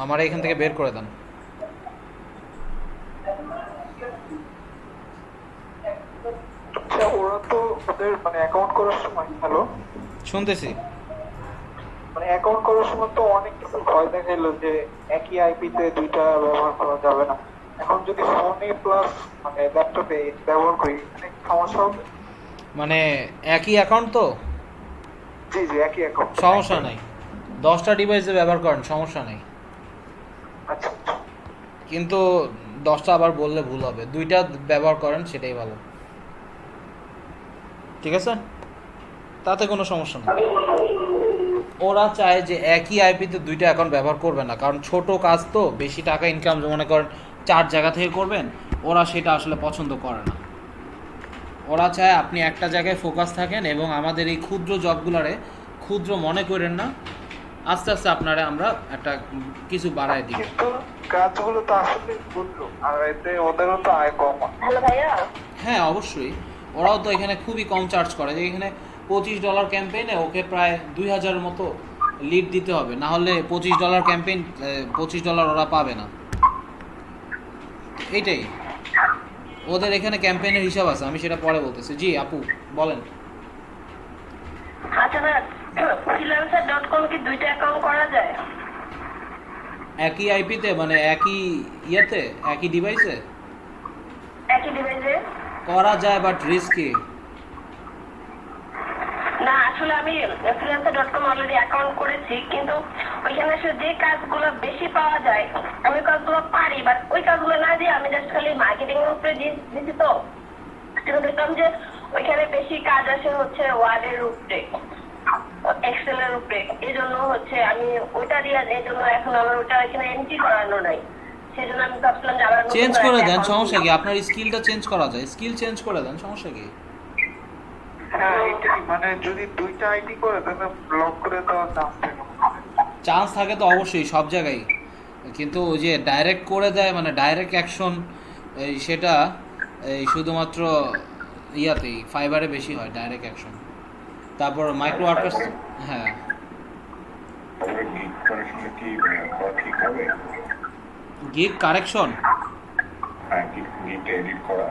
আমারে এখান থেকে বের করে দেন। আচ্ছা, ওরা তো ওদের মানে অ্যাকাউন্ট করার সময়, হ্যালো, শুনতেছি। মানে অ্যাকাউন্ট করার সময় তো অনেক কিছু ভয় দেখাইলো যে একই আইপিতে দুইটা ব্যবহার করা যাবে না। এখন যদি ফোনে প্লাস মানে ল্যাপটপে ব্যবহার করি, অনেক সমস্যা হবে। মানে একই অ্যাকাউন্ট তো জি একই অ্যাকাউন্ট, সমস্যা নেই, 10টা ডিভাইসে ব্যবহার করেন, সমস্যা নেই। আচ্ছা কিন্তু 10টা আবার বললে ভুল হবে, 2টা ব্যবহার করেন, সেটাই ভালো, ঠিক আছে? তাতে কোনো সমস্যা নেই। ওরা চায় যে একই আইপিতে 2টা অ্যাকাউন্ট ব্যবহার করবে না, কারণ ছোট কাজ তো, বেশি টাকা ইনকাম মনে করেন 4 জায়গা থেকে করবেন, ওরা সেটা আসলে পছন্দ করে না। ওরা চায় আপনি একটা জায়গায় ফোকাস থাকেন, এবং আমাদের এই ক্ষুদ্র জবগুলোরে ক্ষুদ্র মনে করেন না, আস্তে আস্তে আপনারা আমরা একটা কিছু বাড়ায় দিব। কিন্তু কাজগুলো তো আসলে বুঝলো, আর এতে ওদেরও তো আয় কম। হ্যালো ভাইয়া। হ্যাঁ অবশ্যই, ওরাও তো এখানে খুবই কম চার্জ করে, যে এখানে $25 ক্যাম্পেইনে ওকে প্রায় 2000-এর মতো লিড দিতে হবে, না হলে $25 ক্যাম্পেইন $25 ওরা পাবে না। এইটাই ওদের এখানে ক্যাম্পেইনের হিসাব আছে, আমি সেটা পরে বলতেছি। জি আপু বলেন। আচ্ছা ভাইয়া, freelancer.com কি 2টা অ্যাকাউন্ট করা যায়? একই আইপিতে, মানে একই ইয়েতে, একই ডিভাইসে একই ডিভাইসে করা যায়, বাট রিস্কি। না আসলে আমি freelancer.com অলরেডি অ্যাকাউন্ট করেছি, কিন্তু ওইখানে আসলে যে কাজগুলো বেশি পাওয়া যায় আমি কাজগুলো পারি, বাট ওই কাজগুলো না দিয়ে আমি জাস্ট খালি মার্কেটিং এর উপরে দিচ্ছি। তো কিন্তু দেখলাম যে ওইখানে বেশি কাজ আসে হচ্ছে ওয়ার্ডের উপরে, এক্সেলের উপরে। এই জন্য হচ্ছে আমি ওইটা দিয়ে, এই জন্য এখন আমার ওটা এখানে এন্ট্রি করানো নাই। সেই জন্য আমি ভাবছিলাম যে আবার চেঞ্জ করে দেন, সমস্যা কি? আপনার স্কিলটা চেঞ্জ করা যায়, স্কিল চেঞ্জ করে দেন, সমস্যা কি? হ্যাঁ এটাই, মানে যদি দুইটা আইডি করে তাহলে ব্লক করে দেওয়ার চান্স থাকে। চান্স থাকে তো অবশ্যই সব জায়গায়, কিন্তু ওই যে ডাইরেক্ট করে দেয় মানে ডাইরেক্ট অ্যাকশন, সেটা এই শুধুমাত্র ইয়াতেই ফাইবারে বেশি হয় ডাইরেক্ট অ্যাকশন। তারপর মাইক্রো ওয়ার্কার্স, হ্যাঁ তাহলে গিগ কারেকশনে কি করা ঠিক হবে? গিগ কারেকশন হ্যাঁ, গিগটা এডিট করা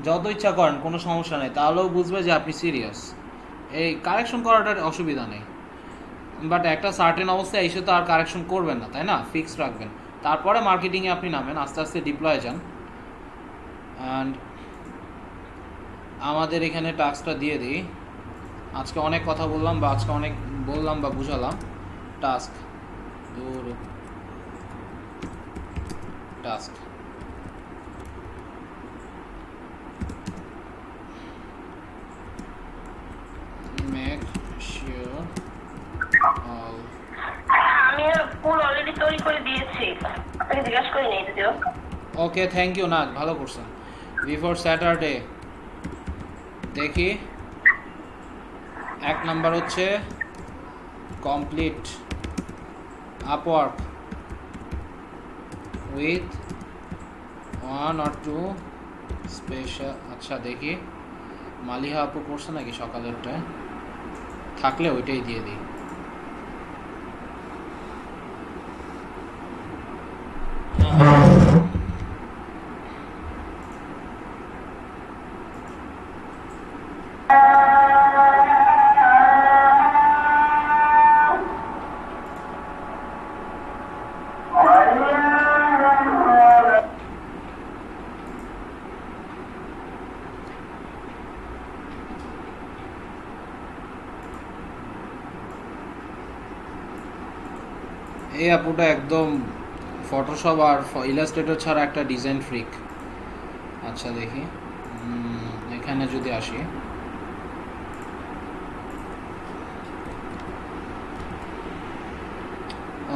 যত ইচ্ছা করেন, কোনো সমস্যা নেই, তাহলেও বুঝবে যে আপনি সিরিয়াস। এই কারেকশন করাটার অসুবিধা নেই, বাট একটা সার্টেন অবস্থায় এসে তো আর কারেকশন করবেন না, তাই না? ফিক্স রাখবেন, তারপরে মার্কেটিংয়ে আপনি নামেন, আস্তে আস্তে ডিপ্লয়ে যান। অ্যান্ড আমাদের এখানে টাস্কটা দিয়ে দিই। আজকে অনেক কথা বললাম বা আজকে অনেক বললাম বা বুঝালাম। টাস্ক দূর, টাস্ক মেক শিওর অল। আমি ফুল অলরেডি তৈরি করে দিয়েছি, আপনাকে জিজ্ঞাসা করি নেই যদিও। ওকে, থ্যাংক ইউ নাজ, ভালো করছেন। বিফোর স্যাটারডে দেখি, এক নাম্বার হচ্ছে complete Upwork with 1 or 2 special. আচ্ছা দেখি মালিহা আপু করছে নাকি সকালেরটায়, থাকলে ওইটাই দিয়ে দিই। এই আপুটা একদম ফটোশপ আর ইলাস্ট্রেটর ছাড়া একটা ডিজাইন ফ্রিক। আচ্ছা দেখি, এখানে যদি আসি,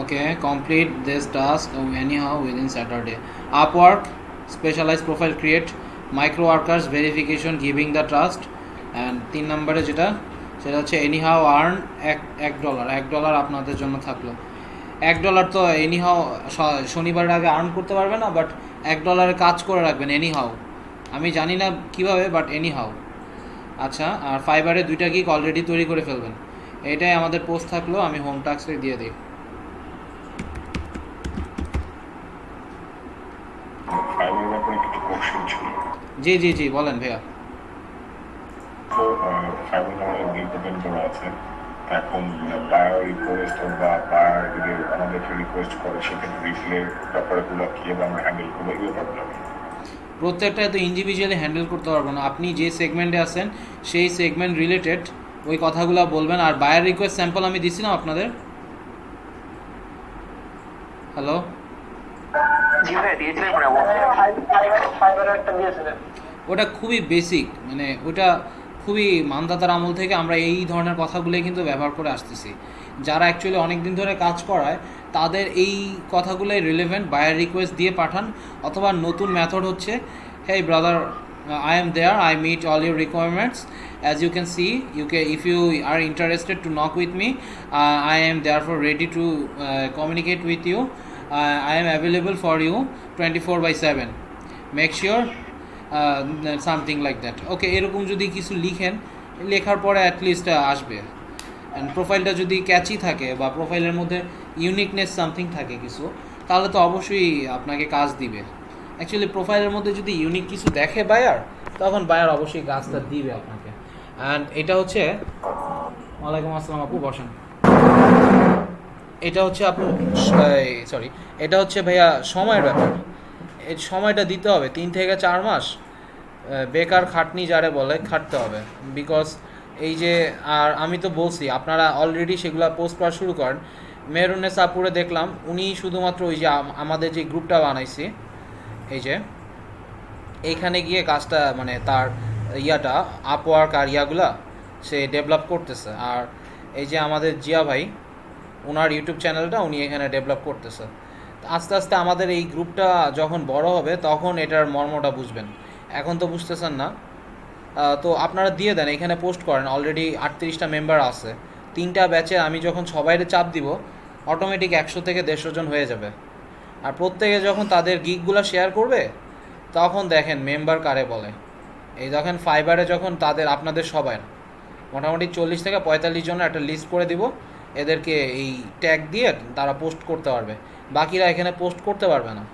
okay, complete this task anyhow within Saturday. Upwork specialize profile create micro workers verification giving the trust. And 3 নম্বরে যেটা, সেটা হচ্ছে এনিহাউ আর্ন $1 আপনাদের জন্য থাকলো। $1 তো এনিহাও শনিবারের আগে আর্ন করতে পারবে না, বাট $1 কাজ করে রাখবেন এনিহাও। আমি জানি না কিভাবে, বাট এনিহাও। আচ্ছা, আর ফাইবারে 2টা গিগ অলরেডি তৈরি করে ফেলবেন। এটাই আমাদের পোস্ট থাকলো, আমি হোম টাস্কে দিয়ে দিই। ফাইবারের ব্যাপারে কিছু কোশ্চেন ছিল। জি জি জি বলেন ভাইয়া। তো ফাইবারে আমাদের গিগ ওপেন করা আছে, এখন বায়ার রিকোয়েস্ট বা বায়ার যদি আমাদেরকে রিকোয়েস্ট করে সেক্ষেত্রে রিপ্লে ব্যাপারগুলো কীভাবে আমরা হ্যান্ডেল করবো, এই ব্যাপারগুলো প্রত্যেকটা তো ইন্ডিভিজুয়ালি হ্যান্ডেল করতে পারবো না, আপনি যে সেগমেন্টে আছেন সেই সেগমেন্ট রিলেটেড ওই কথাগুলো বলবেন। আর বায়ার রিকোয়েস্ট স্যাম্পল আমি দিছিলাম আপনাদের। হ্যালো, জি ভাই দিয়েছিলেন, ফাইবারের একটা দিয়েছিলেন। ওটা খুবই বেসিক, মানে ওটা খুবই মানদাতার আমল থেকে আমরা এই ধরনের কথাগুলোই কিন্তু ব্যবহার করে আসতেছি। যারা অ্যাকচুয়ালি অনেক দিন ধরে কাজ করায় তাদের এই কথাগুলোই রিলেভেন্ট। বায়ার রিকোয়েস্ট দিয়ে পাঠান, অথবা নতুন মেথড হচ্ছে, hey brother, I am there, I meet all your requirements. As you can see, if you are interested to knock with me, I am therefore ready to communicate with you. I am available for you 24/7. Make sure something like that. Okay, এরকম যদি কিছু লিখেন, লেখার পরে অ্যাটলিস্ট আসবে। অ্যান্ড প্রোফাইলটা যদি ক্যাচি থাকে বা প্রোফাইলের মধ্যে ইউনিকনেস সামথিং থাকে কিছু, তাহলে তো অবশ্যই আপনাকে কাজ দিবে। অ্যাকচুয়ালি প্রোফাইলের মধ্যে যদি ইউনিক কিছু দেখে বায়ার, তখন বায়ার অবশ্যই কাজটা দিবে আপনাকে। অ্যান্ড এটা হচ্ছে, ওয়ালাইকুম আসসালাম আপু, বসেন। এটা হচ্ছে আপু, সরি, এটা হচ্ছে ভাইয়া সময়ের ব্যাপার। এই সময়টা দিতে হবে 3 থেকে 4 মাস। বেকার খাটনি যারে বলে খাটতে হবে, বিকজ এই যে, আর আমি তো বলছি আপনারা অলরেডি সেগুলো পোস্ট করা শুরু করেন। মেহরুন্নেসা আপুরে দেখলাম উনি শুধুমাত্র ওই যে আমাদের যে গ্রুপটা বানাইছি এই যে এইখানে গিয়ে কাজটা মানে তার ইয়াটা আপওয়ার্ক আর ইয়াগুলা সে ডেভেলপ করতেছে। আর এই যে আমাদের জিয়া ভাই ওনার ইউটিউব চ্যানেলটা উনি এখানে ডেভেলপ করতেছে। আস্তে আস্তে আমাদের এই গ্রুপটা যখন বড় হবে তখন এটার মর্মটা বুঝবেন, এখন তো বুঝতেছেন না। তো আপনারা দিয়ে দেন, এখানে পোস্ট করেন। অলরেডি 38টা মেম্বার আছে, 3টা ব্যাচে আমি যখন সবাইরে চাপ দিব অটোমেটিক 100 থেকে 150 জন হয়ে যাবে। আর প্রত্যেকে যখন তাদের গিগগুলো শেয়ার করবে তখন দেখেন মেম্বার কারে বলে। এই দেখেন ফাইবারে যখন তাদের আপনাদের সবার মোটামুটি 40 থেকে 45 জনের একটা লিস্ট করে দিব, এদেরকে এই ট্যাগ দিয়ে তারা পোস্ট করতে পারবে, বাকিরা এখানে পোস্ট করতে পারবে না।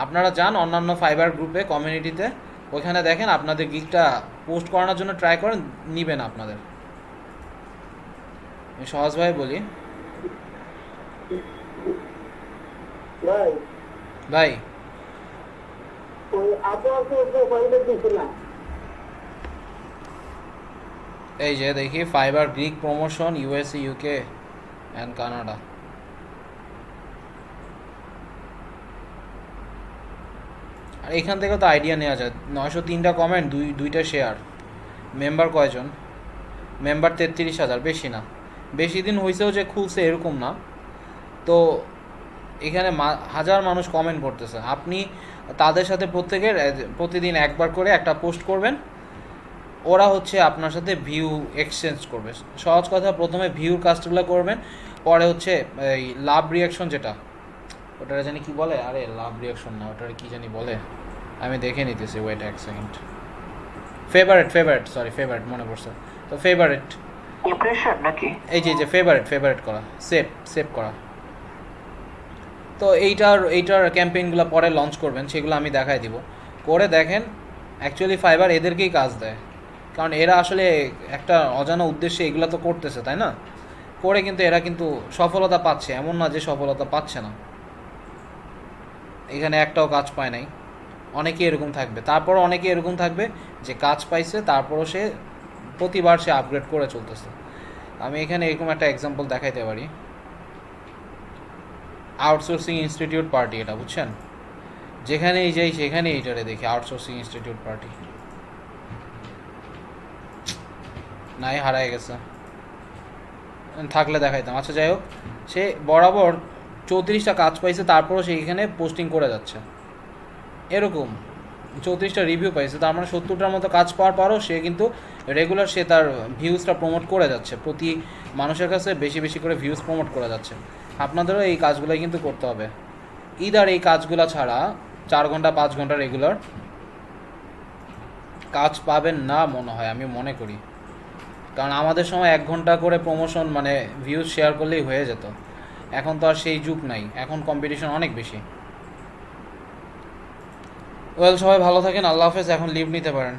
আপনারা যান অন্যান্য ফাইবার গ্রুপে কমিউনিটিতে, ওইখানে দেখেন আপনাদের গিগটা পোস্ট করানোর জন্য ট্রাই করেন, নিবেন আপনাদের। আমি সহজভাবে বলি ভাই, এই যে দেখি ফাইবার গ্রিক promotion USA UK and Canada. আর এখান থেকে তো আইডিয়া নেওয়া যায়। 903টা কমেন্ট, দুইটা শেয়ার। মেম্বার কয়জন? মেম্বার 33,000, বেশি না। বেশি দিন হয়েছেও যে খুলছে এরকম না। তো এখানে হাজার মানুষ কমেন্ট করতেছে, আপনি তাদের সাথে প্রত্যেকের প্রতিদিন একবার করে একটা পোস্ট করবেন, ওরা হচ্ছে আপনার সাথে ভিউ এক্সচেঞ্জ করবে। সহজ কথা, প্রথমে ভিউর কাজগুলো করবেন, পরে হচ্ছে এই লাভ রিয়াকশন, যেটা ওটারে জানি কি বলে, আরে লাভ রিয়াকশন না, ওটারে কি জানি বলে, আমি দেখে নিতেছি, ওয়েট এক সেকেন্ড। ফেভারিট ফেভারিট মনে পড়ছে। তো ফেভারিট ইমপ্রেশন নাকি? এই যে ফেভারিট করা, সেভ করা। তো এইটার ক্যাম্পেইনগুলো পরে লঞ্চ করবেন, সেগুলো আমি দেখাই দিব। করে দেখেন অ্যাকচুয়ালি ফাইবার এদেরকেই কাজ দেয়, কারণ এরা আসলে একটা অজানা উদ্দেশ্যে এগুলো তো করতেছে, তাই না? করে কিন্তু এরা কিন্তু সফলতা পাচ্ছে, এমন না যে সফলতা পাচ্ছে না। এখানে একটাও কাজ পায় নাই। অনেকে এরকম থাকবে, তারপর অনেকে এরকম থাকবে যে কাজ পাইছে, তারপরও সে প্রতিবার সে আপগ্রেড করে চলতেছে। আমি এখানে এরকম একটা এক্সাম্পল দেখাইতে পারি। আউটসোর্সিং ইনস্টিটিউট পার্টি, এটা বুঝছেন? যেখানেই যাই সেখানে এইটারে দেখি, আউটসোর্সিং ইনস্টিটিউট পার্টি। নাই, হারায় গেছে, থাকলে দেখাইতাম। আচ্ছা যাই হোক, সে বরাবর 34টা কাজ পাইছে, তারপরও সে এখানে পোস্টিং করে যাচ্ছে। এরকম 34টা রিভিউ পাইছে, তার মানে 70টার মতো কাজ পাওয়ার পরও সে কিন্তু রেগুলার সে তার ভিউজটা প্রমোট করে যাচ্ছে, প্রতি মানুষের কাছে বেশি বেশি করে ভিউজ প্রমোট করে যাচ্ছে। আপনাদেরও এই কাজগুলোই কিন্তু করতে হবে। ইদার এই কাজগুলো ছাড়া 4 ঘন্টা 5 ঘন্টা রেগুলার কাজ পাবেন না মনে হয়, আমি মনে করি। কারণ আমাদের সময় 1 ঘন্টা করে প্রমোশন মানে ভিউজ শেয়ার করলেই হয়ে যেত। এখন তো আর সেই যুগ নাই, এখন কম্পিটিশন অনেক বেশি। ওয়েল, সবাই ভালো থাকেন, আল্লাহ হাফেজ। এখন লিভ নিতে পারেন।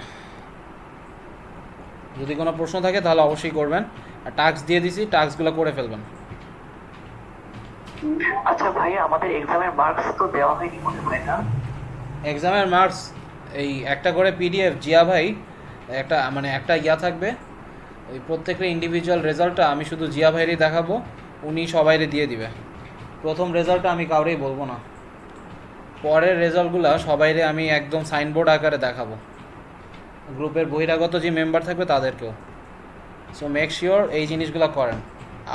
যদি কোনো প্রশ্ন থাকে তাহলে অবশ্যই করবেন। আর টাস্ক দিয়ে দিছি, টাস্কগুলো করে ফেলবেন। আচ্ছা ভাই, আমাদের এক্সামের মার্কস তো দেওয়া হয়নি মনে হয় না? এক্সামের মার্কস এই একটা করে পিডিএফ জিয়া ভাই একটা ইয়া থাকবে, ওই প্রত্যেকের ইন্ডিভিজুয়াল রেজাল্টটা আমি শুধু জিয়া ভাইয়েরই দেখাবো, উনি সবাইরে দিয়ে দিবে। প্রথম রেজাল্টটা আমি কাউরেই বলবো না, পরের রেজাল্টগুলো সবাইরে আমি একদম সাইনবোর্ড আকারে দেখাবো, গ্রুপের বহিরাগত যে মেম্বার থাকবে তাদেরকেও। সো মেক শিওর এই জিনিসগুলো করেন।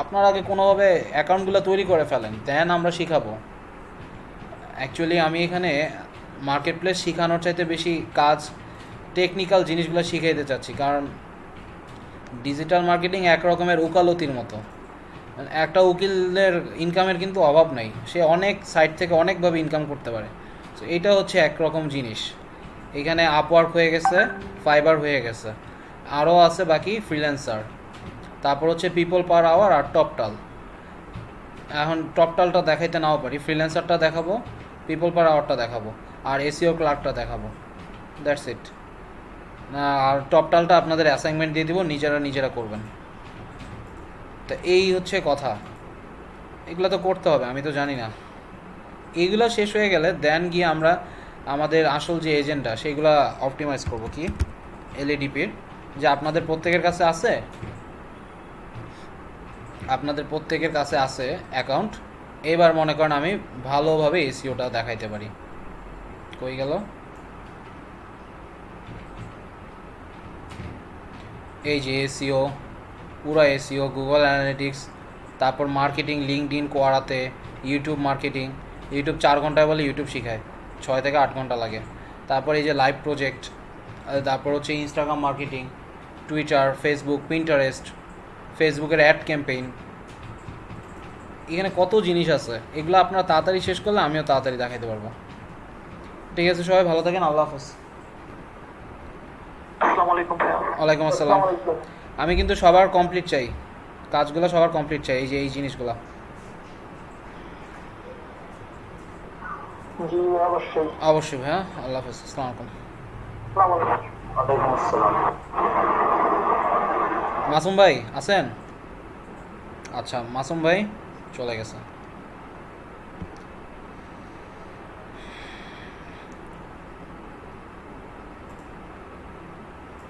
আপনার আগে কোনোভাবে অ্যাকাউন্টগুলো তৈরি করে ফেলেন, দেন আমরা শিখাবো। অ্যাকচুয়ালি আমি এখানে মার্কেট প্লেস শেখানোর চাইতে বেশি কাজ টেকনিক্যাল জিনিসগুলো শিখাইতে চাচ্ছি, কারণ ডিজিটাল মার্কেটিং এক রকমের উকালতির মতো। একটা উকিলের ইনকামের কিন্তু অভাব নাই, সে অনেক সাইট থেকে অনেকভাবে ইনকাম করতে পারে। তো এটা হচ্ছে একরকম জিনিস। এখানে আপওয়ার্ক হয়ে গেছে, ফাইবার হয়ে গেছে, আরও আছে বাকি ফ্রিল্যান্সার, তারপর হচ্ছে পিপল পার আওয়ার আর টপটাল। এখন টপটালটা দেখাইতে নাও পারি, ফ্রিল্যান্সারটা দেখাবো, পিপল পার আওয়ারটা দেখাবো, আর এসিও ক্লার্কটা দেখাবো। That's it. আর টপটালটা আপনাদের অ্যাসাইনমেন্ট দিয়ে দিব, নিজেরা করবেন। তো এই হচ্ছে কথা, এগুলো তো করতে হবে, আমি তো জানি না। এইগুলো শেষ হয়ে গেলে দেন গিয়ে আমরা আমাদের আসল যে এজেন্ডা সেগুলো অপটিমাইজ করব, কি এলএডিপির যে আপনাদের প্রত্যেকের কাছে আছে, আপনাদের প্রত্যেকের কাছে আছে অ্যাকাউন্ট। এবার মনে করেন আমি ভালোভাবে এসিওটা দেখাইতে পারি। কই গেল? এই যে এসিও, পুরো এসিও, গুগল অ্যানালিটিক্স, তারপর মার্কেটিং, লিঙ্কডইন, কোয়ারাতে, ইউটিউব মার্কেটিং। ইউটিউব 4 ঘন্টায় বলে ইউটিউব শিখায়, 6 থেকে 8 ঘন্টা লাগে। তারপর এই যে লাইভ প্রজেক্ট, তারপর হচ্ছে Instagram marketing, Twitter, Facebook, Pinterest, ফেসবুকের অ্যাড ক্যাম্পেইন। এখানে কত জিনিস আছে, এগুলো আপনারা তাড়াতাড়ি শেষ করলে আমিও তাড়াতাড়ি দেখাইতে পারবো। ঠিক আছে, সবাই ভালো থাকেন, আল্লাহ হাফেজ। আসসালামু আলাইকুম ভাইয়া। ওয়ালাইকুম আসসালাম। আমি কিন্তু সবার কমপ্লিট চাই, কাজগুলো সবার কমপ্লিট চাই, এই যে এই জিনিসগুলো। জি অবশ্যই। অবশ্যই ভাইয়া, আল্লাহ হাফেজ, আসসালামু আলাইকুম। ওয়ালাইকুম আসসালাম। মাসুম ভাই আছেন? আচ্ছা, মাসুম ভাই চলে গেছে।